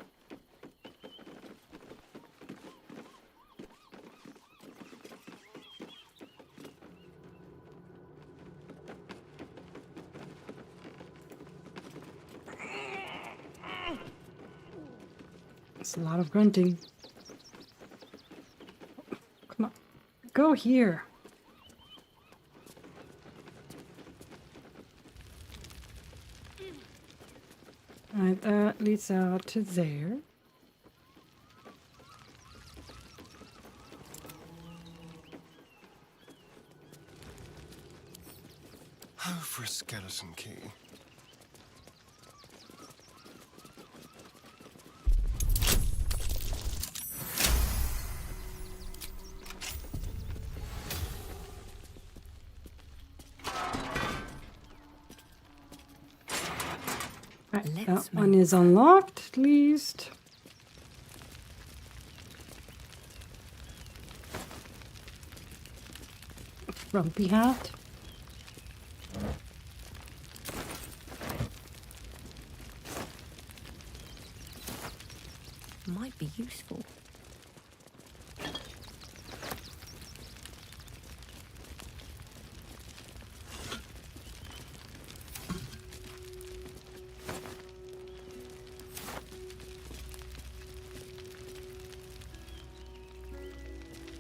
It's a lot of grunting. Come on. Go here. Alright, that leads out to there. For a skeleton key. Right, that one is unlocked, at least. Frumpy hat. Might be useful.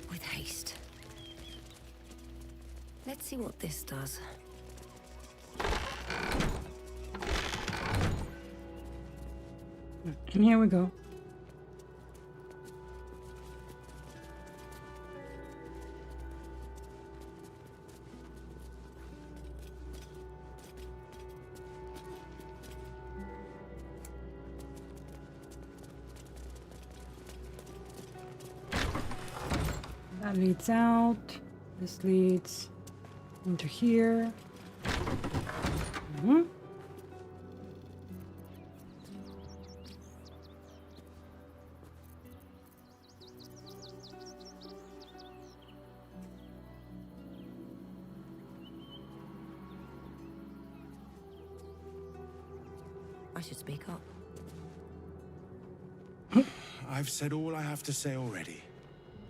With haste. Let's see what this does. And here we go. That leads out. This leads into here. Mm-hmm. I should speak up. I've said all I have to say already.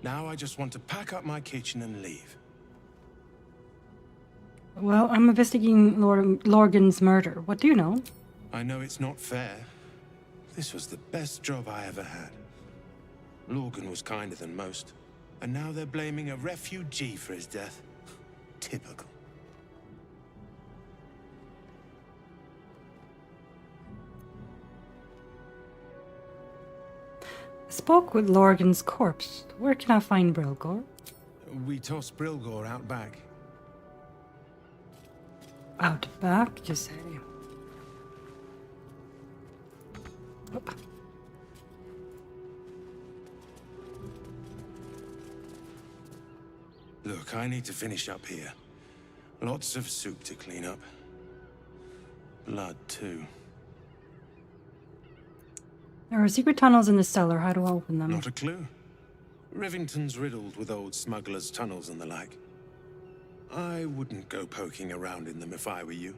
Now I just want to pack up my kitchen and leave. Well, I'm investigating Lorgan's murder. What do you know? I know it's not fair. This was the best job I ever had. Lorgan was kinder than most. And now they're blaming a refugee for his death. Typical. I spoke with Lorgan's corpse. Where can I find Brilgor? We tossed Brilgor out back. Out back, you say? Oop. Look, I need to finish up here. Lots of soup to clean up. Blood, too. There are secret tunnels in the cellar. How do I open them? Not a clue. Rivington's riddled with old smugglers' tunnels and the like. I wouldn't go poking around in them if I were you.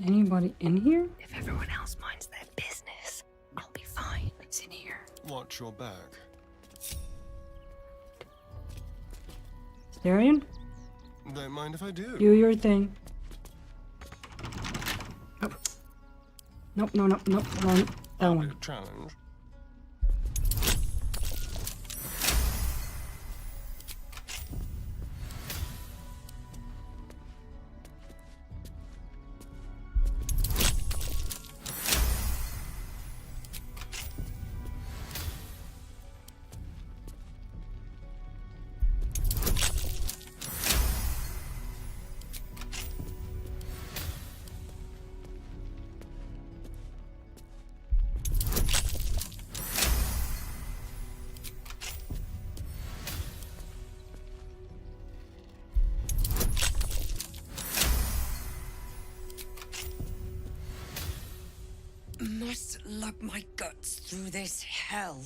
Anybody in here? If everyone else minds their business, I'll be fine. It's in here. Watch your back. Larian? Don't mind if I do. Do your thing. Oh. Nope, no, no, no, wrong. That one. Challenge. Must lug my guts through this hell.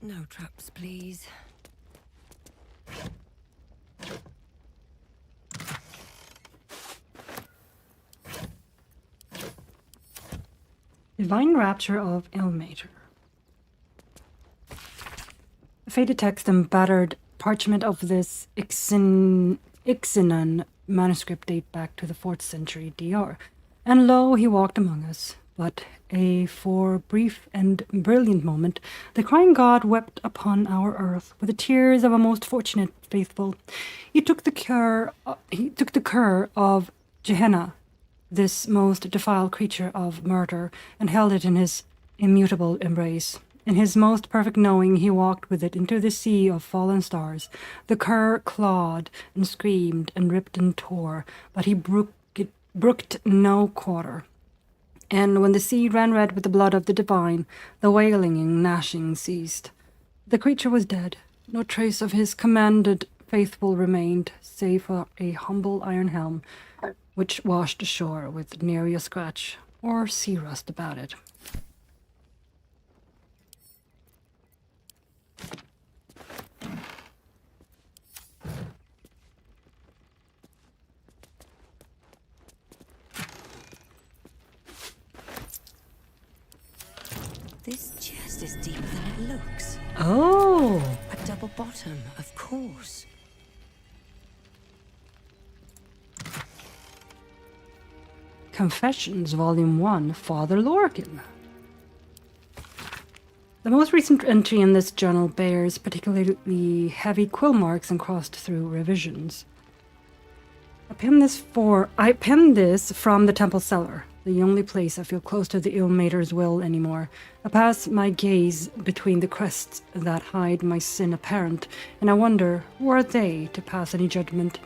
No traps, please. Divine Rapture of Ilmater. The faded text and battered parchment of this Ixinan manuscript date back to the 4th century DR. And lo, he walked among us. But for brief and brilliant moment, the crying god wept upon our earth with the tears of a most fortunate faithful. He took the cur of Gehenna, this most defiled creature of murder, and held it in his immutable embrace. In his most perfect knowing, he walked with it into the sea of fallen stars. The cur clawed and screamed and ripped and tore, but he brooked no quarter. And when the sea ran red with the blood of the divine, the wailing and gnashing ceased. The creature was dead. No trace of his commanded faithful remained, save for a humble iron helm, which washed ashore with nary a scratch or sea rust about it. This chest is deeper than it looks. Oh! A double bottom, of course. Confessions, Volume 1, Father Lorgan. The most recent entry in this journal bears particularly heavy quill marks and crossed through revisions. I penned this from the temple cellar, the only place I feel close to the Ill-Mater's will anymore. I pass my gaze between the crests that hide my sin apparent, and I wonder, who are they to pass any judgment?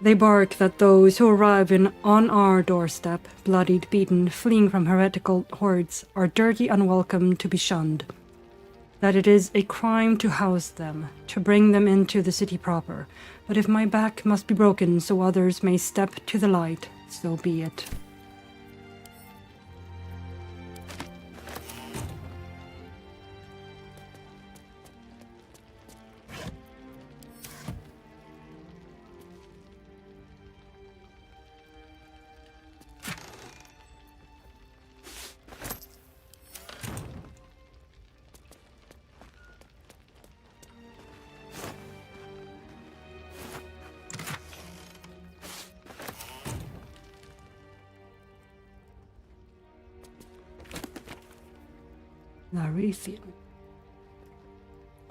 They bark that those who arrive on our doorstep, bloodied, beaten, fleeing from heretical hordes, are dirty, unwelcome, to be shunned. That it is a crime to house them, to bring them into the city proper. But if my back must be broken so others may step to the light, so be it.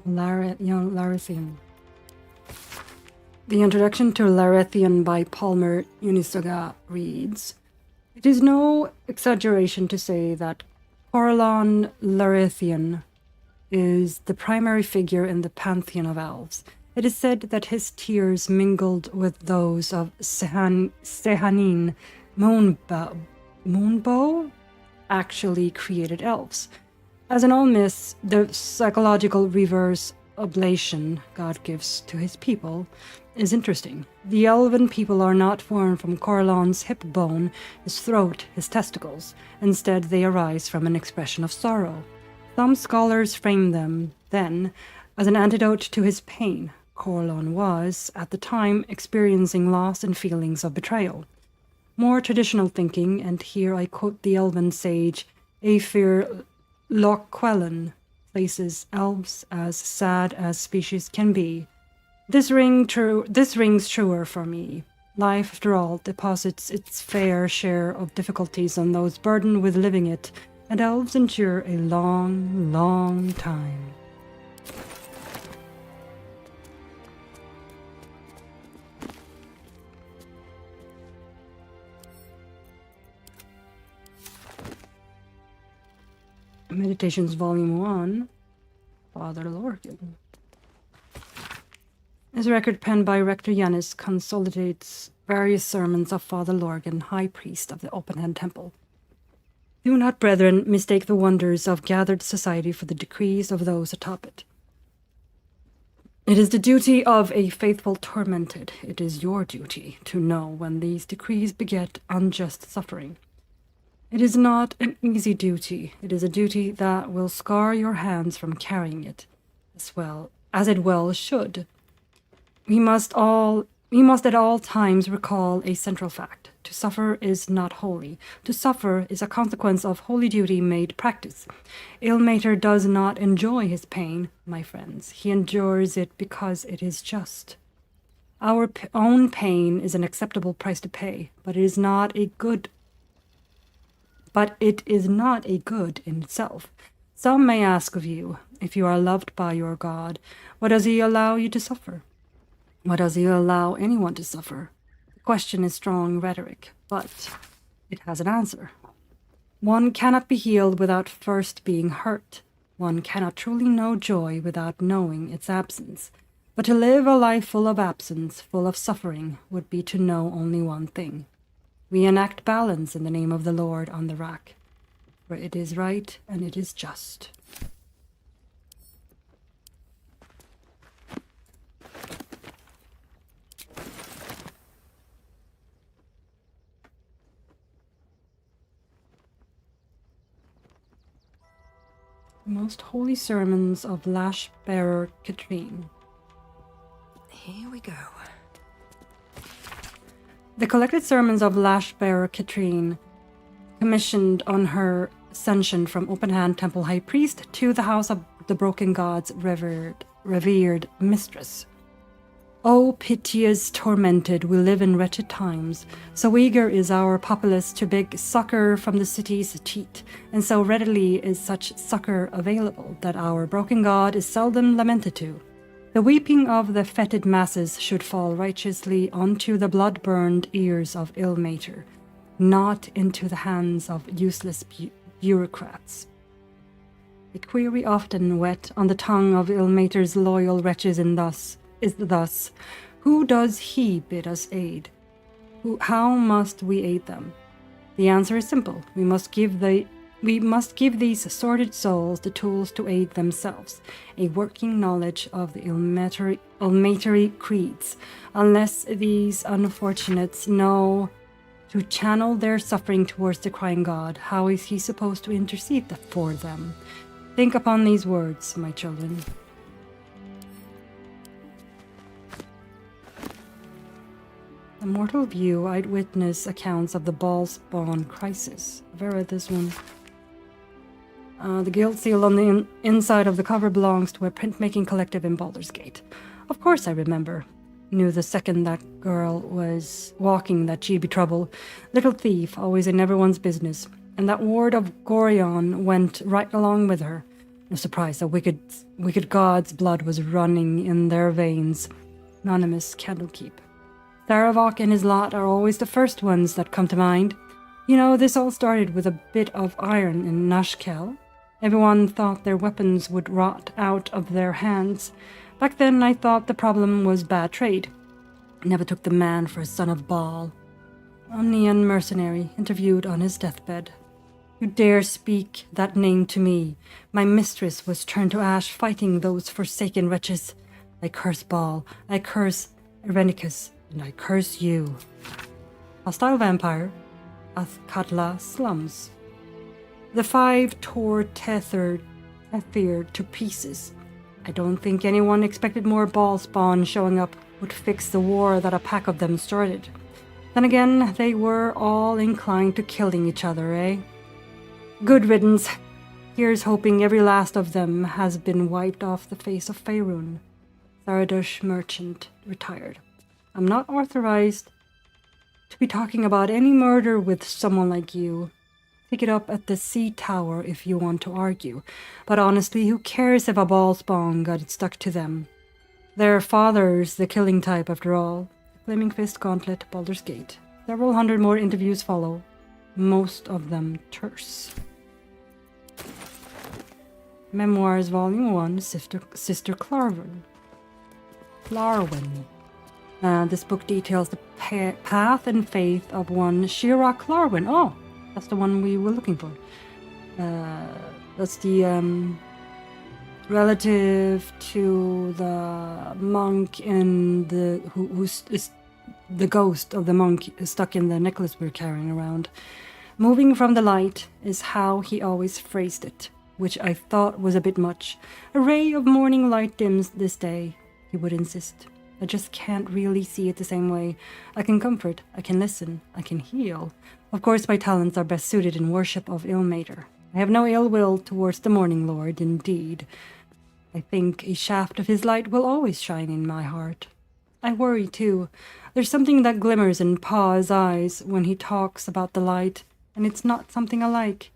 Larian. The introduction to Larian by Palmer Unisoga reads, "It is no exaggeration to say that Corellon Larian is the primary figure in the pantheon of elves. It is said that his tears mingled with those of Sehanin Moonbow actually created elves. As in all myths, the psychological reverse oblation God gives to his people is interesting. The elven people are not formed from Corellon's hip bone, his throat, his testicles. Instead, they arise from an expression of sorrow. Some scholars frame them, then, as an antidote to his pain. Corellon was, at the time, experiencing loss and feelings of betrayal. More traditional thinking, and here I quote the elven sage Aethir Lochquellan, places elves as sad as species can be. This rings truer for me. Life, after all, deposits its fair share of difficulties on those burdened with living it, and elves endure a long, long time." Meditations Volume 1, Father Lorgan. This record penned by Rector Yanis consolidates various sermons of Father Lorgan, High Priest of the Open Hand Temple. Do not, brethren, mistake the wonders of gathered society for the decrees of those atop it. It is the duty of a faithful tormented. It is your duty to know when these decrees beget unjust suffering. It is not an easy duty. It is a duty that will scar your hands from carrying it, as it well should. We must at all times recall a central fact. To suffer is not holy. To suffer is a consequence of holy duty made practice. Ill-Mater does not enjoy his pain, my friends. He endures it because it is just. Our own pain is an acceptable price to pay, but it is not a good in itself. Some may ask of you, if you are loved by your God, what does he allow you to suffer? What does he allow anyone to suffer? The question is strong rhetoric, but it has an answer. One cannot be healed without first being hurt. One cannot truly know joy without knowing its absence. But to live a life full of absence, full of suffering, would be to know only one thing. We enact balance in the name of the Lord on the rack, for it is right and it is just. Most Holy Sermons of Lash-Bearer Katrine. Here we go. The collected sermons of Lash-Bearer Katrine, commissioned on her ascension from Open Hand Temple High Priest to the House of the Broken Gods' revered mistress. O piteous tormented, we live in wretched times. So eager is our populace to beg succor from the city's teat, and so readily is such succor available, that our broken God is seldom lamented to. The weeping of the fetid masses should fall righteously onto the blood-burned ears of ill-mater, not into the hands of useless bureaucrats. A query often wet on the tongue of ill-mater's loyal wretches is thus, who does he bid us aid? How must we aid them? The answer is simple. We must give these sordid souls the tools to aid themselves, a working knowledge of the illuminatory creeds. Unless these unfortunates know to channel their suffering towards the crying God, how is he supposed to intercede for them? Think upon these words, my children. The Mortal View eyewitness accounts of the Ball-Spawn crisis. Have I read this one? The guild seal on the inside of the cover belongs to a printmaking collective in Baldur's Gate. Of course I remember. Knew the second that girl was walking that she'd be trouble. Little thief, always in everyone's business. And that ward of Gorion went right along with her. No surprise that wicked god's blood was running in their veins. Anonymous Candlekeep. Tharavok and his lot are always the first ones that come to mind. You know, this all started with a bit of iron in Nashkel. Everyone thought their weapons would rot out of their hands. Back then, I thought the problem was bad trade. Never took the man for a son of Baal. Omnian mercenary, interviewed on his deathbed. You dare speak that name to me. My mistress was turned to ash fighting those forsaken wretches. I curse Baal. I curse Irenicus. And I curse you. Hostile vampire, Athkatla slums. The five tore Tethyr to pieces. I don't think anyone expected more ball spawn showing up would fix the war that a pack of them started. Then again, they were all inclined to killing each other, eh? Good riddance. Here's hoping every last of them has been wiped off the face of Faerun. Tharadush Merchant, retired. I'm not authorized to be talking about any murder with someone like you. Pick it up at the Sea Tower if you want to argue. But honestly, who cares if a ball spawn got stuck to them? Their father's the killing type after all. Flaming Fist Gauntlet, Baldur's Gate. Several hundred more interviews follow. Most of them terse. Memoirs Volume 1, Sister Clarwin. This book details the path and faith of one Shira Clarwin. Oh, that's the one we were looking for. That's the relative to the monk in the who's the ghost of the monk stuck in the necklace we're carrying around. Moving from the light is how he always phrased it, which I thought was a bit much. A ray of morning light dims this day, he would insist. I just can't really see it the same way. I can comfort, I can listen, I can heal. Of course my talents are best suited in worship of Ilmater. I have no ill will towards the Morning Lord, indeed. I think a shaft of his light will always shine in my heart. I worry too. There's something that glimmers in Pa's eyes when he talks about the light, and it's not something I like.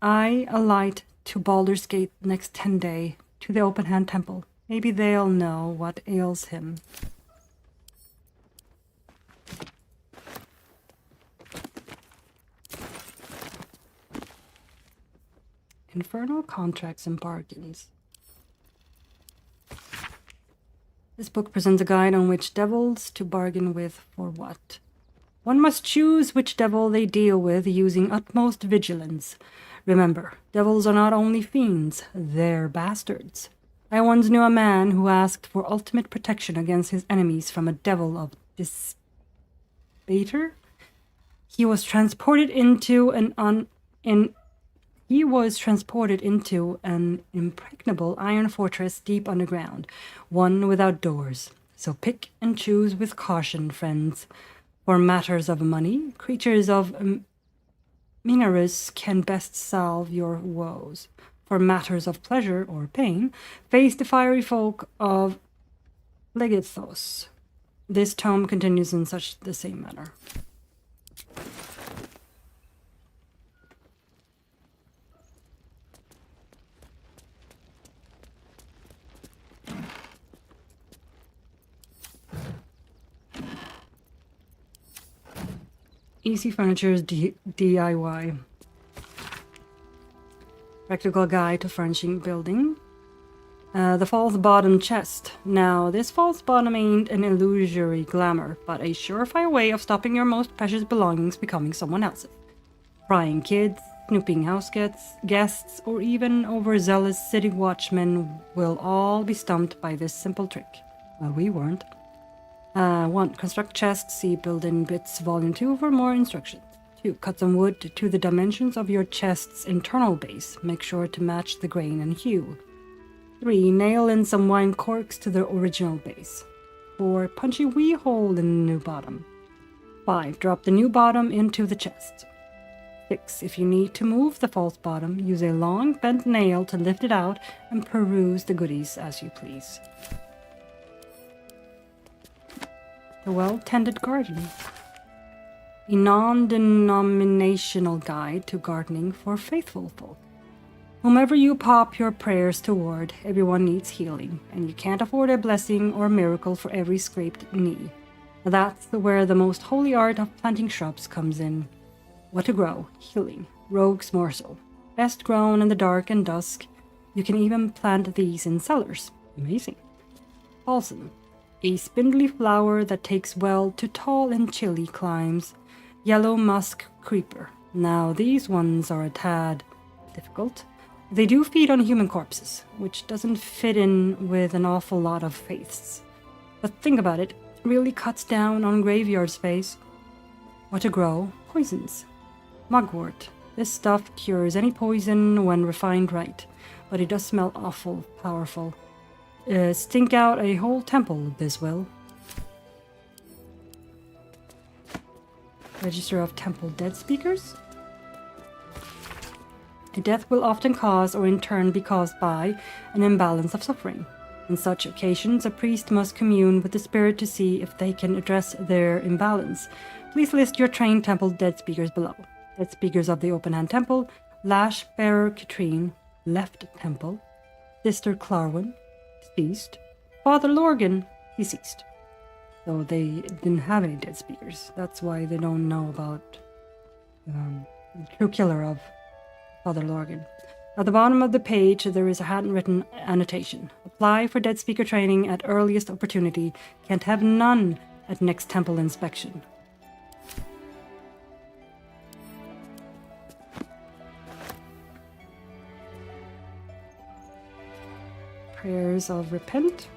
I alight to Baldur's Gate next 10 day, to the Open Hand Temple. Maybe they'll know what ails him. Infernal Contracts and Bargains. This book presents a guide on which devils to bargain with for what. One must choose which devil they deal with using utmost vigilance. Remember, devils are not only fiends, they're bastards. I once knew a man who asked for ultimate protection against his enemies from a devil of despater. He was transported into an impregnable iron fortress deep underground, one without doors. So pick and choose with caution, friends. For matters of money, creatures of Minarus can best salve your woes. For matters of pleasure or pain, face the fiery folk of Legithos. This tome continues in such the same manner. Easy Furniture's DIY. Practical Guide to Furnishing Building. The false bottom chest. Now, this false bottom ain't an illusory glamour, but a surefire way of stopping your most precious belongings becoming someone else's. Prying kids, snooping house guests, or even overzealous city watchmen will all be stumped by this simple trick. Well, we weren't. 1. Construct chest, see Build-in Bits Volume 2 for more instructions. 2. Cut some wood to the dimensions of your chest's internal base. Make sure to match the grain and hue. 3. Nail in some wine corks to the original base. 4. Punch a wee hole in the new bottom. 5. Drop the new bottom into the chest. 6. If you need to move the false bottom, use a long bent nail to lift it out and peruse the goodies as you please. The Well-Tended Garden. A non-denominational guide to gardening for faithful folk. Whomever you pop your prayers toward, everyone needs healing, and you can't afford a blessing or miracle for every scraped knee. That's where the most holy art of planting shrubs comes in. What to grow, healing, rogue's morsel. Best grown in the dark and dusk. You can even plant these in cellars. Amazing. Balsam. A spindly flower that takes well to tall and chilly climes. Yellow musk creeper. Now these ones are a tad difficult. They do feed on human corpses, which doesn't fit in with an awful lot of faiths. But think about it, really cuts down on graveyard space. What to grow? Poisons. Mugwort. This stuff cures any poison when refined right, but it does smell awful powerful. Stink out a whole temple, this will. Register of Temple Dead Speakers. A death will often cause or in turn be caused by an imbalance of suffering. In such occasions, a priest must commune with the spirit to see if they can address their imbalance. Please list your trained temple dead speakers below. Dead speakers of the Open Hand Temple, Lash Bearer Katrine, Left Temple, Sister Clarwin, deceased, Father Lorgan, deceased. So they didn't have any dead speakers. That's why they don't know about the true killer of Father Lorgan. At the bottom of the page, there is a handwritten annotation. Apply for dead speaker training at earliest opportunity. Can't have none at next temple inspection. Prayers of Repent.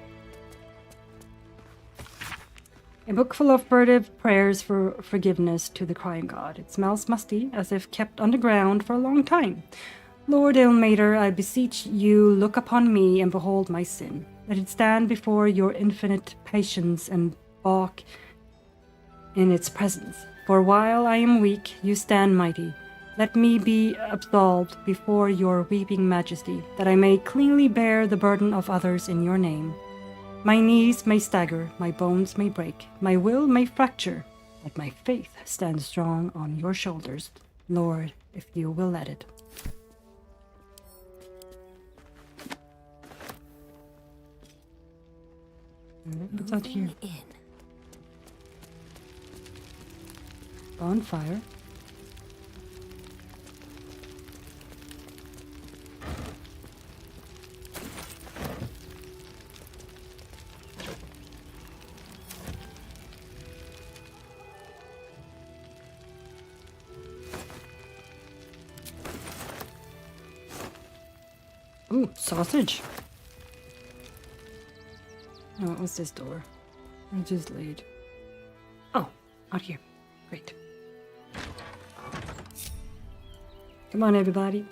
A book full of furtive prayers for forgiveness to the crying god. It smells musty, as if kept underground for a long time. Lord Ilmater, I beseech you, look upon me and behold my sin. Let it stand before your infinite patience and balk in its presence. For while I am weak, you stand mighty. Let me be absolved before your weeping majesty, that I may cleanly bear the burden of others in your name. My knees may stagger, my bones may break, my will may fracture, but my faith stands strong on your shoulders, Lord, if you will let it. What's out here? Bonfire. Ooh, sausage. Oh, what's this door? I just laid. Oh, out here. Great. Come on, everybody.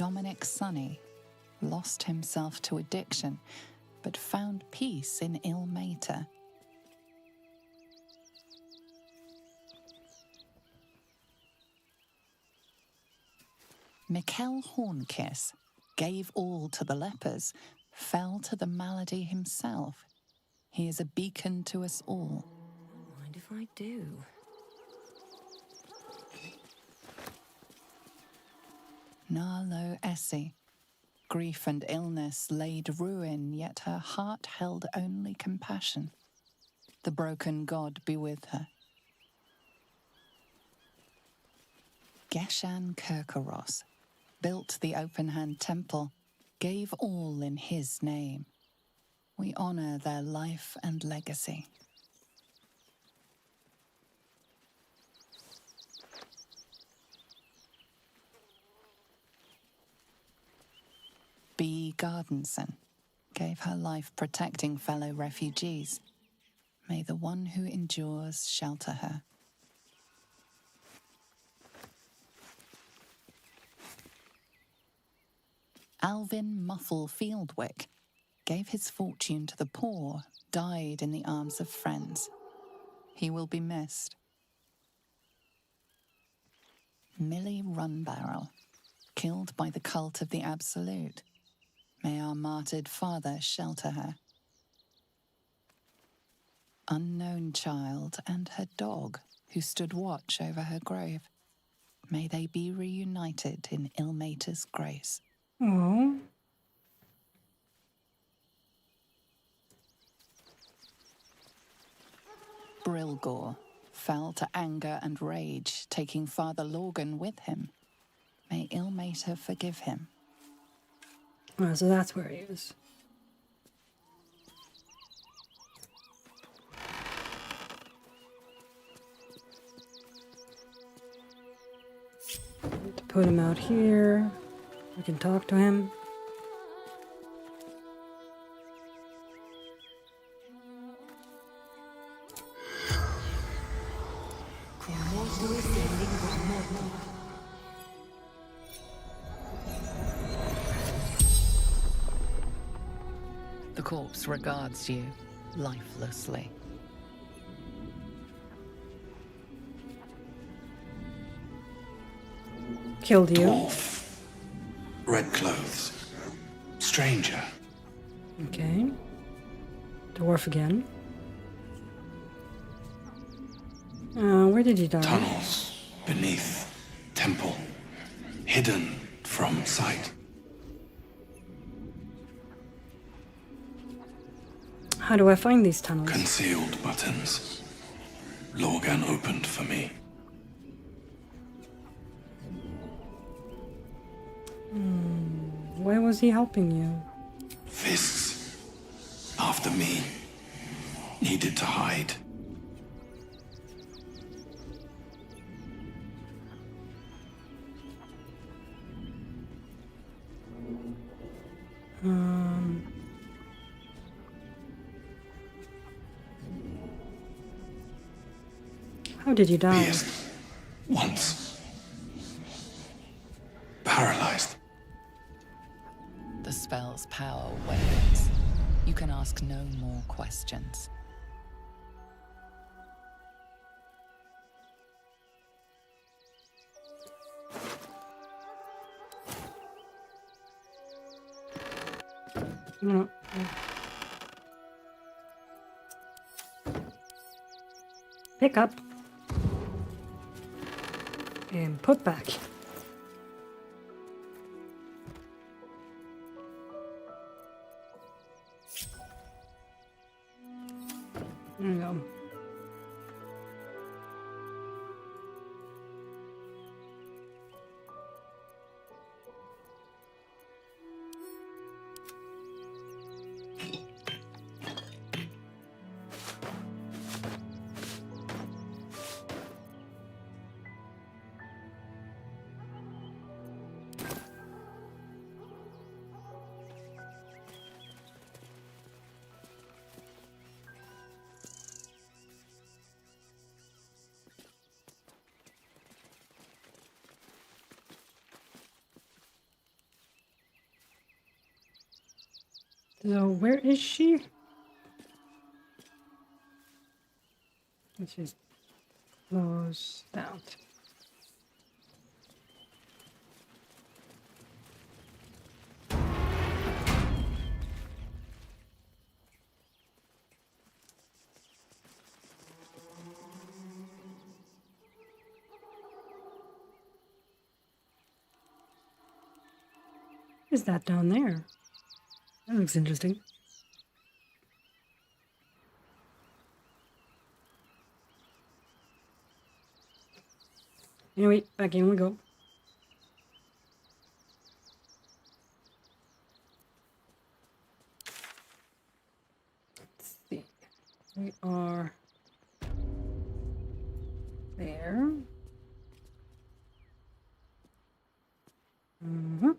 Dominic Sonny lost himself to addiction, but found peace in Ilmater. Mikkel Hornkiss gave all to the lepers, fell to the malady himself. He is a beacon to us all. Mind if I do? Narlo Essie. Grief and illness laid ruin, yet her heart held only compassion. The broken god be with her. Geshan Kirkaros built the open-hand temple, gave all in his name. We honor their life and legacy. B. Gardenson gave her life protecting fellow refugees. May the one who endures shelter her. Alvin Muffle Fieldwick gave his fortune to the poor, died in the arms of friends. He will be missed. Millie Runbarrel, killed by the cult of the Absolute. May our martyred father shelter her. Unknown child and her dog, who stood watch over her grave. May they be reunited in Ilmater's grace. Oh. Brilgor fell to anger and rage, taking Father Lorgan with him. May Ilmater forgive him. Oh, so that's where he is. To put him out here. We can talk to him. The corpse regards you lifelessly. Killed you. Dwarf. Red clothes. Stranger. Okay. Dwarf again. Where did you die? Tunnels beneath temple. Hidden from sight. How do I find these tunnels? Concealed buttons. Lorgan opened for me. Why was he helping you? Fists. After me. Needed to hide. How did you die? Pierced. Once. Paralyzed. The spell's power wanes. You can ask no more questions. No. Pick up. And put back. There you go. So where is she? Let's just close out. What is that down there? That looks interesting. Anyway, back in we go. Let's see. We are there. Mm-hmm.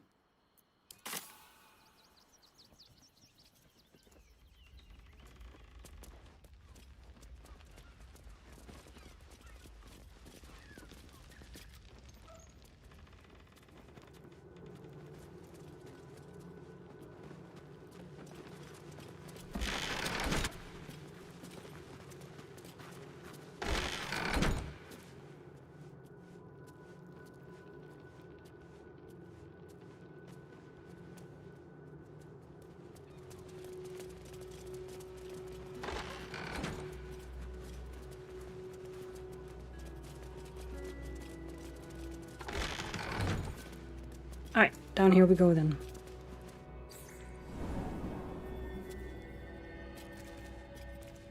Alright, down here we go then.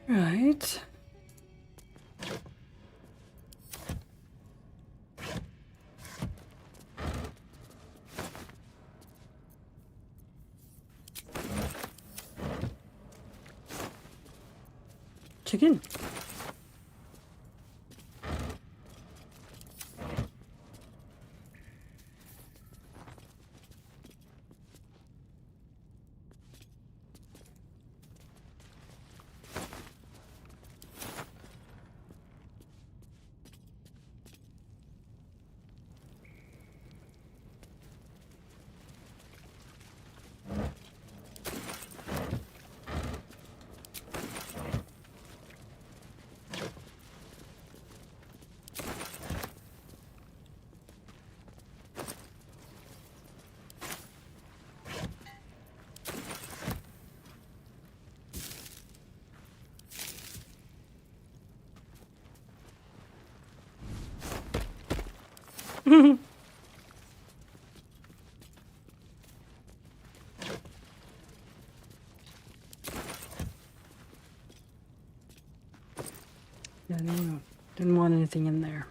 Right. Chicken. Yeah, no, didn't want anything in there.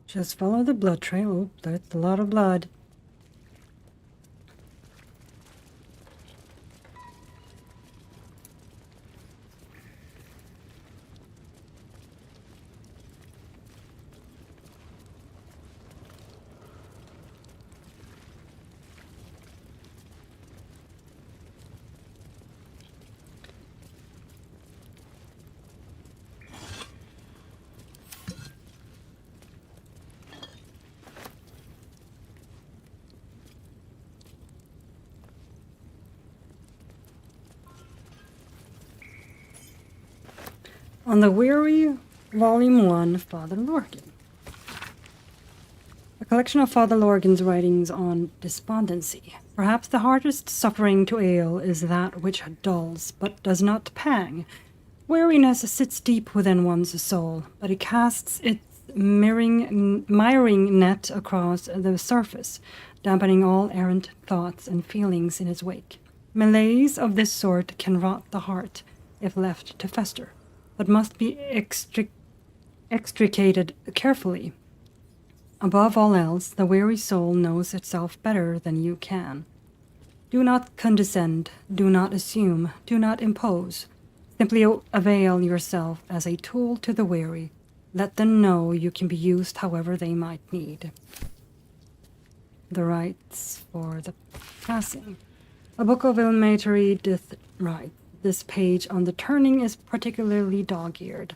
Just follow the blood trail. Oh, that's a lot of blood. On the Weary, Volume 1, Father Lorcan. A collection of Father Lorgan's writings on despondency. Perhaps the hardest suffering to ale is that which dulls, but does not pang. Weariness sits deep within one's soul, but it casts its miring net across the surface, dampening all errant thoughts and feelings in its wake. Malaise of this sort can rot the heart, if left to fester, but must be extricated carefully. Above all else, the weary soul knows itself better than you can. Do not condescend, do not assume, do not impose. Simply avail yourself as a tool to the weary. Let them know you can be used however they might need. The rites for the passing. A book of elementary rite. This page on the turning is particularly dog-eared.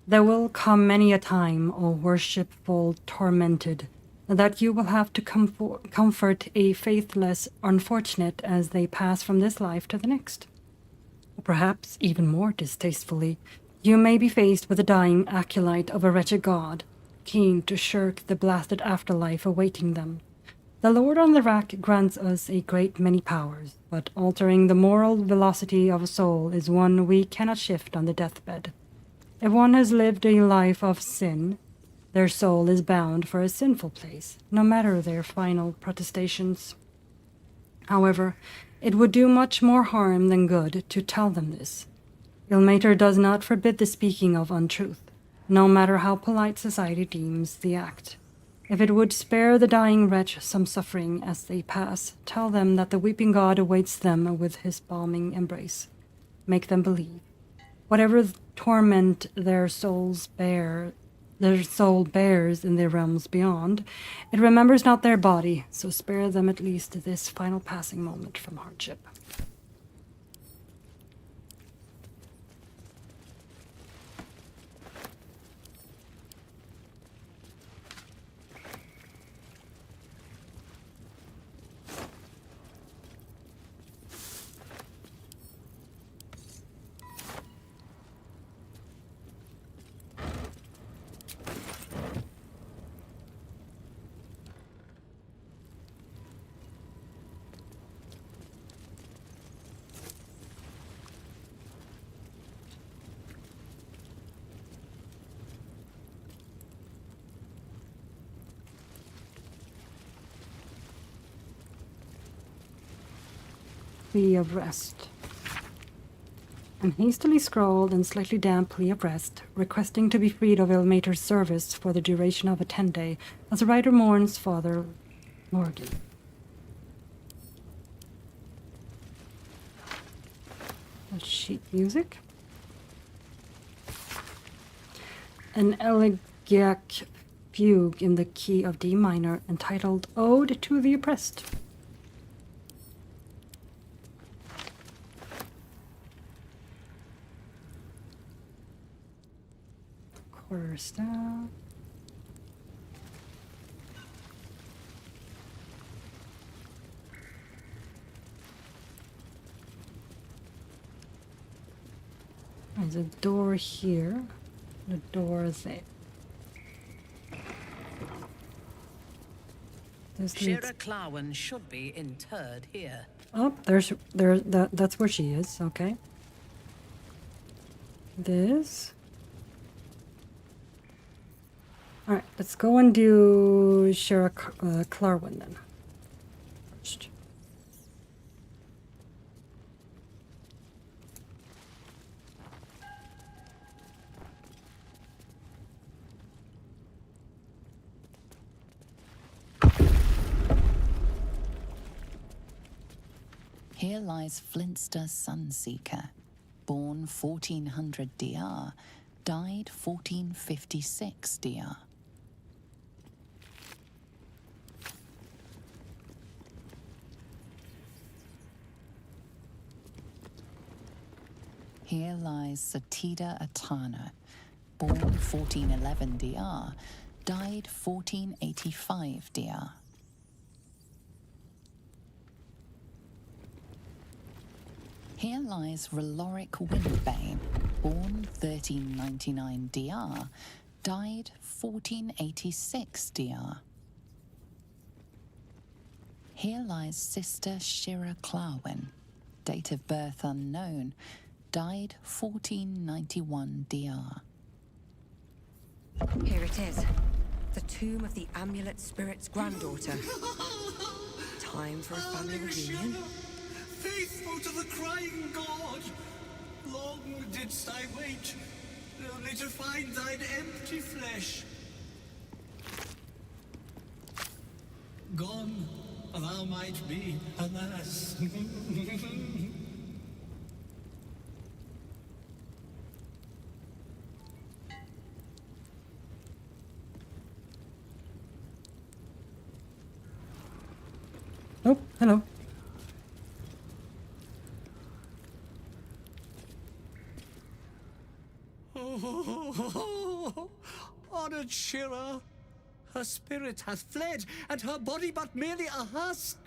There will come many a time, O worshipful tormented, that you will have to comfort a faithless unfortunate as they pass from this life to the next. Or perhaps, even more distastefully, you may be faced with the dying acolyte of a wretched god, keen to shirk the blasted afterlife awaiting them. The Lord on the rack grants us a great many powers, but altering the moral velocity of a soul is one we cannot shift on the deathbed. If one has lived a life of sin, their soul is bound for a sinful place, no matter their final protestations. However, it would do much more harm than good to tell them this. Ilmater does not forbid the speaking of untruth, no matter how polite society deems the act. If it would spare the dying wretch some suffering as they pass, tell them that the weeping god awaits them with his balming embrace. Make them believe. Whatever torment their soul bears in the realms beyond, it remembers not their body, so spare them at least this final passing moment from hardship. Plea of rest. An hastily scrawled and slightly damp plea of rest, requesting to be freed of Ilmater's service for the duration of a 10-day, as the writer mourns Father Lorgan. Sheet music. An elegiac fugue in the key of D minor, entitled Ode to the Oppressed. Quarter staff. There's a door here, the door there. Shira Clarwen should be interred here. Oh, that's where she is. Okay. This. All right, let's go and do Shira Clarwen then. First. Here lies Flintster Sunseeker, born 1400 DR, died 1456 DR. Here lies Satida Atana, born 1411 DR, died 1485 DR. Here lies Reloric Windbane, born 1399 DR, died 1486 DR. Here lies Sister Shira Clawin, date of birth unknown, died 1491 DR. Here it is. The tomb of the amulet spirit's granddaughter. Time for a family reunion. Faithful to the crying god! Long didst I wait, only to find thine empty flesh. Gone, thou might be, alas. Oh, hello. Honored Shira, her spirit hath fled, and her body but merely a husk.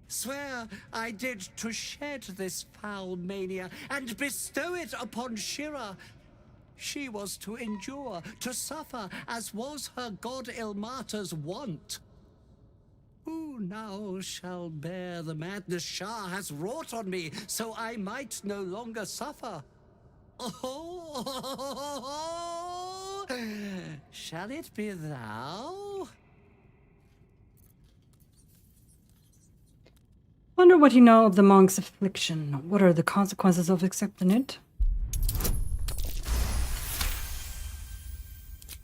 Swear I did to shed this foul mania and bestow it upon Shira. She was to endure, to suffer, as was her god Ilmata's wont. Who now shall bear the madness Shah has wrought on me, so I might no longer suffer? Oh, shall it be thou? Wonder what you know of the monk's affliction. What are the consequences of accepting it?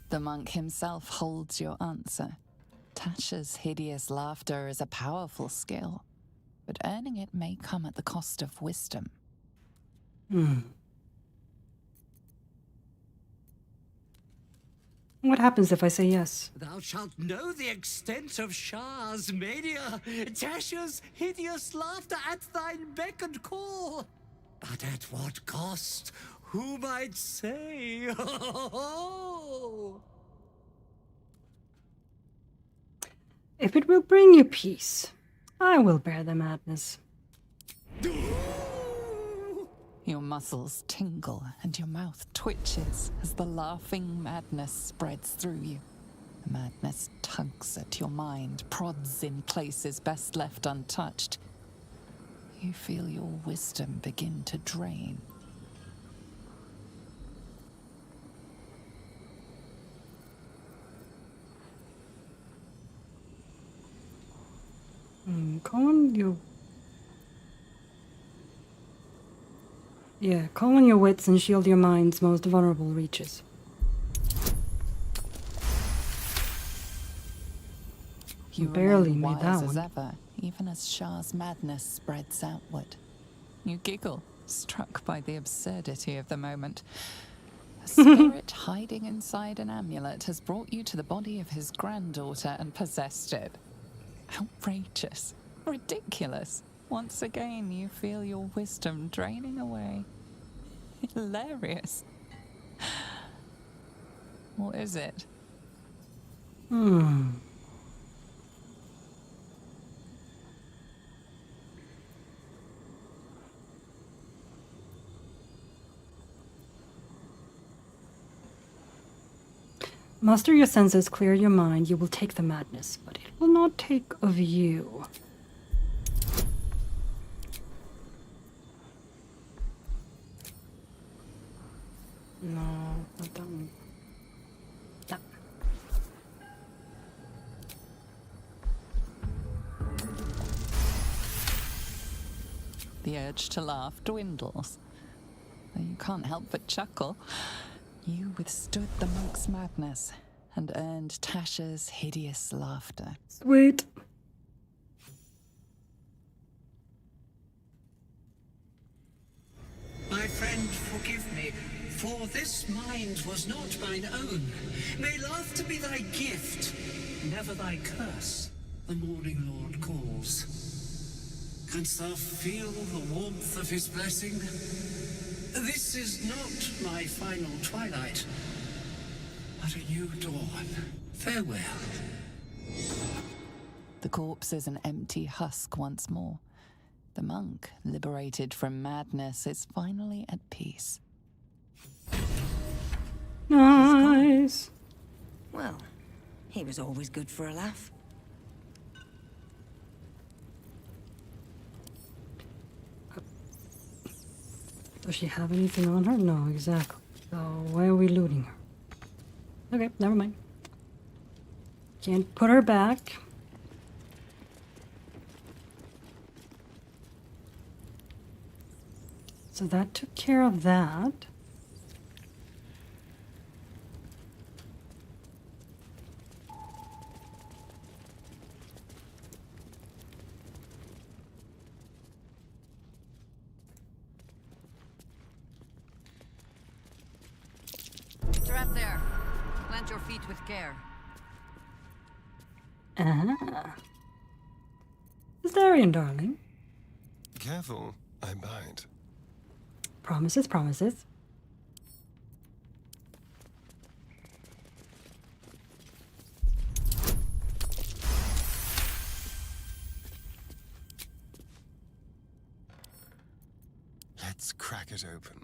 The monk himself holds your answer. Tasha's hideous laughter is a powerful skill, but earning it may come at the cost of wisdom. What happens if I say yes? Thou shalt know the extent of Shah's mania, Tasha's hideous laughter at thine beck and call. But at what cost? Who might say? If it will bring you peace, I will bear the madness. Your muscles tingle and your mouth twitches as the laughing madness spreads through you. The madness tugs at your mind, prods in places best left untouched. You feel your wisdom begin to drain. Call on your... Yeah, call on your wits and shield your mind's most vulnerable reaches. You barely remain made that wise as one. ever, even as Shah's madness spreads outward. You giggle, struck by the absurdity of the moment. A spirit hiding inside an amulet has brought you to the body of his granddaughter and possessed it. Outrageous. Ridiculous. Once again, you feel your wisdom draining away. Hilarious. What is it? Muster your senses, clear your mind, you will take the madness, but it will not take of you. No, not that one. That. The urge to laugh dwindles. Though you can't help but chuckle. You withstood the monk's madness and earned Tasha's hideous laughter. Sweet. My friend, forgive me, for this mind was not mine own. May laughter be thy gift, never thy curse. The morning Lord calls. Canst thou feel the warmth of his blessing? This is not my final twilight, but a new dawn. Farewell. The corpse is an empty husk once more. The monk, liberated from madness, is finally at peace. Nice. Well, he was always good for a laugh. Does she have anything on her? No, exactly. So why are we looting her? Okay, never mind. Can't put her back. So that took care of that. Trap there. Plant your feet with care. Ah. Is Larian, darling? Careful, I bite. Promises, promises. Let's crack it open.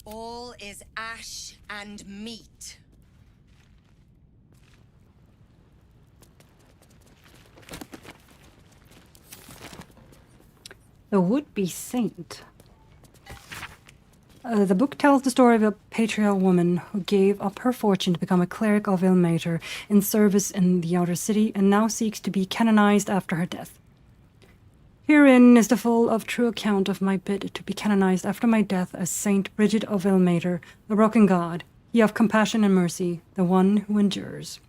All is ash and meat. The would-be saint. The book tells the story of a patriarchal woman who gave up her fortune to become a cleric of Ilmater in service in the outer city and now seeks to be canonized after her death. Herein is the full of true account of my bid to be canonized after my death as Saint Bridget of Ilmater, the broken god, he of compassion and mercy, the one who endures.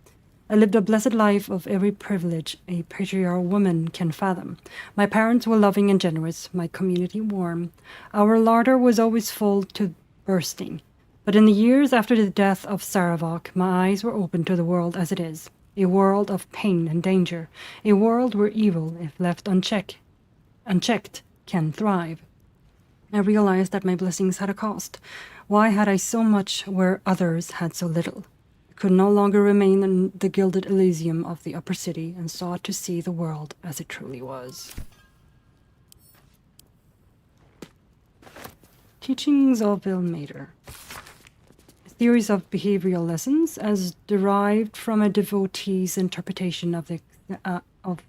I lived a blessed life of every privilege a patriarchal woman can fathom. My parents were loving and generous, my community warm. Our larder was always full to bursting. But in the years after the death of Saravok, my eyes were opened to the world as it is, a world of pain and danger, a world where evil, if left unchecked, can thrive. I realized that my blessings had a cost. Why had I so much where others had so little? I could no longer remain in the gilded Elysium of the upper city and sought to see the world as it truly was. Teachings of Ilmater. Theories of behavioral lessons as derived from a devotee's interpretation of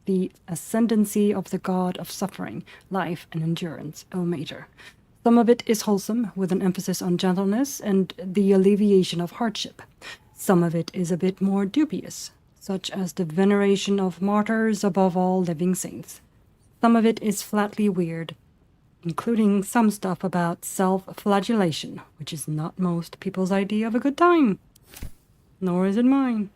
the ascendancy of the god of suffering, life, and endurance, Ilmater. Some of it is wholesome, with an emphasis on gentleness and the alleviation of hardship. Some of it is a bit more dubious, such as the veneration of martyrs above all living saints. Some of it is flatly weird, including some stuff about self-flagellation, which is not most people's idea of a good time. Nor is it mine.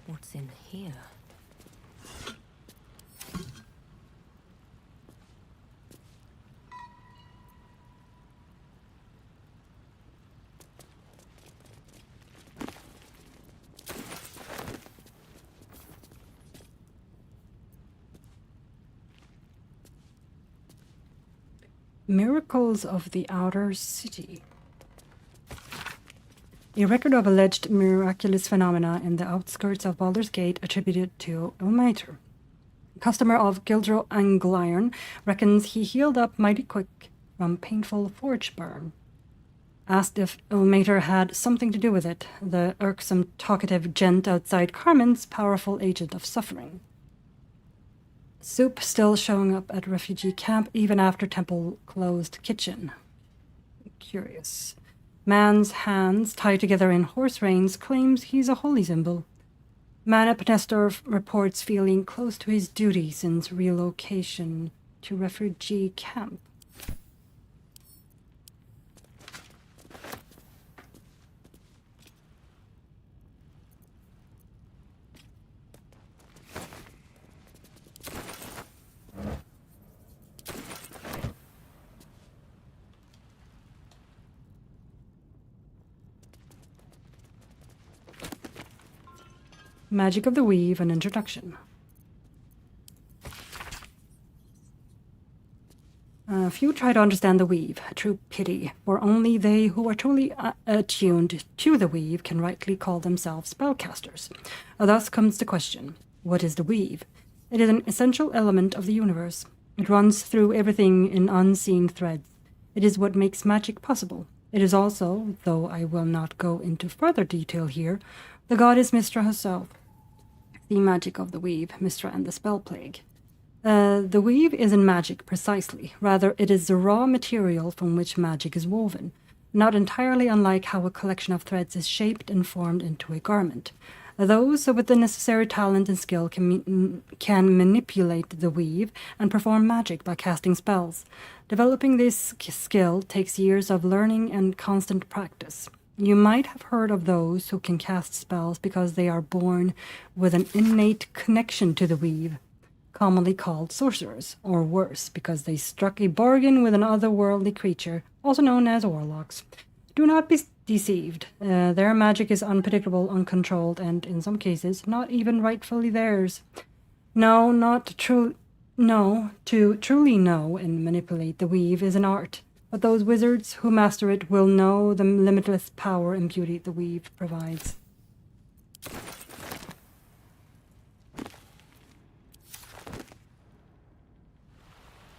What's in here? Miracles of the Outer City. A record of alleged miraculous phenomena in the outskirts of Baldur's Gate attributed to Ilmater. A customer of Gildro Angliron reckons he healed up mighty quick from painful forge burn. Asked if Ilmater had something to do with it, the irksome talkative gent outside Carmen's powerful agent of suffering. Soup still showing up at refugee camp even after temple closed kitchen. Curious. Man's hands tied together in horse reins claims he's a holy symbol. Man at Pnestor reports feeling close to his duty since relocation to refugee camp. Magic of the Weave, an introduction. Few try to understand the weave, a true pity, for only they who are truly attuned to the weave can rightly call themselves spellcasters. Thus comes the question, what is the weave? It is an essential element of the universe. It runs through everything in unseen threads. It is what makes magic possible. It is also, though I will not go into further detail here, the goddess Mystra herself. The magic of the weave, Mystra and the spell plague. The weave isn't magic precisely. Rather, it is the raw material from which magic is woven, not entirely unlike how a collection of threads is shaped and formed into a garment. Those with the necessary talent and skill can manipulate the weave and perform magic by casting spells. Developing this skill takes years of learning and constant practice. You might have heard of those who can cast spells because they are born with an innate connection to the weave, commonly called sorcerers, or worse, because they struck a bargain with an otherworldly creature, also known as warlocks. Do not be deceived. Their magic is unpredictable, uncontrolled, and, in some cases, not even rightfully theirs. To truly know and manipulate the weave is an art, but those wizards who master it will know the limitless power and beauty the weave provides.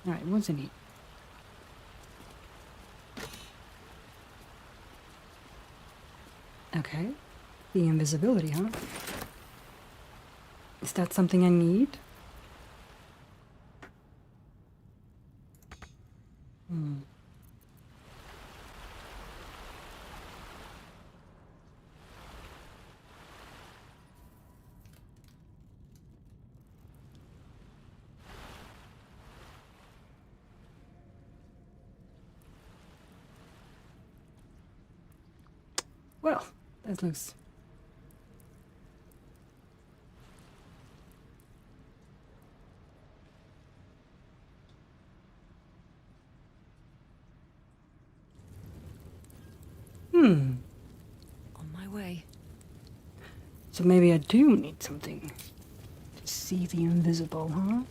Alright, what's in here? Okay. The invisibility, huh? Is that something I need? Well, that looks... On my way. So maybe I do need something to see the invisible, huh?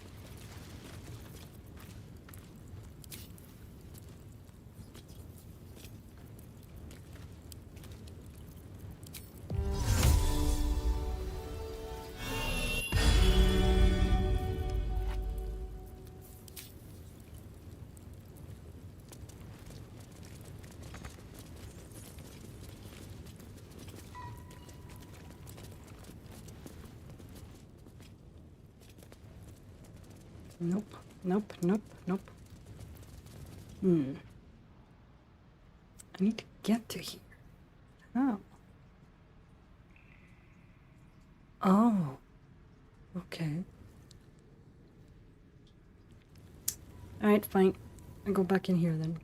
Nope, nope, nope, nope. I need to get to here. How? Oh. Okay. Alright, fine. I'll go back in here then.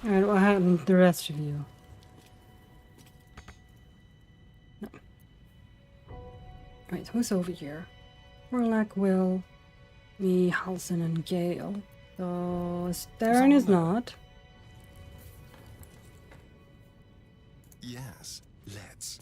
Alright, what happened to the rest of you? No. Alright, who's over here? Warlock, Will, me, Halson, and Gale. So, Darren is not. Yes, let's.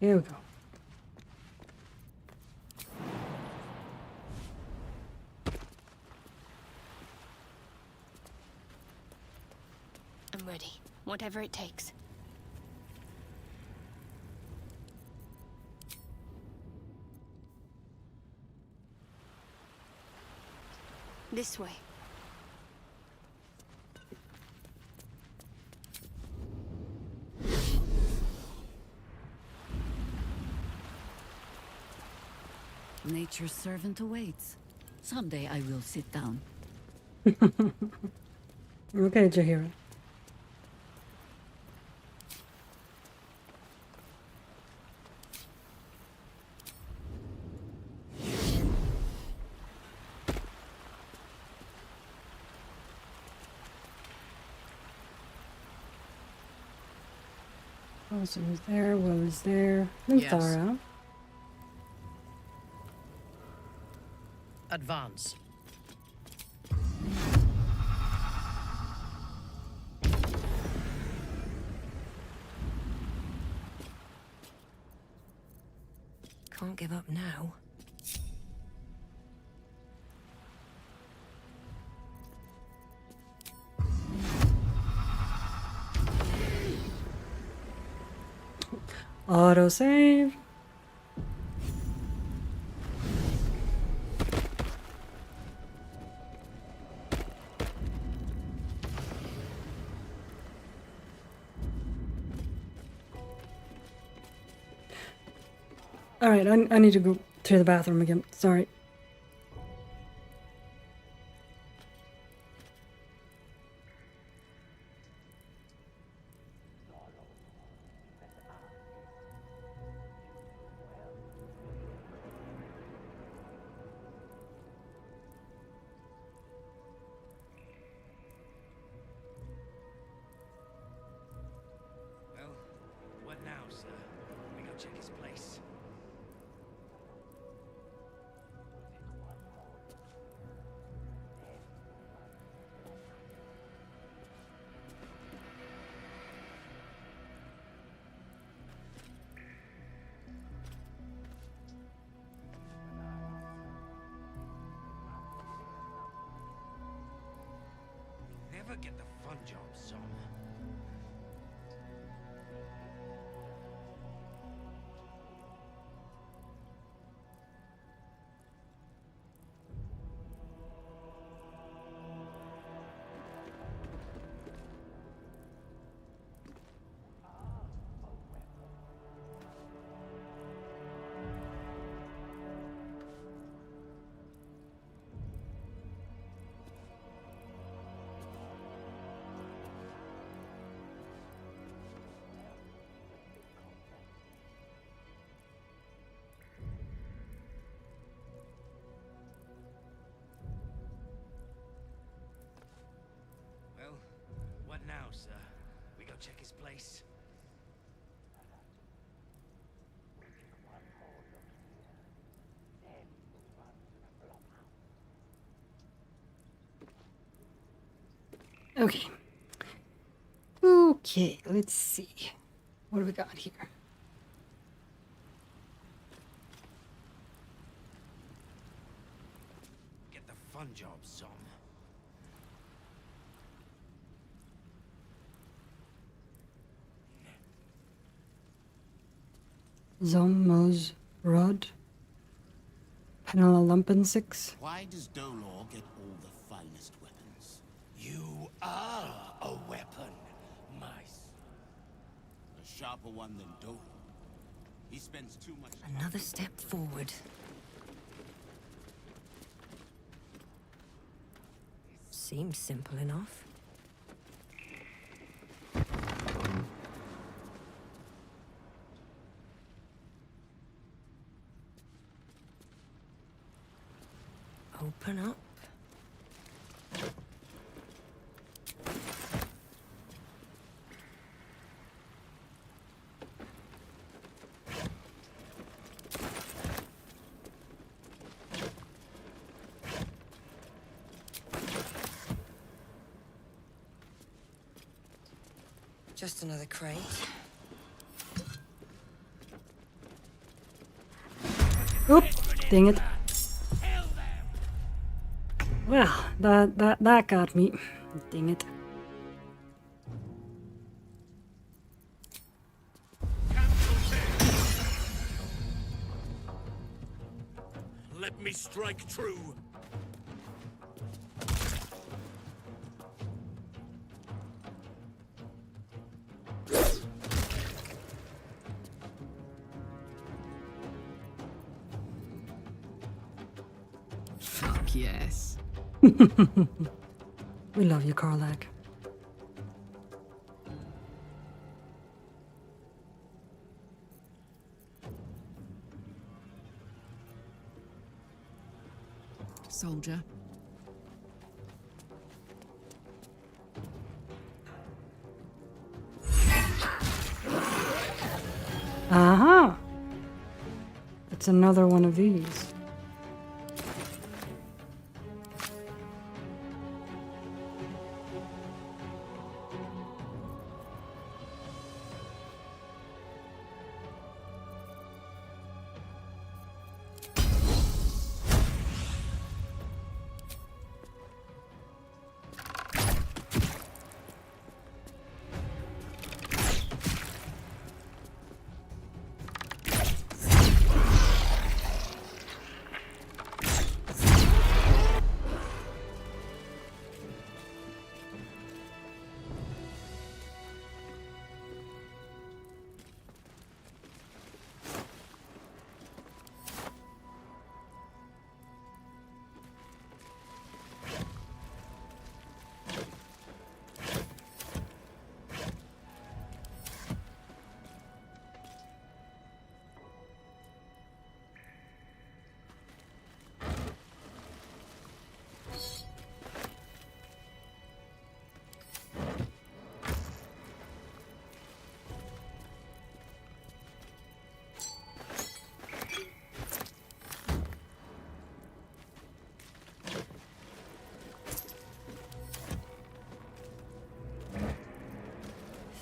Here we go. I'm ready. Whatever it takes. This way. Nature's servant awaits. Someday I will sit down. Okay, Jaheira. Also is there, Will is there, Minthara. Advance. Can't give up now. Auto save. All right, I need to go to the bathroom again. Sorry. Well, what now, sir? We go check his place. Never get the fun job, son. Well, what now, sir? We go check his place. Okay. Okay, let's see. What do we got here? Get the fun job, son. Zommo's Rod. Penelope 6. Why does Dolor get all the finest weapons? You are a weapon, mice. A sharper one than Dolor. He spends too much time. Another step forward. Seems simple enough. Open up. Just another crate. Oop! Dang it. Well, that got me. Dang it. Let me strike true. Fuck yes. We love you, Karlak. Soldier. Aha! It's another one of these.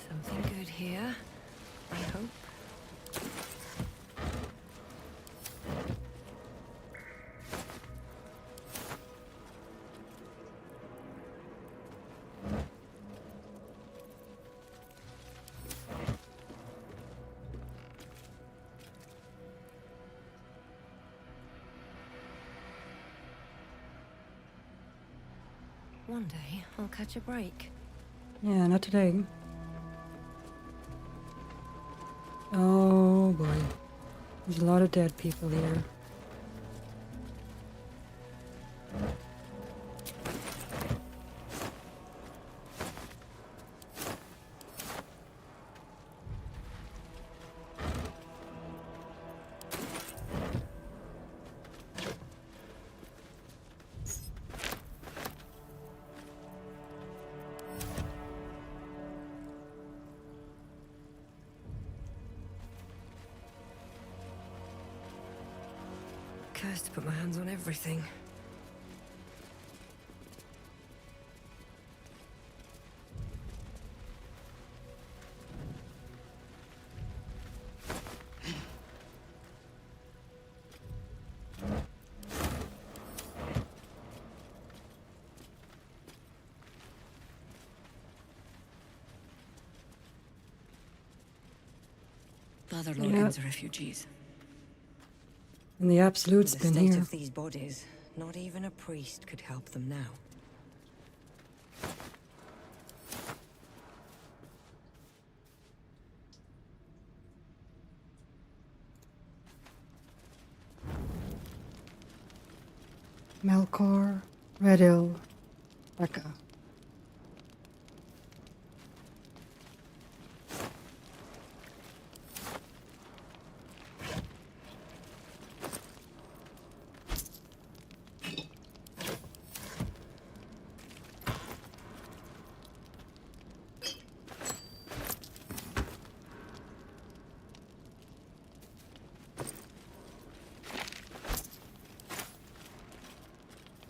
Something good here, I hope. One day, I'll catch a break. Yeah, not today. Oh boy. There's a lot of dead people here. Cursed to put my hands on everything. Father Yeah. Lorgan's refugees. And the Absolute's The been state here. of these bodies, not even a priest could help them now. Melkor, Redil, Becca.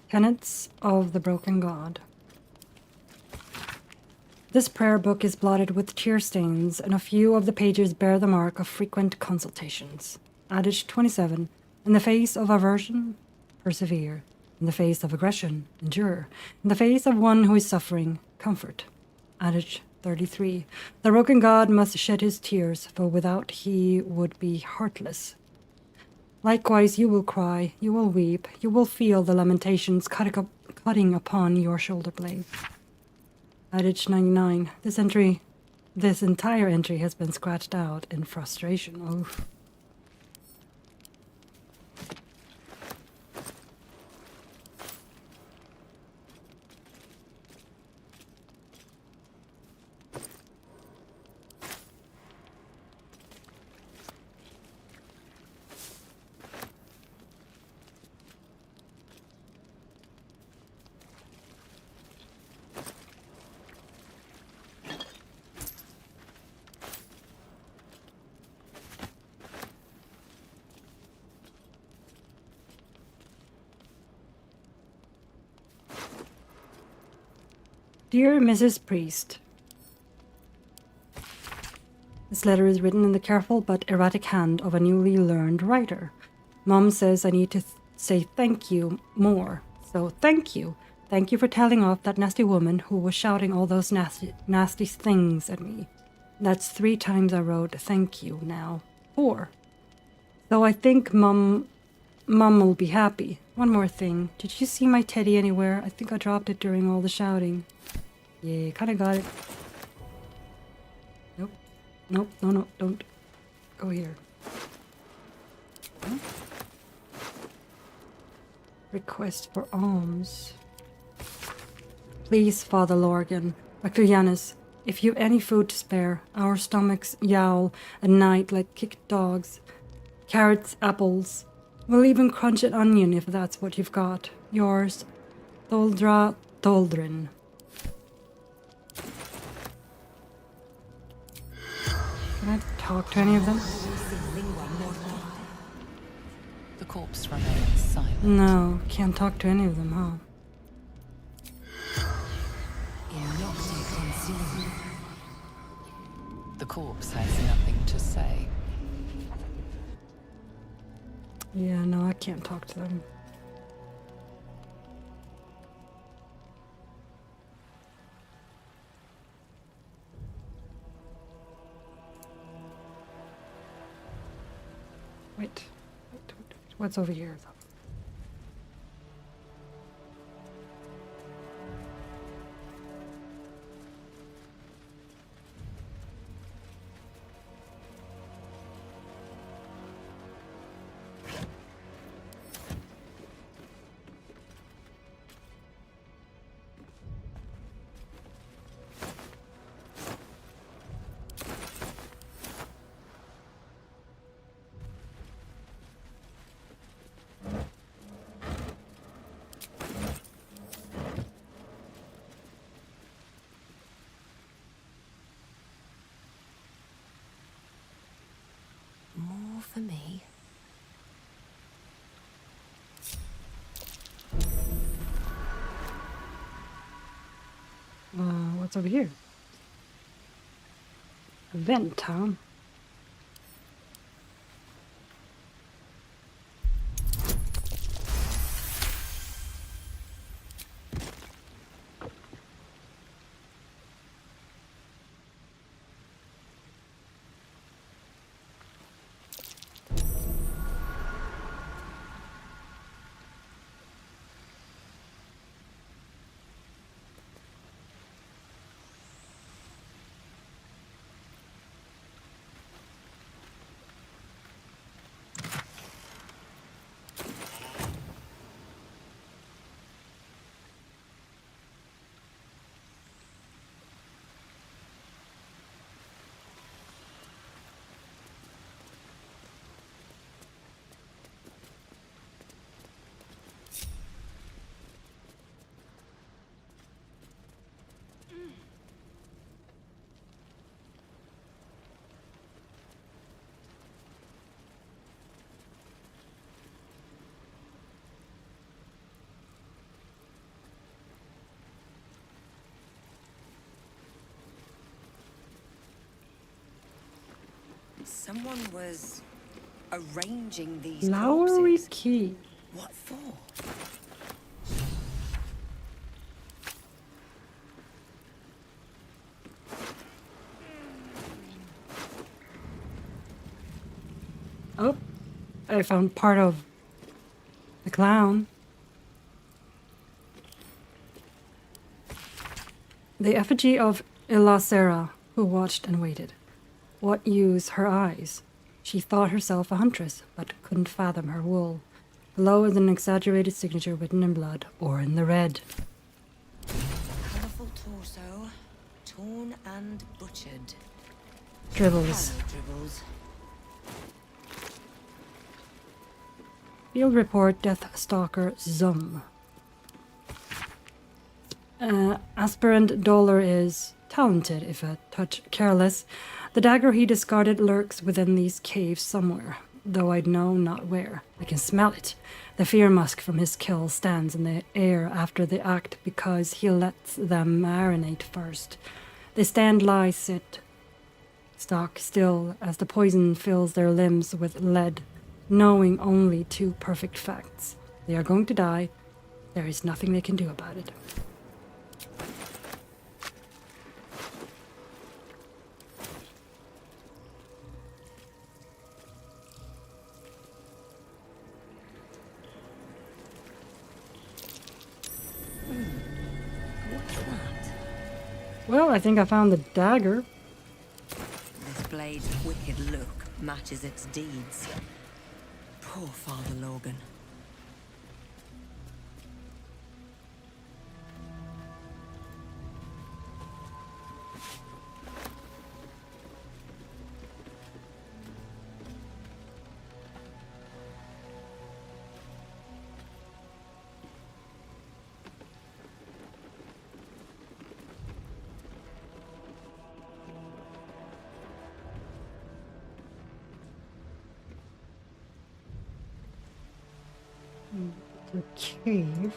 Tenets of the Broken God. This prayer book is blotted with tear stains, and a few of the pages bear the mark of frequent consultations. Adage 27. In the face of aversion, persevere. In the face of aggression, endure. In the face of one who is suffering, comfort. Adage 33. The broken God must shed his tears, for without he would be heartless. Likewise you will cry, you will weep, you will feel the lamentations cutting upon your shoulder blade. Adage 99. This entire entry has been scratched out in frustration. Oof. Dear Mrs. Priest. This letter is written in the careful but erratic hand of a newly learned writer. Mom says I need to say thank you more. So thank you. Thank you for telling off that nasty woman who was shouting all those nasty things at me. That's 3 times I wrote thank you now. 4. So I think Mom will be happy. One more thing. Did you see my teddy anywhere? I think I dropped it during all the shouting. Yeah, kinda got it. Nope. Nope, no, don't. Go here. Huh? Request for alms. Please, Father Lorgan, Dr. Yanis, if you've any food to spare, our stomachs yowl at night like kicked dogs. Carrots, apples. We'll even crunch an onion if that's what you've got. Yours, Tholdra Tholdrin. Can I talk to any of them? The corpse remains silent. No, can't talk to any of them, huh? The corpse has nothing to say. Yeah, no, I can't talk to them. Wait. What's over here, though? More for me. What's over here? A vent, huh? Someone was arranging these Lowry corpses. Key. What for? Oh, I found part of the clown. The effigy of Ilacera, who watched and waited. What use her eyes? She thought herself a huntress, but couldn't fathom her wool. Below is an exaggerated signature written in blood, or in the red. Colourful torso, torn and butchered. Dribbles. Hello, Dribbles. Field report, Death Stalker Zum. Aspirant Dollar is talented, if a touch careless. The dagger he discarded lurks within these caves somewhere. though I'd know not where. I can smell it. The fear musk from his kill stands in the air after the act because he lets them marinate first. They stand, lie, sit, stock still as the poison fills their limbs with lead, knowing only two perfect facts. They are going to die. There is nothing they can do about it. What's that? Well, I think I found the dagger. This blade's wicked look matches its deeds. Poor Father Logan. The cave.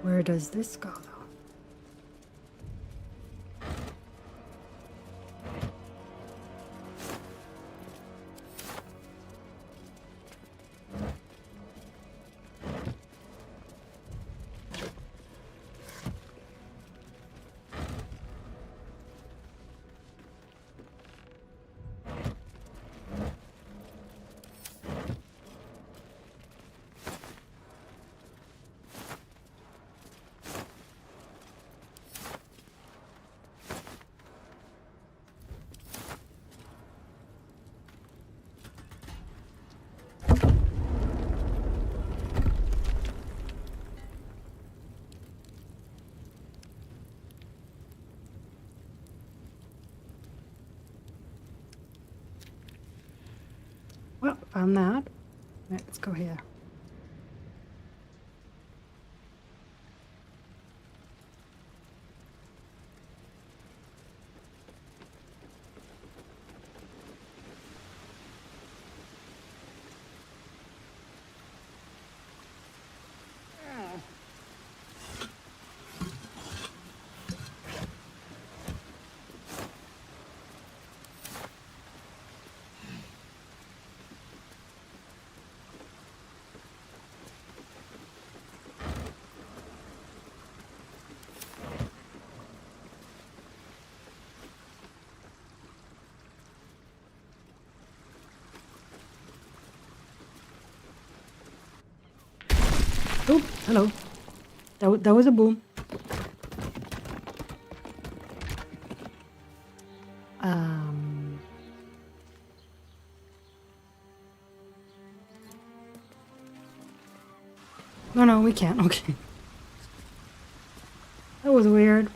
Where does this go, though? Well, found that. Right, let's go here. Oh, hello. That was a boom. No, we can't. Okay. That was weird.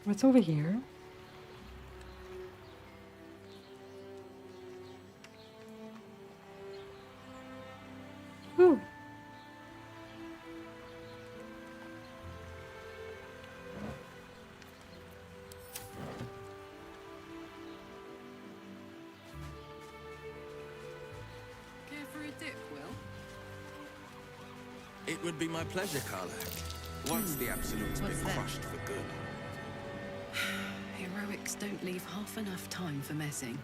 What's over here? Ooh. Care for a dip, Will? It would be my pleasure, Carla. Once the Absolute's been What's that? crushed for good. Heroics don't leave half enough time for messing.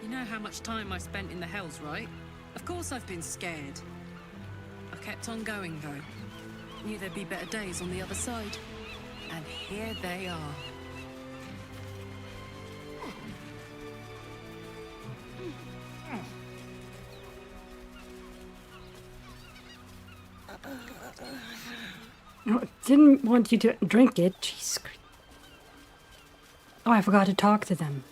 You know how much time I spent in the Hells, right? Of course I've been scared. I kept on going, though. Knew there'd be better days on the other side. And here they are. No, didn't want you to drink it. Jeez. Oh, I forgot to talk to them.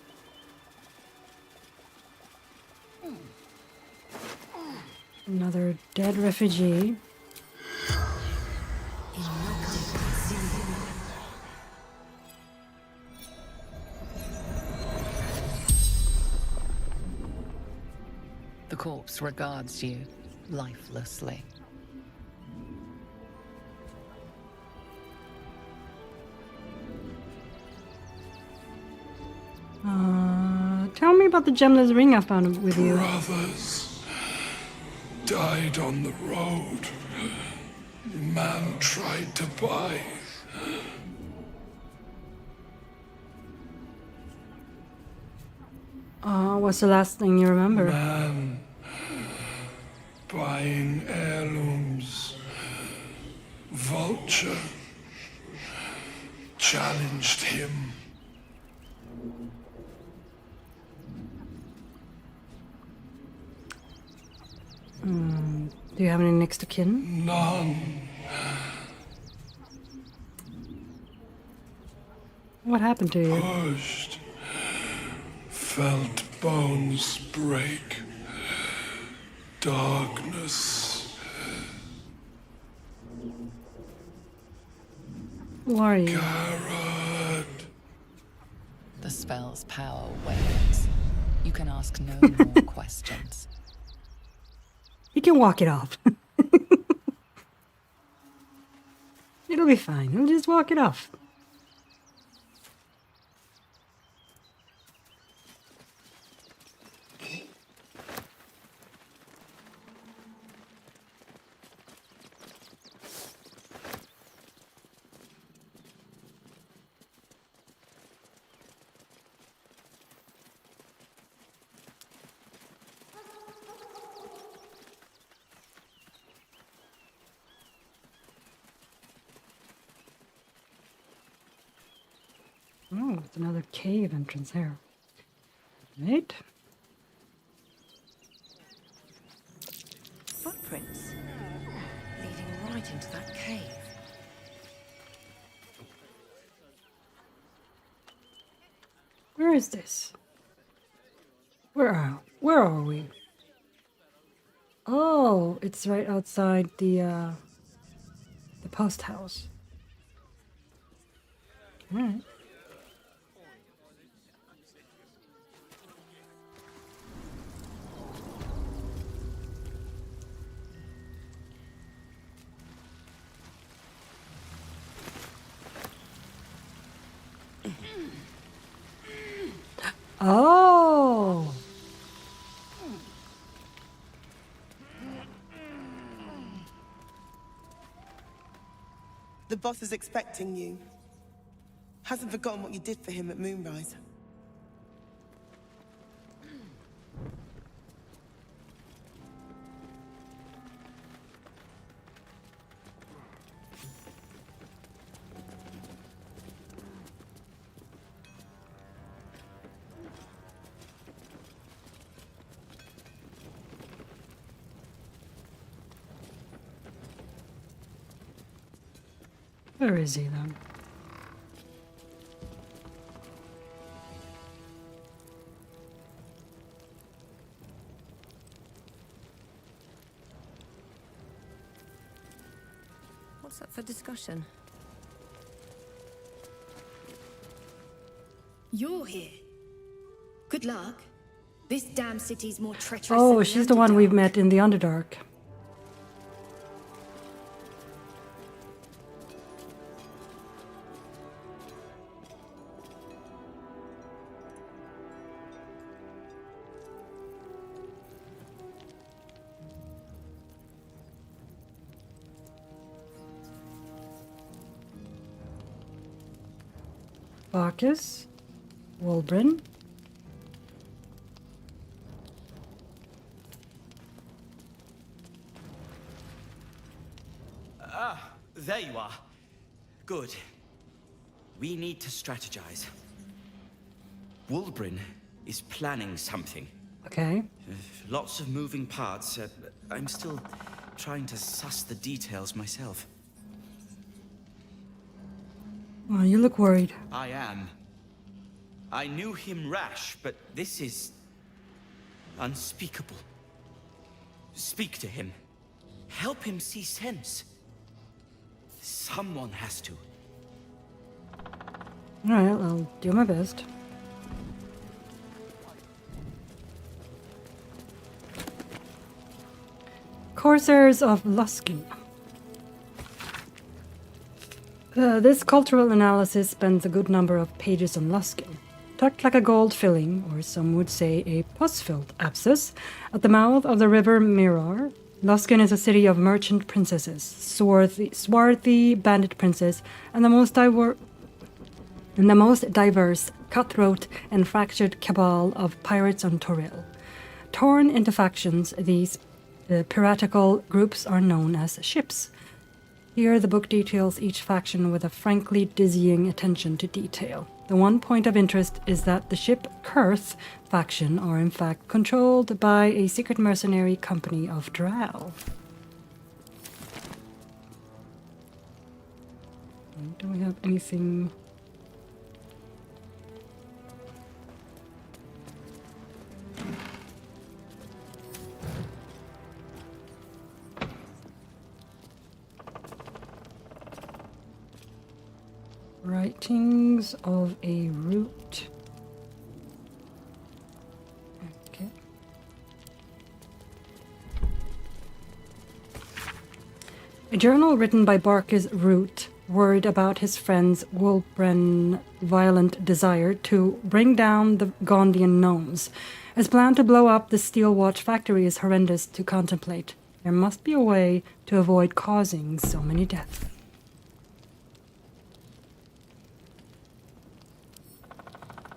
Another dead refugee. The corpse regards you lifelessly. Tell me about the gemless ring I found with you. Brothers died on the road. Man tried to buy. What's the last thing you remember? Man buying heirlooms. Vulture challenged him. Do you have any next of kin? None. What happened to you? Pushed. Felt bones break. Darkness. Larian. Garrett. The spell's power wanes. You can ask no more questions. You can walk it off. It'll be fine. You'll just walk it off. Oh, it's another cave entrance here. Right? Footprints leading right into that cave. Where is this? Where are we? Oh, it's right outside the post house. All right. Oh. The boss is expecting you. Hasn't forgotten what you did for him at Moonrise. Where is he then? What's up for discussion? You're here. Good luck. This damn city's more treacherous Oh, than she's the one we've Underdark. met in the Underdark. Bacchus, Wolbrin. there you are. Good. We need to strategize. Wulbrin is planning something. Okay. Lots of moving parts. I'm still trying to suss the details myself. Oh, you look worried. I am. I knew him rash, but this is unspeakable. Speak to him. Help him see sense. Someone has to. Alright, I'll do my best. Corsairs of Luskin. This cultural analysis spends a good number of pages on Luskin. Tucked like a gold filling, or some would say a pus-filled abscess, at the mouth of the river Mirar, Luskin is a city of merchant princesses, swarthy bandit princes, and the most diverse, cutthroat, and fractured cabal of pirates on Toril. Torn into factions, these piratical groups are known as ships. Here, the book details each faction with a frankly dizzying attention to detail. The one point of interest is that the ship Kurth faction are in fact controlled by a secret mercenary company of Drow. Do we have anything? Writings of a root. Okay. A journal written by Barkis Root, worried about his friend's Wulbren's violent desire to bring down the Gondian gnomes. His plan to blow up the Steel Watch factory is horrendous to contemplate. There must be a way to avoid causing so many deaths.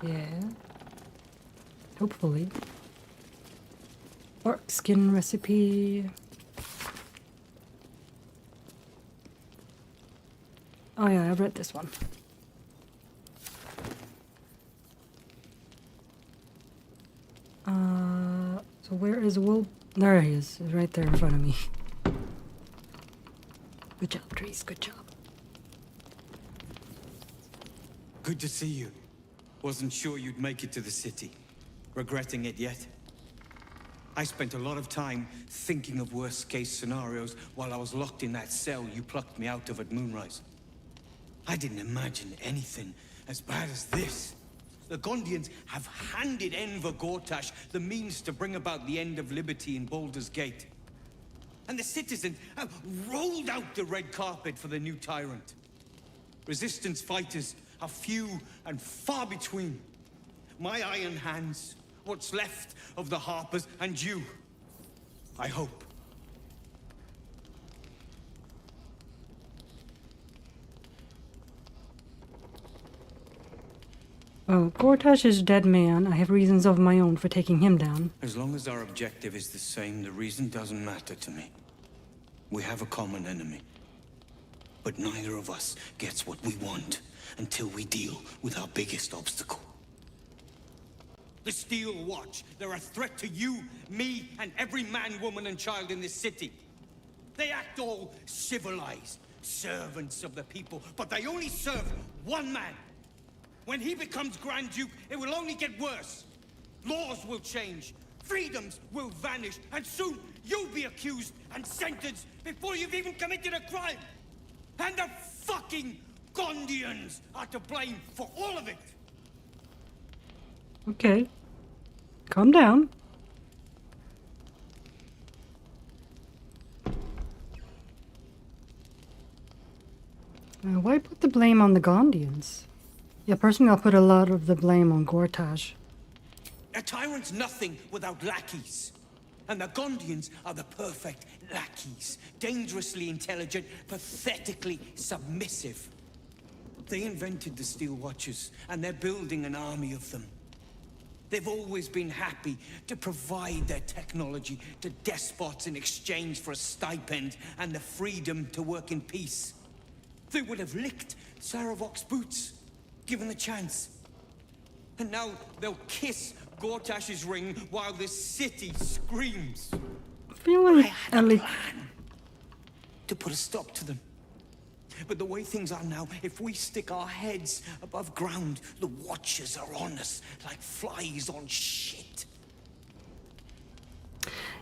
Yeah. Hopefully. Orc skin recipe. Oh yeah, I've read this one. So where is Wolf? There he is. He's right there in front of me. Good job, Trees. Good job. Good to see you. Wasn't sure you'd make it to the city. Regretting it yet? I spent a lot of time thinking of worst-case scenarios while I was locked in that cell you plucked me out of at Moonrise. I didn't imagine anything as bad as this. The Gondians have handed Enver Gortash the means to bring about the end of liberty in Baldur's Gate. And the citizens have rolled out the red carpet for the new tyrant. Resistance fighters are few and far between. My iron hands, what's left of the Harpers, and you. I hope. Oh, Gortash is a dead man. I have reasons of my own for taking him down. As long as our objective is the same, the reason doesn't matter to me. We have a common enemy. But neither of us gets what we want until we deal with our biggest obstacle. The Steel Watch. They're a threat to you, me, and every man, woman, and child in this city. They act all civilized, servants of the people, but they only serve one man. When he becomes Grand Duke, it will only get worse. Laws will change, freedoms will vanish, and soon you'll be accused and sentenced before you've even committed a crime. And the fucking Gondians are to blame for all of it. Okay. Calm down. Why put the blame on the Gondians? Yeah, personally, I'll put a lot of the blame on Gortash. A tyrant's nothing without lackeys. And the Gondians are the perfect lackeys. Dangerously intelligent, pathetically submissive. They invented the Steel Watchers, and they're building an army of them. They've always been happy to provide their technology to despots in exchange for a stipend and the freedom to work in peace. They would have licked Saravok's boots, given the chance. And now they'll kiss Gortash's ring while this city screams. I feel like To put a stop to them. But the way things are now, if we stick our heads above ground, the Watchers are on us like flies on shit.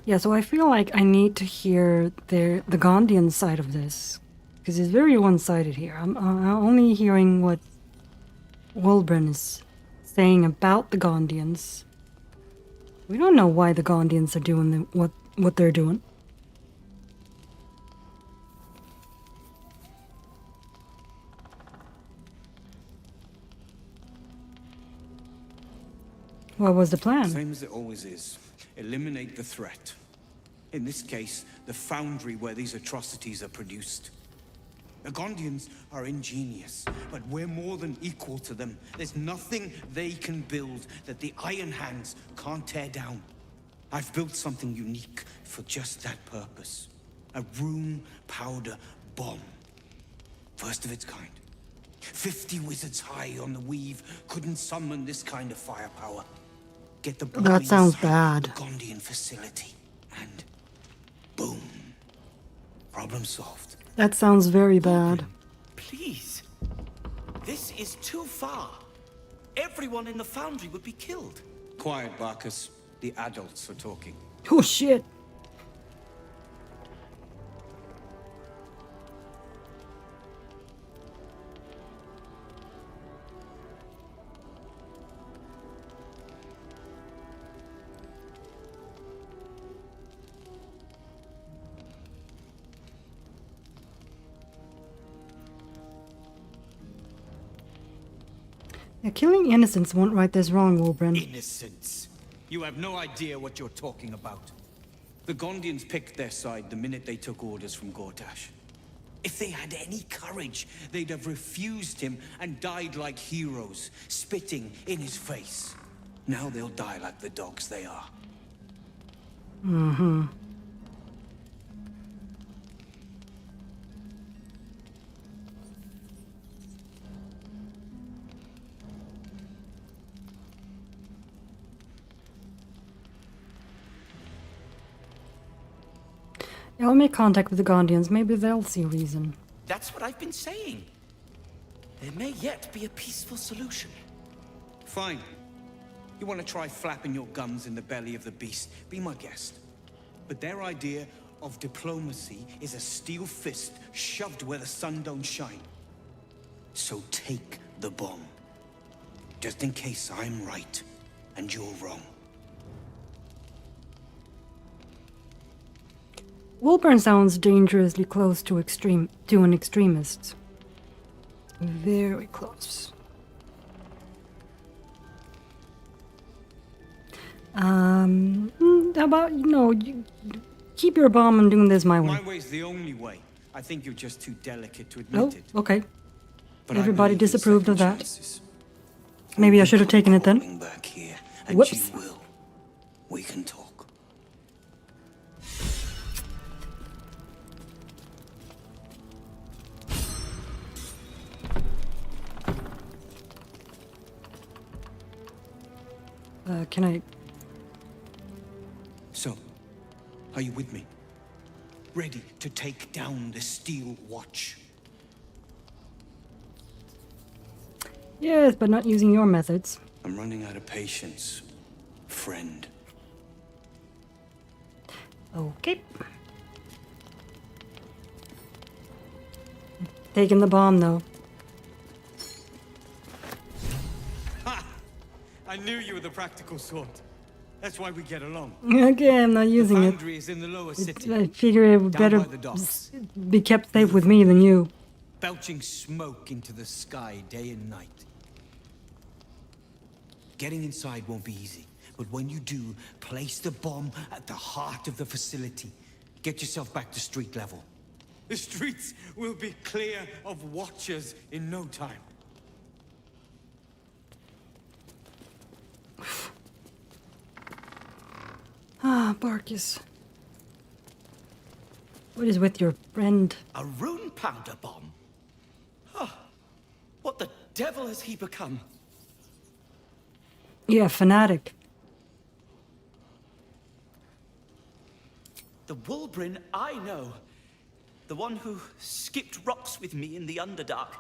Yeah, so I feel like I need to hear the Gondian side of this. Because it's very one-sided here. I'm only hearing what Wulbren is saying about the Gondians. We don't know why the Gondians are doing what they're doing. What was the plan? Same as it always is. Eliminate the threat. In this case, the foundry where these atrocities are produced. The Gondians are ingenious, but we're more than equal to them. There's nothing they can build that the Iron Hands can't tear down. I've built something unique for just that purpose. A room powder bomb. First of its kind. 50 wizards high on the weave couldn't summon this kind of firepower. Get the bomb That sounds inside bad. the Gondian facility, and boom. Problem solved. That sounds very bad. Please. This is too far. Everyone in the foundry would be killed. Quiet, Barkus. The adults are talking. Oh shit. Yeah, killing innocents won't right this wrong, Wulbren. Innocence. You have no idea what you're talking about. The Gondians picked their side the minute they took orders from Gortash. If they had any courage, they'd have refused him and died like heroes, spitting in his face. Now they'll die like the dogs they are. Mm-hmm. I'll make contact with the Gondians. Maybe they'll see reason. That's what I've been saying. There may yet be a peaceful solution. Fine. You want to try flapping your gums in the belly of the beast? Be my guest. But their idea of diplomacy is a steel fist shoved where the sun don't shine. So take the bomb. Just in case I'm right and you're wrong. Wulbren sounds dangerously close to an extremist. Very close. How about, you keep your bomb and doing this my way. My way's the only way. I think you're just too delicate to admit it. Okay. But Everybody I believe in disapproved of second that. chances. Maybe I should have taken it then. Back here, and Whoops. you will. We can talk. Can I... So, are you with me? Ready to take down the Steel Watch? Yes, but not using your methods. I'm running out of patience, friend. Okay. Taking the bomb, though. Ha! I knew you were the practical sort. That's why we get along. Okay, I'm not using the it. foundry is in the lower city. I figure it would down better by the docks. be kept safe with me than you. Belching smoke into the sky day and night. Getting inside won't be easy, but when you do, place the bomb at the heart of the facility. Get yourself back to street level. The streets will be clear of Watchers in no time. Ah, Barkus. What is with your friend? A rune powder bomb? devil has he become? Yeah, fanatic. The Wolverine I know. The one who skipped rocks with me in the Underdark.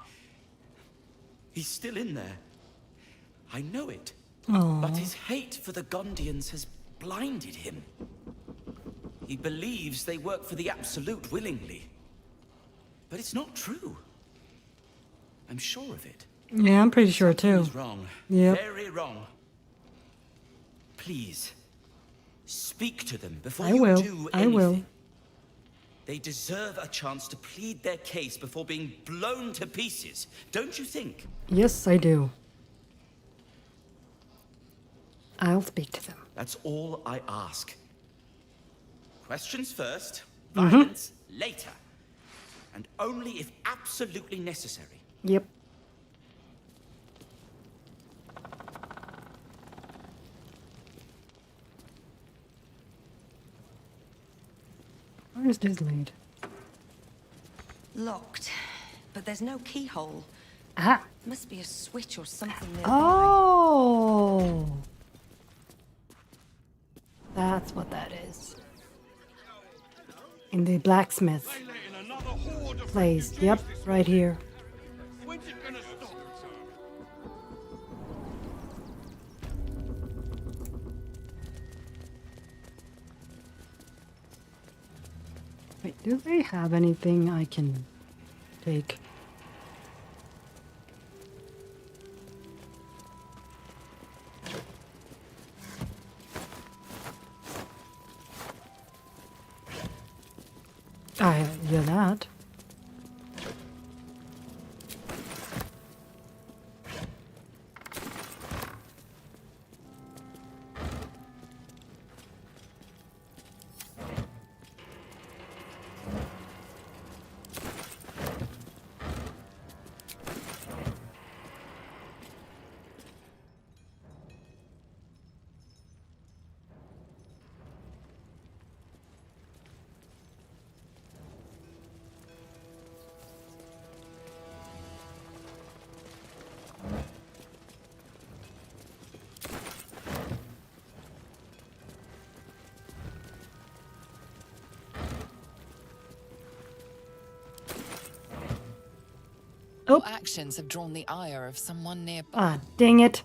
He's still in there. I know it. Aww. But his hate for the Gondians has blinded him. He believes they work for the Absolute willingly. But it's not true. I'm sure of it. Yeah, I'm pretty sure too. He's wrong. Yep. Very wrong. Please, speak to them before I you will. do I anything. will. They deserve a chance to plead their case before being blown to pieces, don't you think? Yes, I do. I'll speak to them. That's all I ask. Questions first, violence later. And only if absolutely necessary. Yep. Where's this lead? Locked, but there's no keyhole. Ah. Must be a switch or something nearby. Oh. That's what that is. In the blacksmith place. Yep, right here. When's it gonna stop? Wait, do they have anything I can take? Yeah, that. Your actions have drawn the ire of someone nearby. Ah, dang it.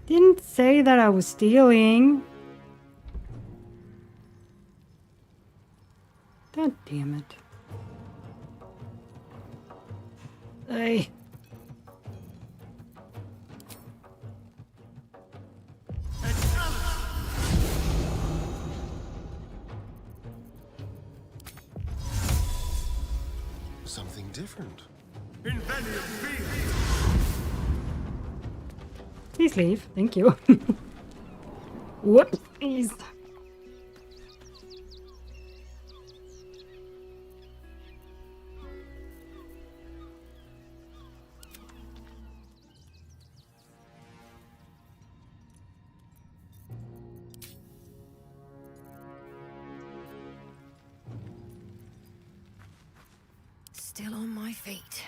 Didn't say that I was stealing. God damn it. Hey. Something different. Please leave. Thank you. Whoopsies. Still on my feet.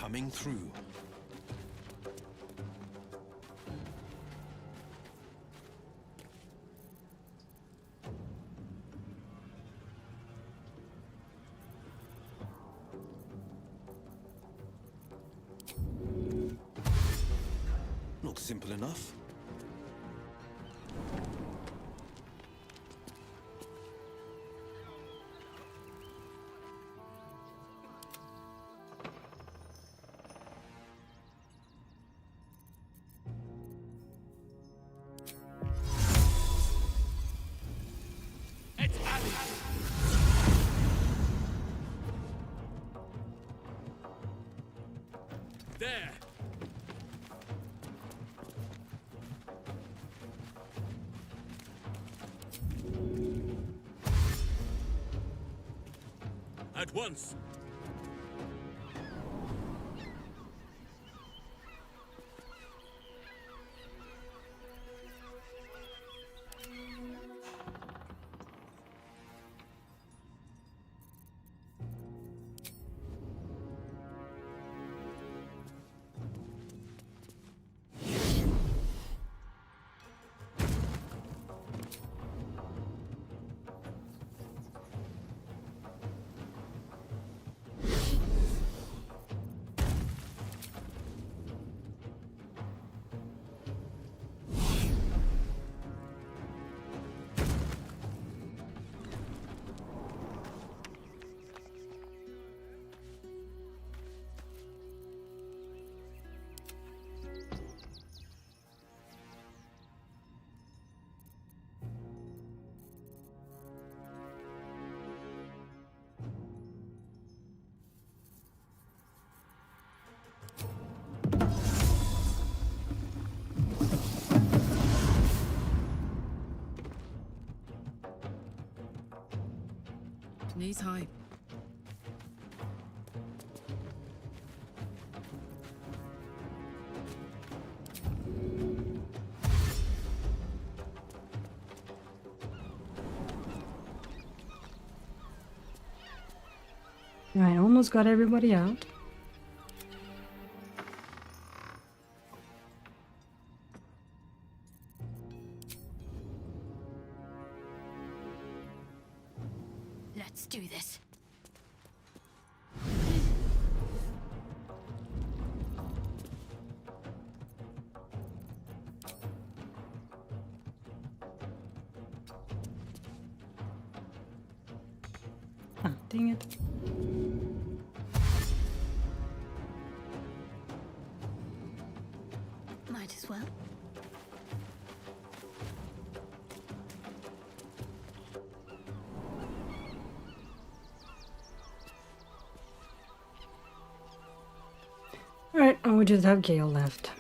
coming through. Not simple enough. There! At once! Knees high. I almost got everybody out. Let's do this. Ah, dang it. Might as well. Alright, and we just have Gale left.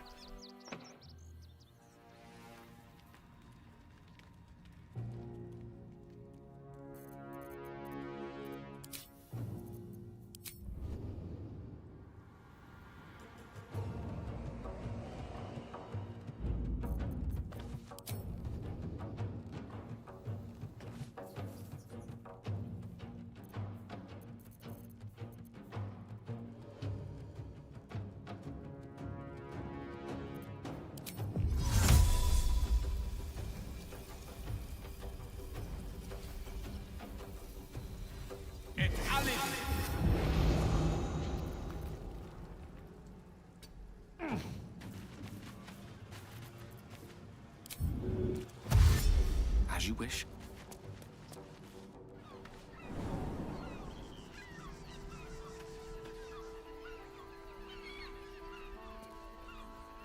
As you wish.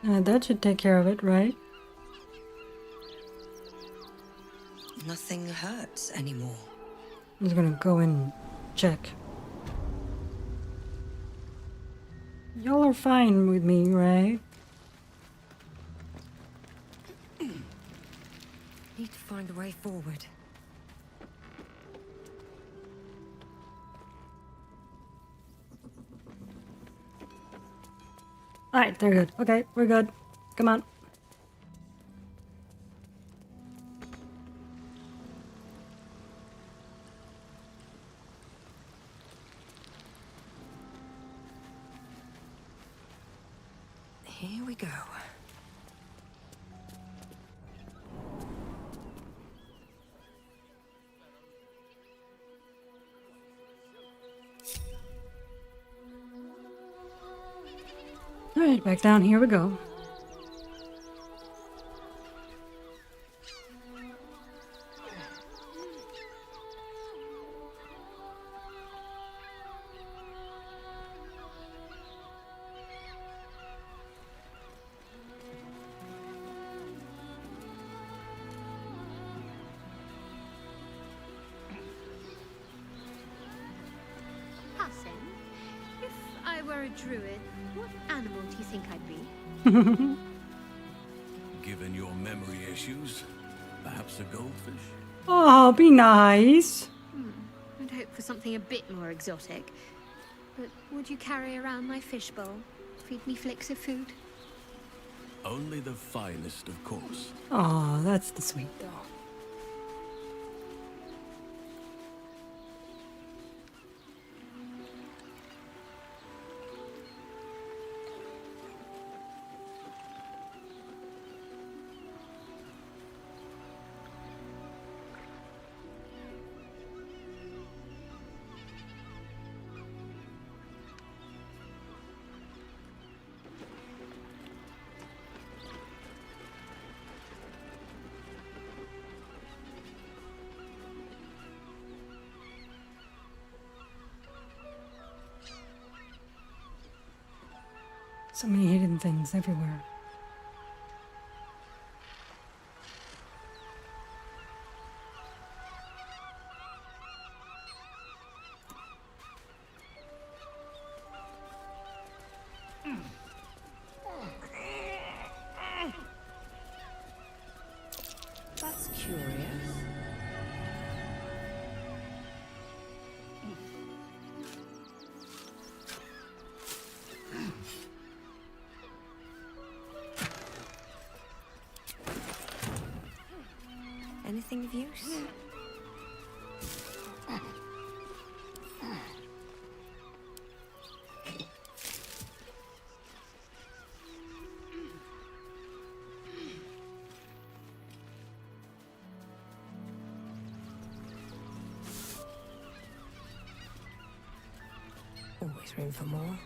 That should take care of it, right? Nothing hurts anymore. I'm just gonna go in and check. Y'all are fine with me, right? Need to find a way forward. Alright, they're good. Okay, we're good. Come on. Here we go. Alright, back down. Here we go. Hassan, if I were a druid, what animal do you think I'd be? Given your memory issues, perhaps a goldfish? Oh, be nice. I'd hope for something a bit more exotic. But would you carry around my fishbowl? Feed me flicks of food? Only the finest, of course. Oh, that's the sweet though. So many hidden things everywhere. That's curious. Anything of use? Always room for more.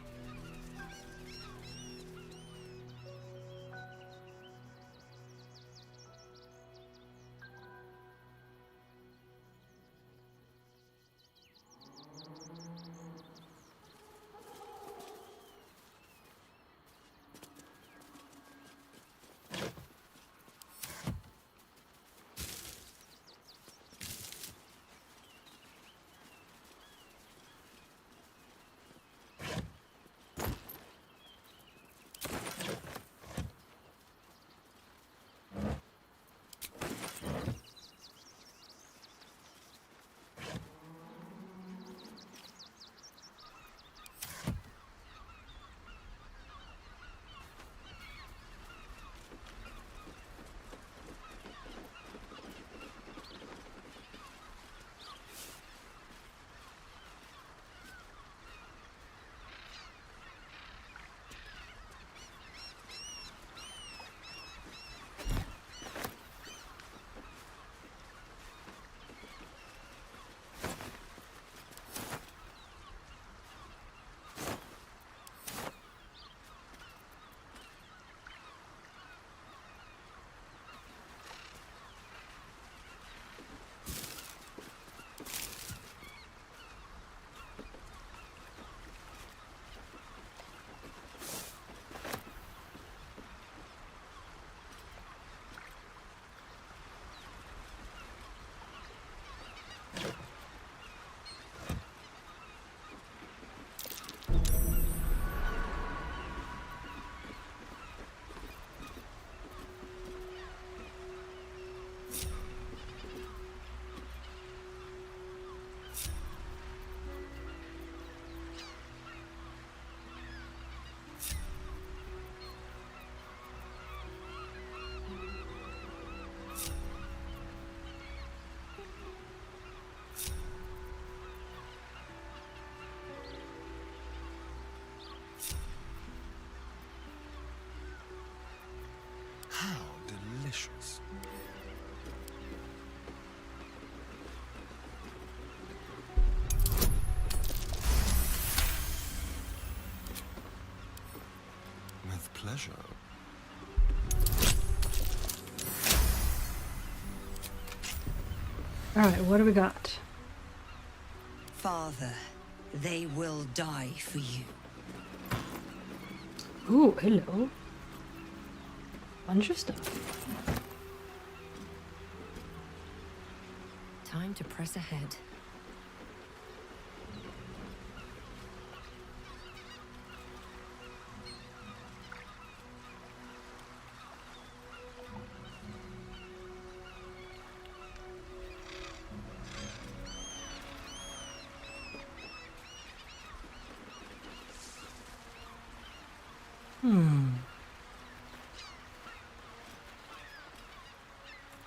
pleasure. Alright, what do we got? Father, they will die for you. Ooh, hello. Bunch of stuff. Time to press ahead.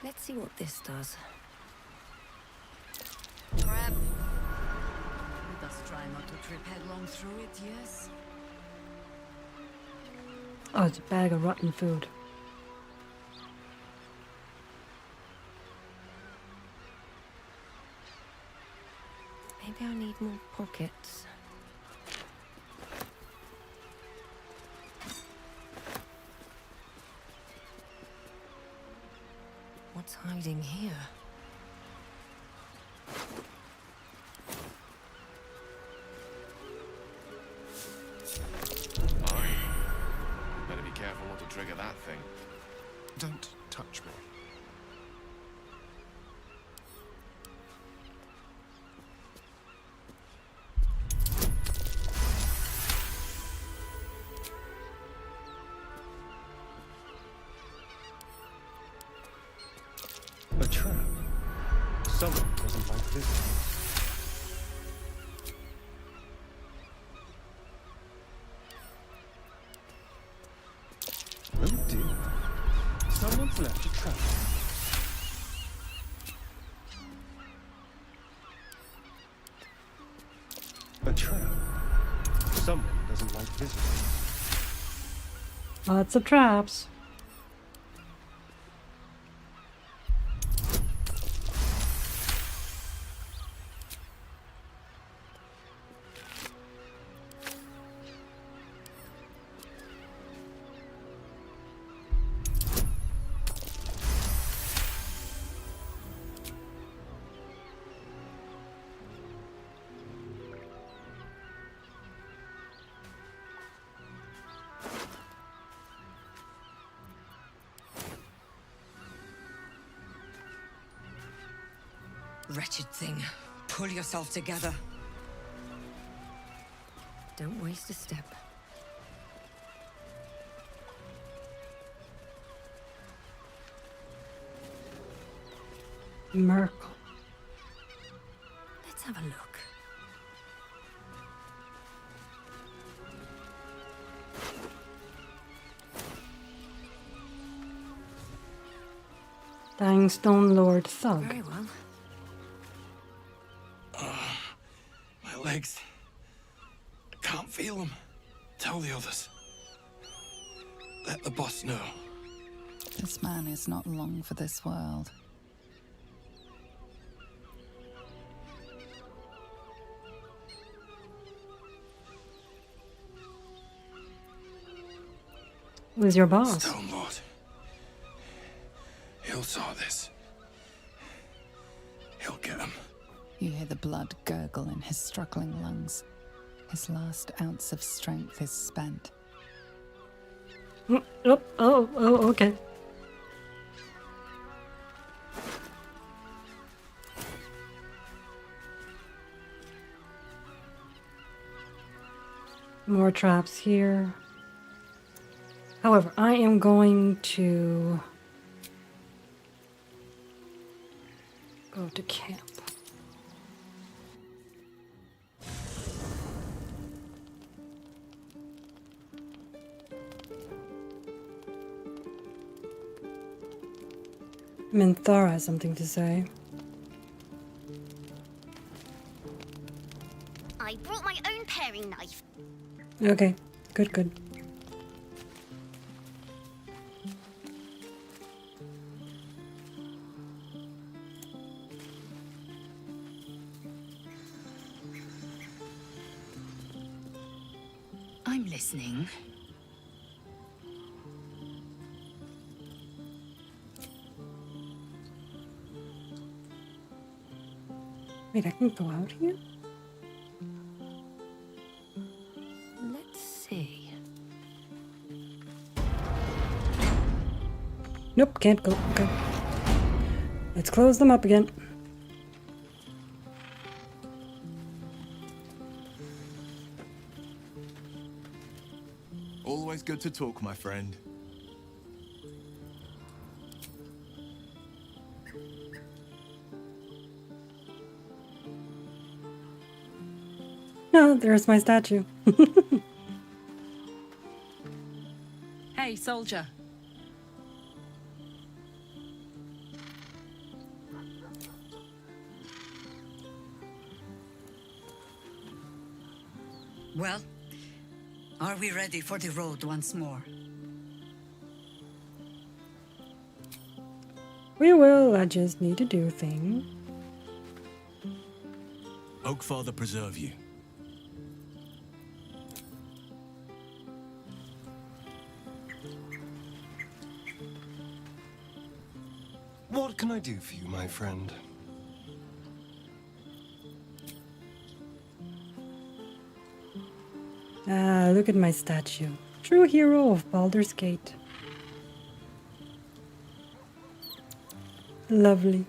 Let's see what this does. Trap. Let us try not to trip headlong through it, yes? Oh, it's a bag of rotten food. Maybe I need more pockets. What's hiding here? Better be careful not to trigger that thing. Don't touch me. A trap. Someone doesn't like this. Oh dear. Someone's left a trap. A trap. Someone doesn't like visitors. Lots of traps. Wretched thing. Pull yourself together. Don't waste a step. Merkel. Let's have a look. Dying Stone Lord Thug. Very well. My legs. I can't feel them. Tell the others. Let the boss know. This man is not long for this world. Who's your boss? Stone Lord. He'll saw this. He'll get him. You hear the blood gurgle in his struggling lungs. His last ounce of strength is spent. Oh, okay. More traps here. However, I am going to go to camp. Minthara has something to say. I brought my own paring knife. Okay, good. I'm listening. Wait, I can go out here? Let's see. Nope, can't go. Okay. Let's close them up again. Always good to talk, my friend. No, there's my statue. Hey, soldier. Well, are we ready for the road once more? We will, I just need to do a thing. Oakfather preserve you. What can I do for you, my friend? Ah, look at my statue. True hero of Baldur's Gate. Lovely.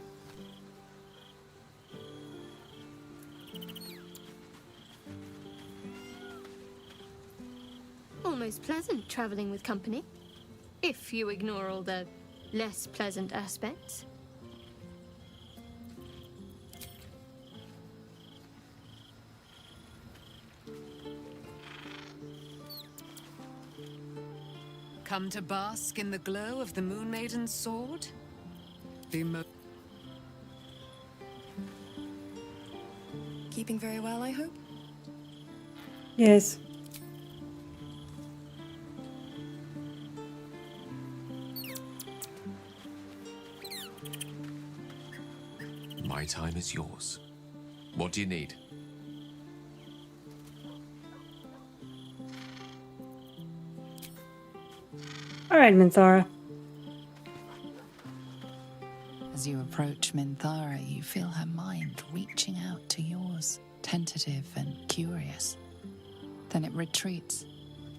Almost pleasant traveling with company. If you ignore all the less pleasant aspects. Come to bask in the glow of the Moon Maiden's sword? Keeping very well, I hope? Yes. My time is yours. What do you need? All right, Minthara. As you approach Minthara, you feel her mind reaching out to yours, tentative and curious. Then it retreats,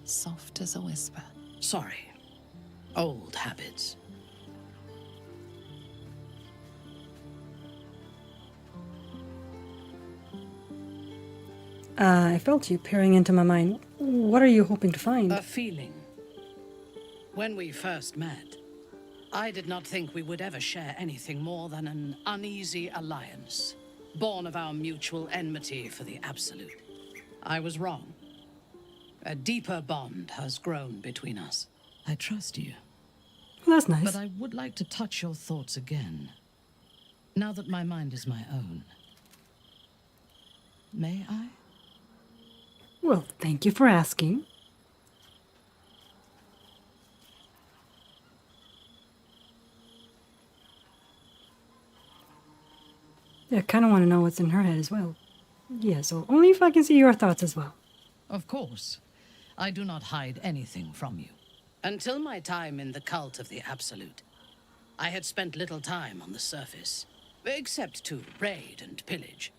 soft as a whisper. Sorry. Old habits. I felt you peering into my mind. What are you hoping to find? A feeling. When we first met, I did not think we would ever share anything more than an uneasy alliance, born of our mutual enmity for the Absolute. I was wrong. A deeper bond has grown between us. I trust you. Well, that's nice. But I would like to touch your thoughts again, now that my mind is my own. May I? Well, thank you for asking. Yeah, I kind of want to know what's in her head as well. Yeah, so only if I can see your thoughts as well. Of course. I do not hide anything from you. Until my time in the cult of the Absolute, I had spent little time on the surface, except to raid and pillage.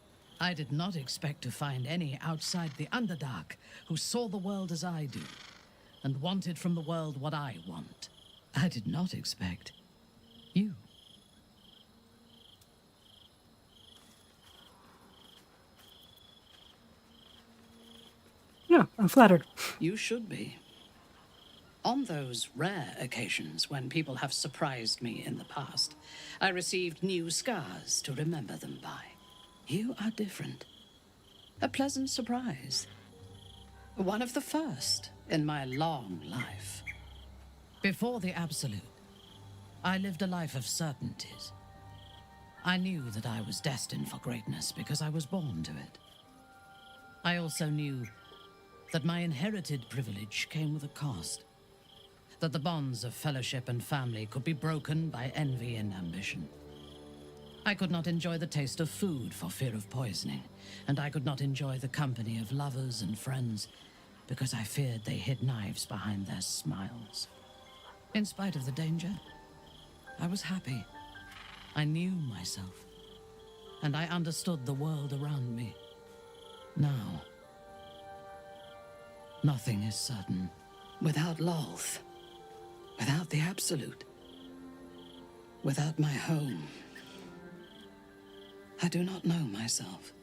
I did not expect to find any outside the Underdark who saw the world as I do, and wanted from the world what I want. I did not expect you. No, I'm flattered. You should be. On those rare occasions when people have surprised me in the past, I received new scars to remember them by. You are different. A pleasant surprise. One of the first in my long life. Before the Absolute, I lived a life of certainties. I knew that I was destined for greatness because I was born to it. I also knew that my inherited privilege came with a cost. That the bonds of fellowship and family could be broken by envy and ambition. I could not enjoy the taste of food for fear of poisoning, and I could not enjoy the company of lovers and friends because I feared they hid knives behind their smiles. In spite of the danger, I was happy. I knew myself. and I understood the world around me. Now, nothing is certain. Without Lolth, without the Absolute, without my home, I do not know myself.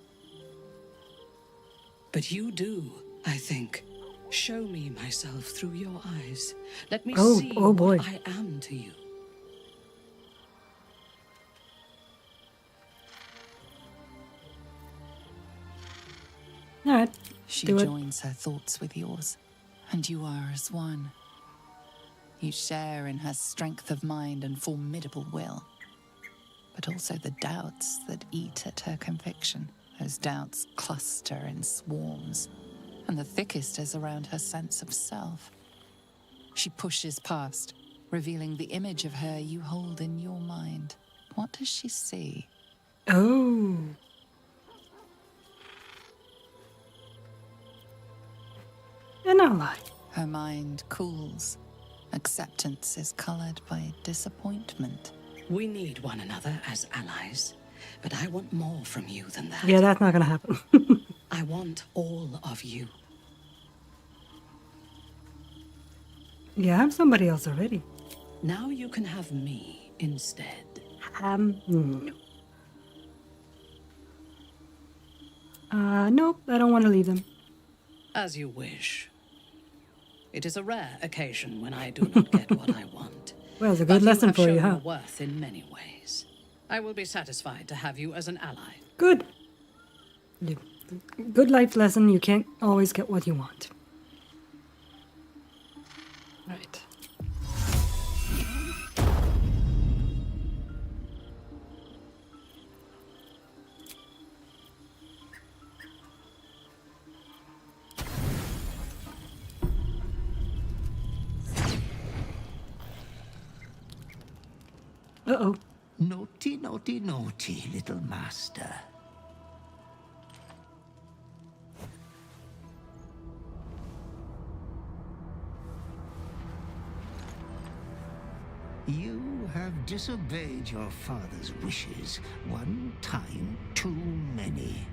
But you do, I think. Show me myself through your eyes. Let me see boy. what I am to you. All right. She Do it. joins her thoughts with yours, and you are as one. You share in her strength of mind and formidable will, but also the doubts that eat at her conviction. Those doubts cluster in swarms, and the thickest is around her sense of self. She pushes past, revealing the image of her you hold in your mind. What does she see? Oh. An ally. Her mind cools. Acceptance is colored by disappointment. We need one another as allies, but I want more from you than that. Yeah, that's not gonna happen. I want all of you. Yeah, I have somebody else already. Now you can have me instead. No. Nope, I don't want to leave them. As you wish. It is a rare occasion when I do not get what I want. Well, it's a good lesson for you, have shown huh? your worth in many ways. I will be satisfied to have you as an ally. Good. Good life lesson. You can't always get what you want. Right. Uh-oh. Naughty, naughty, naughty, little master. You have disobeyed your father's wishes one time too many.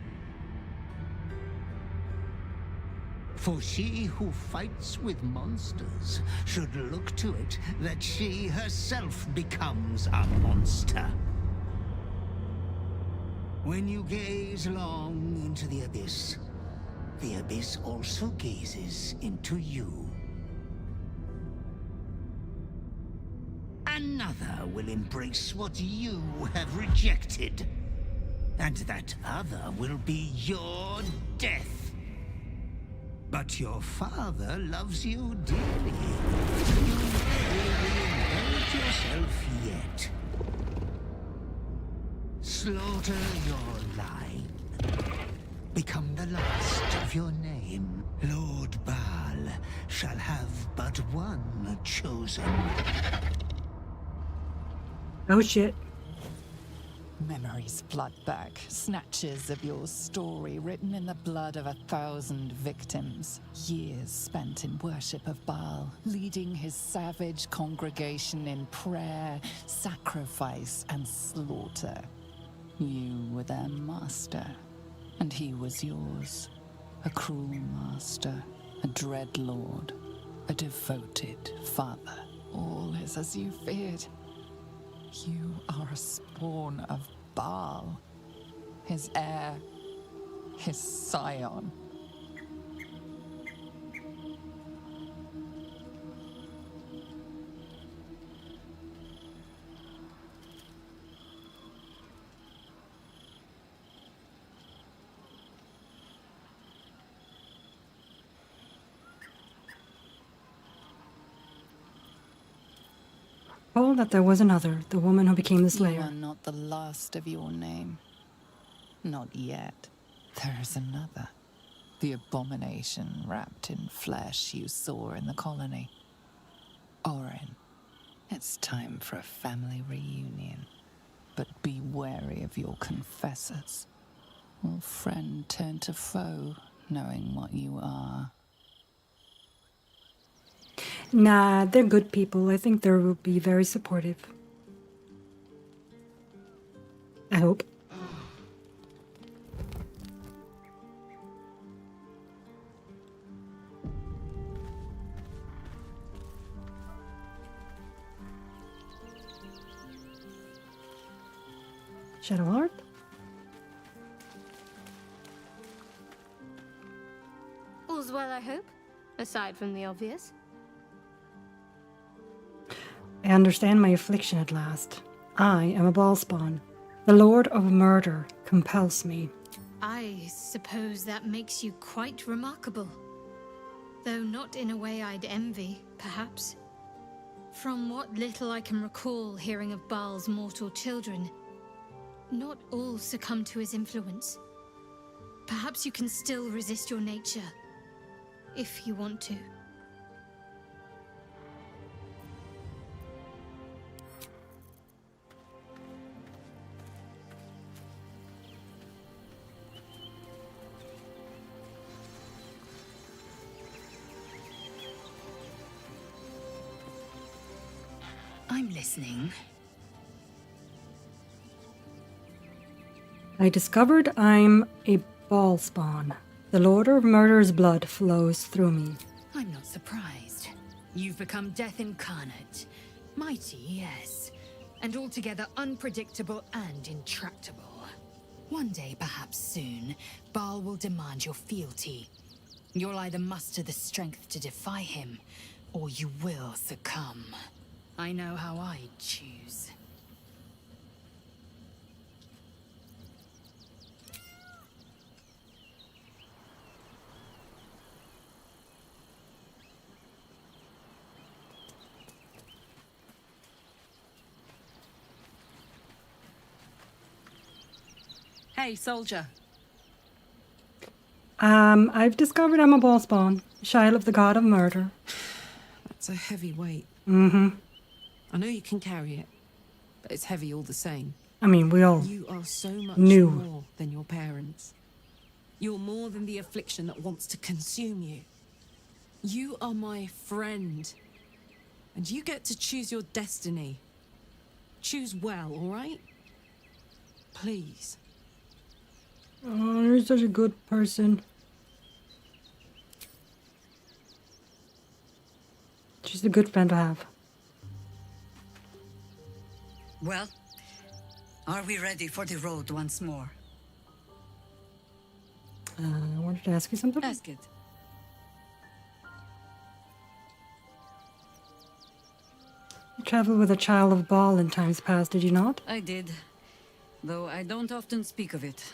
For she who fights with monsters should look to it that she herself becomes a monster. When you gaze long into the abyss also gazes into you. Another will embrace what you have rejected, and that other will be your death. But your father loves you dearly. You may reinvent yourself yet. Slaughter your line. Become the last of your name. Lord Baal shall have but one chosen. Oh shit. Memories flood back, snatches of your story written in the blood of 1,000 victims. Years spent in worship of Baal, leading his savage congregation in prayer, sacrifice, and slaughter. You were their master, and he was yours. A cruel master, a dread lord, a devoted father. All is as you feared. You are a spawn of Baal, his heir, his scion. Oh, that there was another, the woman who became the You Slayer. are not the last of your name. Not yet. There is another. The abomination wrapped in flesh you saw in the colony. Orin, it's time for a family reunion. But be wary of your confessors. Will friend turn to foe, knowing what you are? Nah, they're good people. I think they will be very supportive. I hope. Shadowheart? All's well, I hope, aside from the obvious. I understand my affliction at last. I am a ballspawn. The Lord of Murder compels me. I suppose that makes you quite remarkable. Though not in a way I'd envy, perhaps. From what little I can recall hearing of Baal's mortal children, not all succumb to his influence. Perhaps you can still resist your nature, if you want to. I'm listening. I discovered I'm a ballspawn. The Lord of Murder's blood flows through me. I'm not surprised. You've become death incarnate. Mighty, yes. And altogether unpredictable and intractable. One day, perhaps soon, Baal will demand your fealty. You'll either muster the strength to defy him, or you will succumb. I know how I'd choose. Hey, soldier. I've discovered I'm a ballspawn, child of the god of murder. That's a heavy weight. Mm-hmm. I know you can carry it, but it's heavy all the same. I mean, we all You are so much knew. more than your parents. You're more than the affliction that wants to consume you. You are my friend. And you get to choose your destiny. Choose well, all right? Please. Oh, you're such a good person. She's a good friend to have. Well, are we ready for the road once more? I wanted to ask you something. Ask it. You traveled with a child of Baal in times past, did you not? I did, though I don't often speak of it.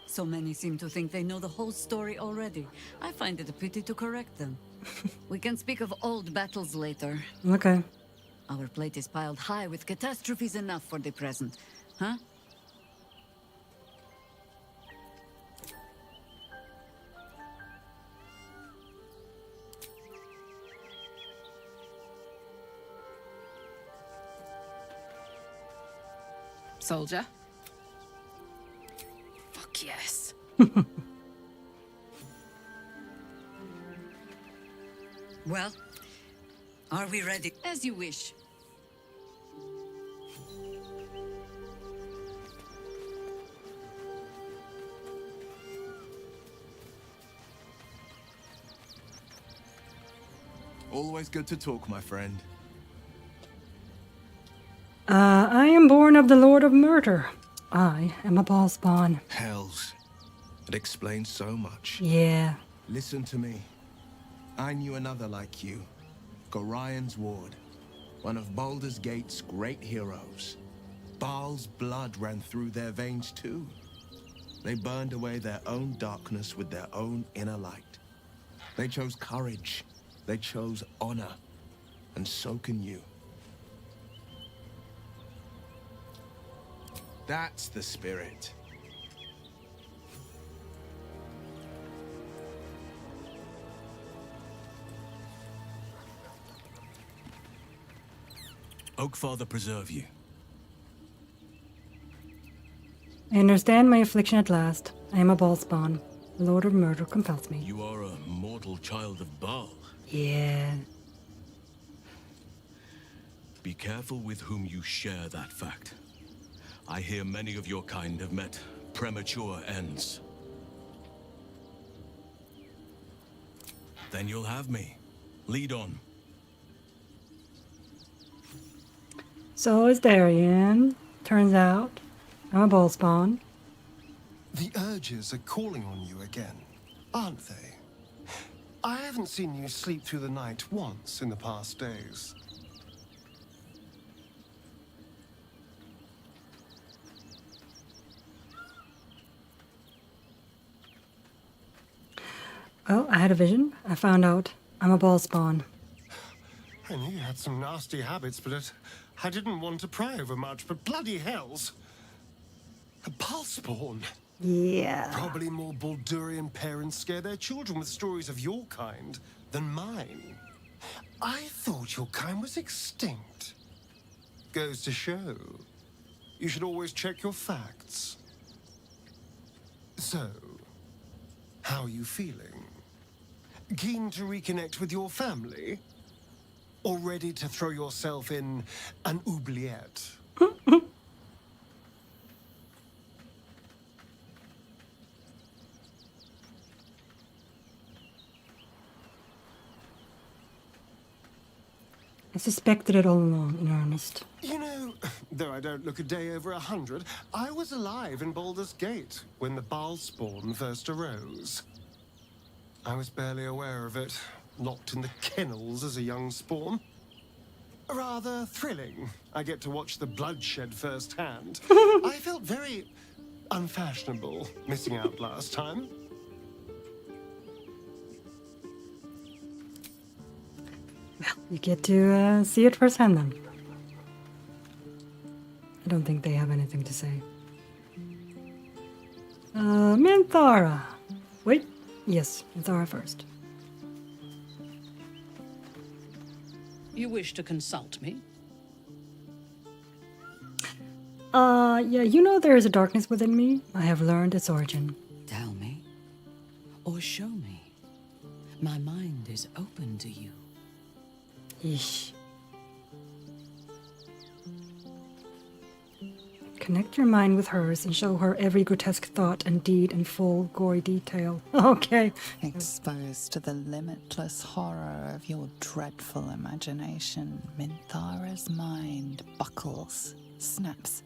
So many seem to think they know the whole story already. I find it a pity to correct them. We can speak of old battles later. Okay. Our plate is piled high with catastrophes enough for the present, huh? Soldier. Fuck yes. Well, are we ready? As you wish. Always good to talk, my friend. I am born of the Lord of Murder. I am a ballspawn. Hells. It explains so much. Yeah. Listen to me. I knew another like you. Gorion's ward. One of Baldur's Gate's great heroes. Baal's blood ran through their veins too. They burned away their own darkness with their own inner light. They chose courage. They chose honor. And so can you. That's the spirit. Oakfather preserve you. I understand my affliction at last. I am a ballspawn. The Lord of Murder compels me. You are a mortal child of Baal. Yeah. Be careful with whom you share that fact. I hear many of your kind have met premature ends. Then you'll have me. Lead on. So is Larian. Turns out I'm a ball spawn. The urges are calling on you again, aren't they? I haven't seen you sleep through the night once in the past days. Well, I had a vision. I found out I'm a ball spawn. I knew you had some nasty habits, but I didn't want to pry over much, but bloody hells. A ball spawn. Yeah. Probably more Baldurian parents scare their children with stories of your kind than mine. I thought your kind was extinct. Goes to show. You should always check your facts. So, how are you feeling? Keen to reconnect with your family? Or ready to throw yourself in an oubliette? I suspected it all along, in earnest. You know, though I don't look a day over 100, I was alive in Baldur's Gate when the Baal spawn first arose. I was barely aware of it, locked in the kennels as a young spawn. Rather thrilling. I get to watch the bloodshed firsthand. I felt very unfashionable missing out last time. You get to see it firsthand then. I don't think they have anything to say. Minthara. Wait. Yes, Minthara first. You wish to consult me? Yeah, you know there is a darkness within me. I have learned its origin. Tell me. Or show me. My mind is open to you. Yeesh. Connect your mind with hers and show her every grotesque thought and deed in full, gory detail. Okay. Exposed to the limitless horror of your dreadful imagination, Minthara's mind buckles, snaps,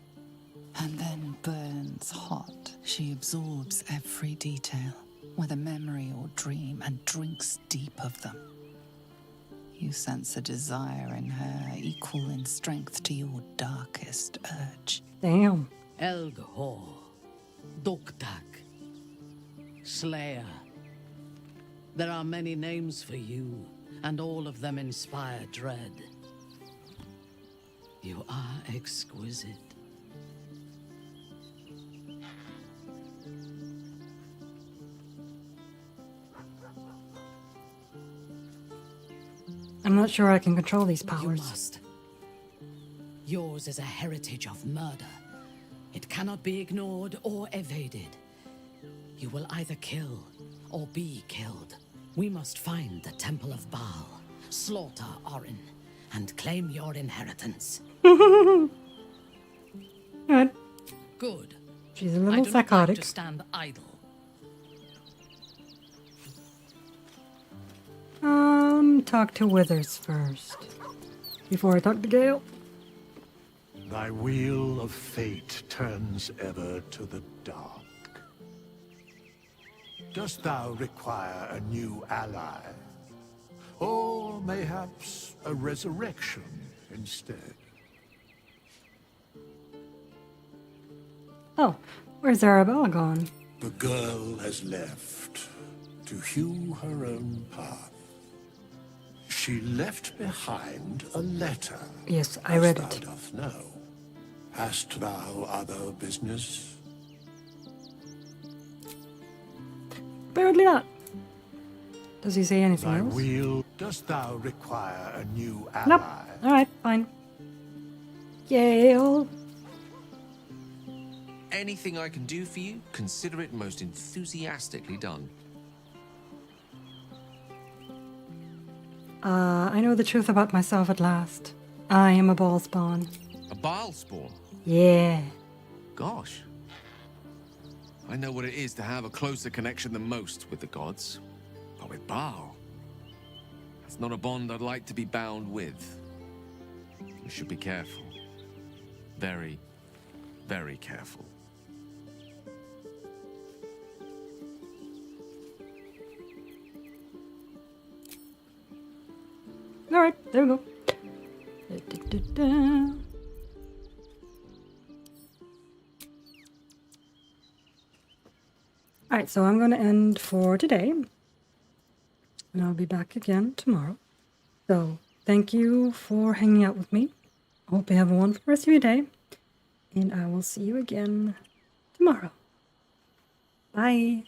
and then burns hot. She absorbs every detail, whether memory or dream, and drinks deep of them. You sense a desire in her equal in strength to your darkest urge. Damn. Elgor, Doktak, Slayer. There are many names for you, and all of them inspire dread. You are exquisite. I'm not sure I can control these You powers. must. Yours is a heritage of murder. It cannot be ignored or evaded. You will either kill or be killed. We must find the Temple of Baal, slaughter Orin, and claim your inheritance. Good. Good. She's a I little do psychotic. not like to stand idle. Talk to Withers first. Before I talk to Gale. Thy wheel of fate turns ever to the dark. Dost thou require a new ally? Or mayhaps a resurrection instead? Oh, where's Arabella gone? The girl has left to hew her own path. She left behind a letter. Yes, I read as it. Thou doth know. Hast thou other business? Apparently not. Does he say anything Thy else? wheel. Dost thou require a new ally? Nope. Alright, fine. Gale. Anything I can do for you, consider it most enthusiastically done. I know the truth about myself at last. I am a ball spawn. A Baal spawn? Yeah. Gosh. I know what it is to have a closer connection than most with the gods. But with Baal, that's not a bond I'd like to be bound with. You should be careful. Very very careful. Alright, there we go. Da-da-da-da. Alright, so I'm going to end for today. And I'll be back again tomorrow. So, thank you for hanging out with me. I hope you have a wonderful rest of your day. And I will see you again tomorrow. Bye.